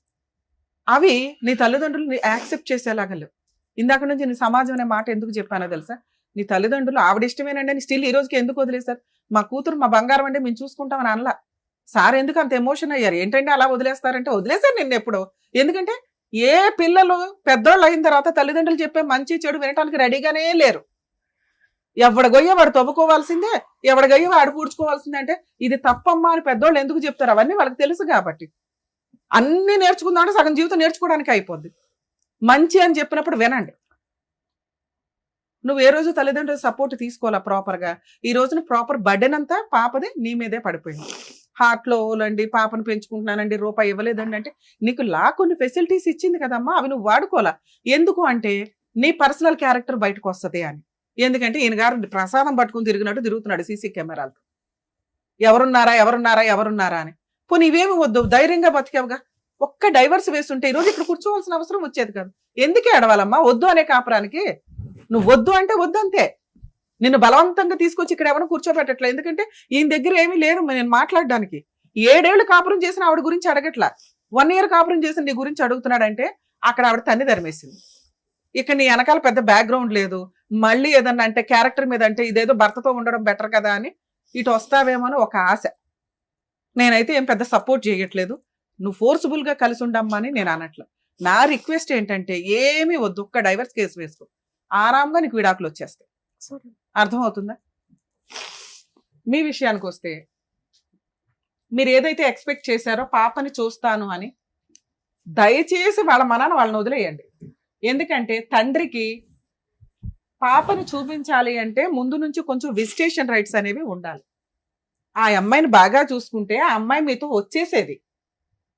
అవి నీ తల్లిదండ్రులు యాక్సెప్ట్ చేసేలాగా లేవు. ఇందాక నుంచి నీ సమాజం అనే మాట ఎందుకు చెప్పానో తెలుసా? నీ తల్లిదండ్రులు ఆవిడ ఇష్టమేనండి అని స్టిల్ ఈ రోజుకి ఎందుకు వదిలేశారు? మా కూతురు మా బంగారం అంటే మేము చూసుకుంటామని అనలా. సార్ ఎందుకు అంత ఎమోషన్ అయ్యారు? ఏంటంటే అలా వదిలేస్తారంటే వదిలేశారు నిన్న ఎప్పుడో. ఎందుకంటే ఏ పిల్లలు పెద్దోళ్ళు అయిన తర్వాత తల్లిదండ్రులు చెప్పే మంచి చెడు వినటానికి రెడీగానే లేరు. ఎవడ గొయ్య వాడు తవ్వుకోవాల్సిందే, ఎవడ గొయ్య వాడు పూడ్చుకోవాల్సిందే. అంటే ఇది తప్పమ్మా అని పెద్దోళ్ళు ఎందుకు చెప్తారు? అవన్నీ వాళ్ళకి తెలుసు కాబట్టి. అన్ని నేర్చుకుందామంటే సగం జీవితం నేర్చుకోవడానికి అయిపోద్ది. మంచి అని చెప్పినప్పుడు వినండి. నువ్వు ఏ రోజు తల్లిదండ్రుల సపోర్ట్ తీసుకోవాలా ప్రాపర్గా. ఈ రోజున ప్రాపర్ బర్డెన్ అంతా పాపది నీ మీదే పడిపోయింది. హార్ట్లో ఓలండి, పాపను పెంచుకుంటున్నానండి, రూపాయి ఇవ్వలేదండి అంటే నీకు కొన్ని ఫెసిలిటీస్ ఇచ్చింది కదమ్మా, అవి నువ్వు వాడుకోవాలా. ఎందుకు అంటే నీ పర్సనల్ క్యారెక్టర్ బయటకు వస్తుంది అని. ఎందుకంటే ఈయన గారు ప్రసాదం పట్టుకుని తిరుగుతున్నాడు సీసీ కెమెరాలతో. ఎవరున్నారా అని. పోనీ ఇవేమి వద్దు, ధైర్యంగా బతికావుగా. ఒక్క డైవర్స్ వేస్తుంటే ఈరోజు ఇక్కడ కూర్చోవలసిన అవసరం వచ్చేది కాదు. ఎందుకే అడవాలమ్మా వద్దు అనే కాపురానికి? నువ్వు వద్దు అంటే వద్దు అంతే. నిన్ను బలవంతంగా తీసుకొచ్చి ఇక్కడ ఎవరైనా కూర్చోబెట్టట్లే. ఎందుకంటే ఈయన దగ్గర ఏమీ లేదు నేను మాట్లాడడానికి. 7 ఏళ్ళు కాపురం చేసిన ఆవిడ గురించి అడగట్లా, 1 year కాపురం చేసిన నీ గురించి అడుగుతున్నాడంటే అక్కడ ఆవిడ తన్ని ధర్మేసింది. ఇక్కడ నీ వెనకాల పెద్ద బ్యాక్గ్రౌండ్ లేదు. మళ్ళీ ఏదన్నా అంటే క్యారెక్టర్ మీద అంటే ఇదేదో భర్తతో ఉండడం బెటర్ కదా అని ఇటు వస్తావేమో అని ఒక ఆశ. నేనైతే ఏం పెద్ద సపోర్ట్ చేయట్లేదు. నువ్వు ఫోర్స్ఫుల్ గా కలిసి ఉండమ్మా అని నేను అనట్లా. నా రిక్వెస్ట్ ఏంటంటే ఏమీ వద్దు, ఒక్క డైవర్స్ కేసు వేసుకో, ఆరాంగా నీకు విడాకులు వచ్చేస్తాయి. అర్థమవుతుందా? మీ విషయానికి వస్తే మీరు ఏదైతే ఎక్స్పెక్ట్ చేశారో పాపని చూస్తాను అని, దయచేసి వాళ్ళ మనాన్ని వాళ్ళని వదిలేయండి. ఎందుకంటే తండ్రికి పాపని చూపించాలి అంటే ముందు నుంచి కొంచెం విజిటేషన్ రైట్స్ అనేవి ఉండాలి. ఆ అమ్మాయిని బాగా చూసుకుంటే ఆ అమ్మాయి మీతో వచ్చేసేది.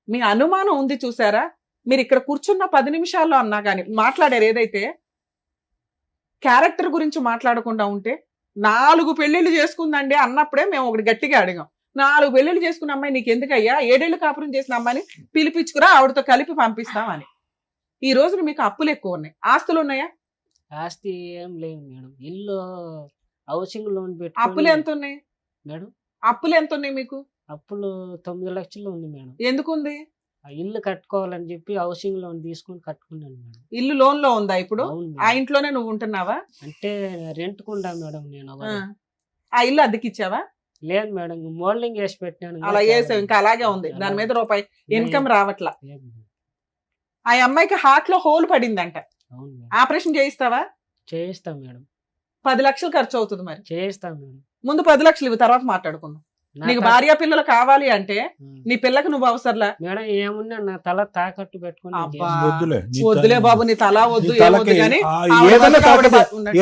మీ అనుమానం ఉంది చూసారా, మీరు ఇక్కడ కూర్చున్న 10 నిమిషాల్లో అన్నా కానీ మాట్లాడారు ఏదైతే క్యారెక్టర్ గురించి మాట్లాడకుండా ఉంటే 4 పెళ్లిళ్ళు చేసుకుందండి అన్నప్పుడే మేము ఒకటి గట్టిగా అడిగాం. 4 పెళ్లిళ్ళు చేసుకున్న అమ్మాయి నీకు ఎందుకయ్యా 7 ఏళ్ళు కాపురం చేసిన అమ్మాయిని పిలిపించుకురా ఆవిడతో కలిపి పంపిస్తామని. ఈ రోజున మీకు అప్పులు ఎక్కువ ఉన్నాయి, ఆస్తులు ఉన్నాయా? ఆస్తి ఏం లేదు మేడం. ఇల్లు హౌసింగ్ లోన్ అప్పులు ఎంత ఉన్నాయి మేడం? అప్పులు ఎంత ఉన్నాయి మీకు? అప్పులు 9 లక్షలు ఉంది మేడం. ఎందుకు ఉంది? ఆ ఇల్లు కట్టుకోవాలని చెప్పి హౌసింగ్ లోన్ తీసుకొని కట్టుకున్నాను మేడం. ఇల్లు లోన్ లో ఉందా ఇప్పుడు? అవును ఆ మేడం. ఇంట్లోనే నువ్వు ఉంటున్నావా? అంటే రెంట్ కుండా మేడం నేను ఆ. ఆ ఇల్లు అద్దెకిచ్చావా? లేదు మేడం, మోల్డింగ్ వేసి పెట్టాను. అలా వేసావు, ఇంకా అలాగే ఉంది, దాని మీద రూపాయి ఇన్కమ్ రావట్లా. లేదు మేడం. ఆ అమ్మాయికి హార్ట్ లో హోల్ పడిందంట, అవును మేడం. ఆపరేషన్ చేయిస్తావా? చేయిస్తాం మేడం. 10 లక్షలు ఖర్చు అవుతుంది. మరి చేయిస్తాం మేడం. ముందు 10 లక్షలు ఇవి, తర్వాత మాట్లాడుకుందాం. నా నీకు త- భార్య పిల్లలు కావాలి అంటే ఉం. నీ పిల్లకి నువ్వు అవసరంలా. మేడం ఏమున్నా నా తల తాకట్టు పెట్టుకొని నేను అబ్బా. చేస్తాను. వద్దులే నీ వద్దులే తల- బాబు, నీ తల వద్దు, నీ ఏమొద్దు తలకి కానీ ఏదైనా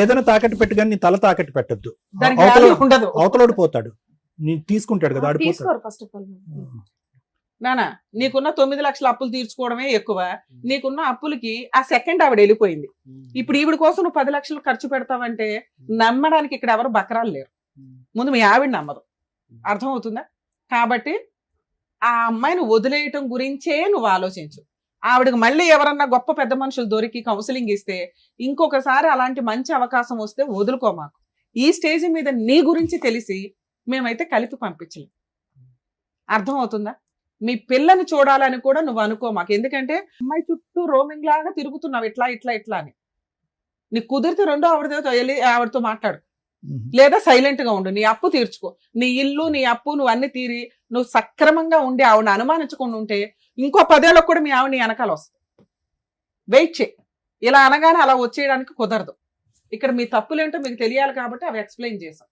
ఏదైనా తాకట్టు పెట్టు కానీ నీ తల తాకట్టు పెట్టద్దు. దానికి value ఉండదు. అవతలోడు పోతాడు, నీ తీసుకుంటాడు కదా, ఆడిపోతాడు. తీసుకోరు ఫస్ట్ ఆఫ్ ఆల్. నానా నీకున్న 9 లక్షల అప్పులు తీర్చుకోవడమే ఎక్కువ. నీకున్న అప్పులకి ఆ సెకండ్ ఆవిడ వెళ్ళిపోయింది. ఉం. ఇప్పుడు ఈవిడ కోసం నువ్వు 10 లక్షలు ఖర్చు పెడతావంటే నమ్మడానికి ఇక్కడ ఎవరు బకరాలు లేరు. ఉం. ముందు మీ ఆవిడ నమ్మదు, అర్థమవుతుందా? కాబట్టి ఆ అమ్మాయిని వదిలేయటం గురించే నువ్వు ఆలోచించు. ఆవిడకి మళ్ళీ ఎవరన్నా గొప్ప పెద్ద మనుషులు దొరికి కౌన్సిలింగ్ ఇస్తే ఇంకొకసారి అలాంటి మంచి అవకాశం వస్తే వదులుకో. మాకు ఈ స్టేజ్ మీద నీ గురించి తెలిసి మేమైతే కలిపి పంపించలేం. అర్థమవుతుందా? మీ పిల్లని చూడాలని కూడా నువ్వు అనుకో మాకు. ఎందుకంటే అమ్మాయి చుట్టూ రోమింగ్ లాగా తిరుగుతున్నావు ఇట్లా ఇట్లా ఇట్లా అని. నీకు కుదిరితే రెండో ఆవిడతో వెళ్ళి ఆవిడతో మాట్లాడు, లేదా సైలెంట్ గా ఉండు. నీ అప్పు తీర్చుకో, నీ ఇల్లు నీ అప్పు నువ్వు అన్ని తీరి నువ్వు సక్రమంగా ఉండి ఆవిడని అనుమానించకుండా ఉంటే ఇంకో 10 ఏళ్ళకు కూడా మీ ఆవిడ నీ వెనకాల వస్తుంది. వెయిట్ చేయి. ఇలా అనగానే అలా వచ్చేయడానికి కుదరదు. ఇక్కడ మీ తప్పులేంటో మీకు తెలియాలి కాబట్టి అవి ఎక్స్ప్లెయిన్ చేసాం.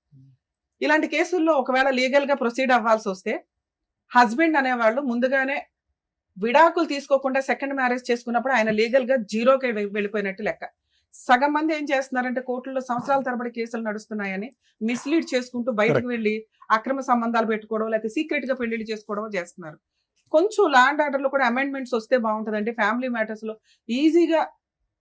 ఇలాంటి కేసుల్లో ఒకవేళ లీగల్ గా ప్రొసీడ్ అవ్వాల్సి వస్తే హస్బెండ్ అనేవాళ్ళు ముందుగానే విడాకులు తీసుకోకుండా సెకండ్ మ్యారేజ్ చేసుకున్నప్పుడు ఆయన లీగల్ గా జీరోకి వెళ్ళిపోయినట్టు లెక్క. సగం మంది ఏం చేస్తున్నారంటే కోర్టుల్లో సంవత్సరాల తరబడి కేసులు నడుస్తున్నాయని మిస్లీడ్ చేసుకుంటూ బయటకు వెళ్ళి అక్రమ సంబంధాలు పెట్టుకోవడం, లేకపోతే సీక్రెట్ గా పెళ్లిళ్ళు చేసుకోవడం చేస్తున్నారు. కొంచెం ల్యాండ్ ఆర్డర్ లో కూడా అమెండ్మెంట్స్ వస్తే బాగుంటుందండి. ఫ్యామిలీ మ్యాటర్స్ లో ఈజీగా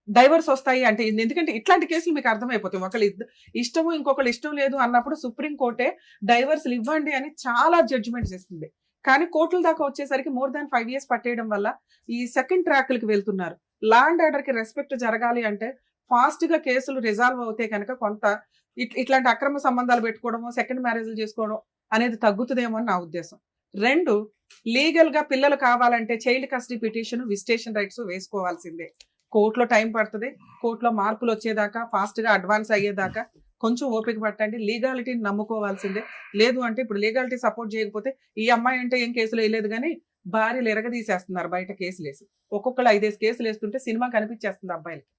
డైవర్స్ వస్తాయి అంటే ఎందుకంటే ఇట్లాంటి కేసులు మీకు అర్థమైపోతాయి. ఒకళ్ళు ఇష్టము ఇంకొకళ్ళు ఇష్టం లేదు అన్నప్పుడు సుప్రీం కోర్టే డైవర్స్లు ఇవ్వండి అని చాలా జడ్జిమెంట్స్ ఇస్తుంది. కానీ కోర్టుల దాకా వచ్చేసరికి మోర్ దాన్ 5 years పట్టేయడం వల్ల ఈ సెకండ్ ట్రాక్లకి వెళ్తున్నారు. ల్యాండ్ ఆర్డర్ కి రెస్పెక్ట్ జరగాలి అంటే ఫాస్ట్ గా కేసులు రిజాల్వ్ అవుతే కనుక కొంత ఇట్లాంటి అక్రమ సంబంధాలు పెట్టుకోవడము, సెకండ్ మ్యారేజ్లు చేసుకోవడం అనేది తగ్గుతుందేమో అని నా ఉద్దేశం. 2, లీగల్ గా పిల్లలు కావాలంటే child custody petition, visitation rights వేసుకోవాల్సిందే. కోర్టులో టైం పడుతుంది. కోర్టులో మార్పులు వచ్చేదాకా, ఫాస్ట్ గా అడ్వాన్స్ అయ్యేదాకా కొంచెం ఓపిక పట్టండి. లీగాలిటీని నమ్ముకోవాల్సిందే. లేదు అంటే ఇప్పుడు లీగాలిటీ సపోర్ట్ చేయకపోతే ఈ అమ్మాయి అంటే ఏం కేసులు వేయలేదు కానీ భార్యలు ఎరగదీసేస్తున్నారు బయట కేసులు వేసి. ఒక్కొక్కరు 5 కేసులు వేస్తుంటే సినిమా కనిపించేస్తుంది అబ్బాయిలకి.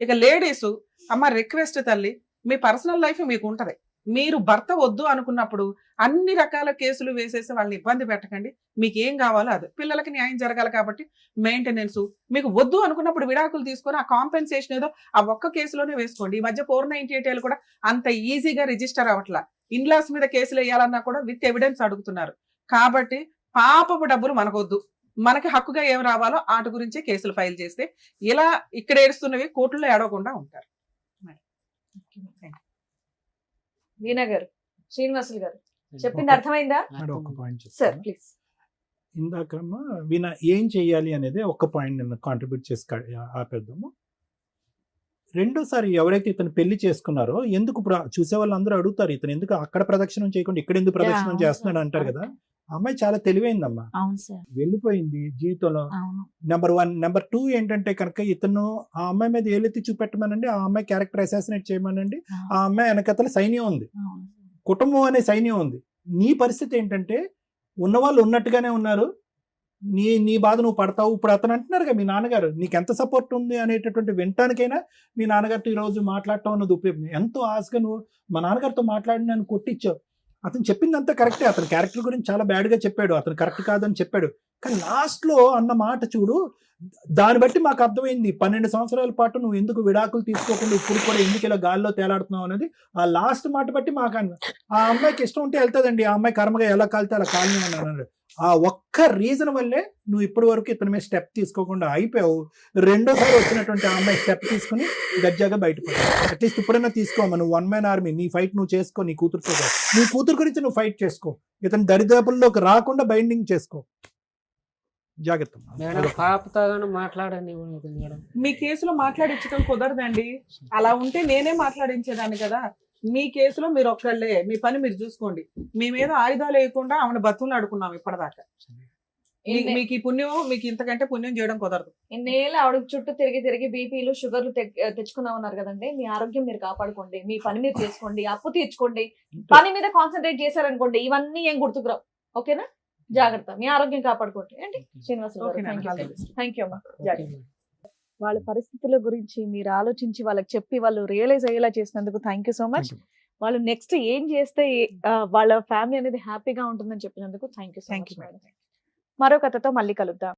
ఇక లేడీస్ అమ్మ రిక్వెస్ట్ తల్లి, మీ పర్సనల్ లైఫ్ మీకు ఉంటది. మీరు భర్త వద్దు అనుకున్నప్పుడు అన్ని రకాల కేసులు వేసేసి వాళ్ళని ఇబ్బంది పెట్టకండి. మీకు ఏం కావాలో అది. పిల్లలకి న్యాయం జరగాలి కాబట్టి మెయింటెనెన్స్. మీకు వద్దు అనుకున్నప్పుడు విడాకులు తీసుకొని ఆ కాంపెన్సేషన్ ఏదో ఆ ఒక్క కేసులోనే వేసుకోండి. ఈ మధ్య 498 కూడా అంత ఈజీగా రిజిస్టర్ అవ్వట్లా. ఇన్లాస్ మీద కేసులు వేయాలన్నా కూడా విత్ ఎవిడెన్స్ అడుగుతున్నారు. కాబట్టి పాపపు డబ్బులు మనకొద్దు. మనకి హక్కుగా ఏం రావాలో వాటి గురించే కేసులు ఫైల్ చేస్తే ఇలా ఇక్కడ ఏడుస్తున్నవి కోర్టులో ఏడవకుండా ఉంటారు. వీణా గారు, శ్రీనివాసులు గారు చెప్పింది అర్థమైందా? మేడం, ఒక పాయింట్ సార్ చెప్తాను. ప్లీజ్. ఇందాకమ్మా వీణ ఏం చెయ్యాలి అనేది ఒక పాయింట్ నేను కాంట్రిబ్యూట్ చేసి ఆపేద్దాము. రెండోసారి ఎవరైతే ఇతను పెళ్లి చేసుకున్నారో ఎందుకు ఇప్పుడు చూసే వాళ్ళందరూ అడుగుతారు, ఇతను ఎందుకు అక్కడ ప్రదక్షిణం చేయకుండా ఇక్కడ ఎందుకు ప్రదక్షిణం అవును చేస్తున్నాడు సార్. అంటారు కదా. ఆ అమ్మాయి చాలా తెలివైందమ్మా, అవును సార్, వెళ్ళిపోయింది జీవితంలో. అవును. నెంబర్ 1. నెంబర్ 2 ఏంటంటే కనుక ఇతను ఆ అమ్మాయి మీద ఏలెత్తి చూపెట్టమనండి, ఆ అమ్మాయి క్యారెక్టర్ అసాసినేట్ చేయమనండి. ఆ అమ్మాయి వెనకతల సైన్యం ఉంది, అవును. కుటుంబం అనే సైన్యం ఉంది. నీ పరిస్థితి ఏంటంటే ఉన్నవాళ్ళు ఉన్నట్టుగానే ఉన్నారు, నీ బాధ నువ్వు పడతావు. ఇప్పుడు అతను అంటున్నారు కదా మీ నాన్నగారు నీకు ఎంత సపోర్ట్ ఉంది అనేటటువంటి వినటానికైనా మీ నాన్నగారితో ఈరోజు మాట్లాడటం అన్నది ఉపయోగం. ఎంతో ఆశగా నువ్వు మా నాన్నగారితో మాట్లాడి నన్ను కొట్టించావు. అతను చెప్పిందంతా కరెక్టే, అతని క్యారెక్టర్ గురించి చాలా బ్యాడ్గా చెప్పాడు, అతను కరెక్ట్ కాదని చెప్పాడు. కానీ లాస్ట్లో అన్న మాట చూడు, దాన్ని బట్టి మాకు అర్థమైంది 12 సంవత్సరాల పాటు నువ్వు ఎందుకు విడాకులు తీసుకోకుండా ఇప్పుడు కూడా ఎందుకు ఇలా గాల్లో తేలాడుతున్నావు అనేది ఆ లాస్ట్ మాట బట్టి మాకు ఆ అమ్మాయికి ఇష్టం ఉంటే వెళ్తుందండి, ఆ అమ్మాయి కర్మగా ఎలా కాలితే అలా కాలని అన్నాడు. ఆ ఒక్క రీజన్ వల్లే నువ్వు ఇప్పటి వరకు ఇతని మీద స్టెప్ తీసుకోకుండా అయిపోయావు. రెండోసారి వచ్చినటువంటి ఆ అమ్మాయి స్టెప్ తీసుకుని గజ్జాగా బయటపడ్డావు. అట్లీస్ట్ ఇప్పుడైనా తీసుకోమా, నువ్వు 1 man army, నీ ఫైట్ నువ్వు చేసుకో, నీ కూతురుతో కాదు. నీ కూతురు గురించి నువ్వు ఫైట్ చేసుకో, ఇతని దరిదాపుల్లోకి రాకుండా బైండింగ్ చేసుకో. జాగ్రత్త. మేడం పాపతో కానీ మాట్లాడనివ్వలేదు మేడం. మీ కేసులో మాట్లాడించడం కుదరదండి. అలా ఉంటే నేనే మాట్లాడించేదాన్ని కదా. మీ కేసులో మీరు ఒక్కళ్ళే, మీ పని మీరు చూసుకోండి. మీ మీద ఆయుధాలు వేయకుండా ఆమెను బతులు ఆడుకున్నాం ఇప్పటిదాకా. మీకు ఈ పుణ్యం, మీకు ఇంతకంటే పుణ్యం చేయడం కుదరదు. ఇన్నేళ్ళు ఆవిడ చుట్టూ తిరిగి బీపీలు షుగర్లు తెచ్చుకున్నా ఉన్నారు కదండి. మీ ఆరోగ్యం మీరు కాపాడుకోండి, మీ పని మీరు చేసుకోండి, అప్పు తీర్చుకోండి, పని మీద కాన్సన్ట్రేట్ చేశారనుకోండి ఇవన్నీ ఏం గుర్తుకురావు. ఓకేనా? జాగ్రత్త, మీ ఆరోగ్యం కాపాడుకోండి ఏంటి శ్రీనివాసరావు గారు. థ్యాంక్ యూ అమ్మా. జాగ్రత్త. వాళ్ళ పరిస్థితుల గురించి మీరు ఆలోచించి వాళ్ళకి చెప్పి వాళ్ళు రియలైజ్ అయ్యేలా చేసినందుకు థ్యాంక్ యూ సో మచ్. వాళ్ళు నెక్స్ట్ ఏం చేస్తే వాళ్ళ ఫ్యామిలీ అనేది హ్యాపీగా ఉంటుందని చెప్పినందుకు థ్యాంక్ యూ సో మచ్. మరో కథతో మళ్ళీ కలుద్దాం.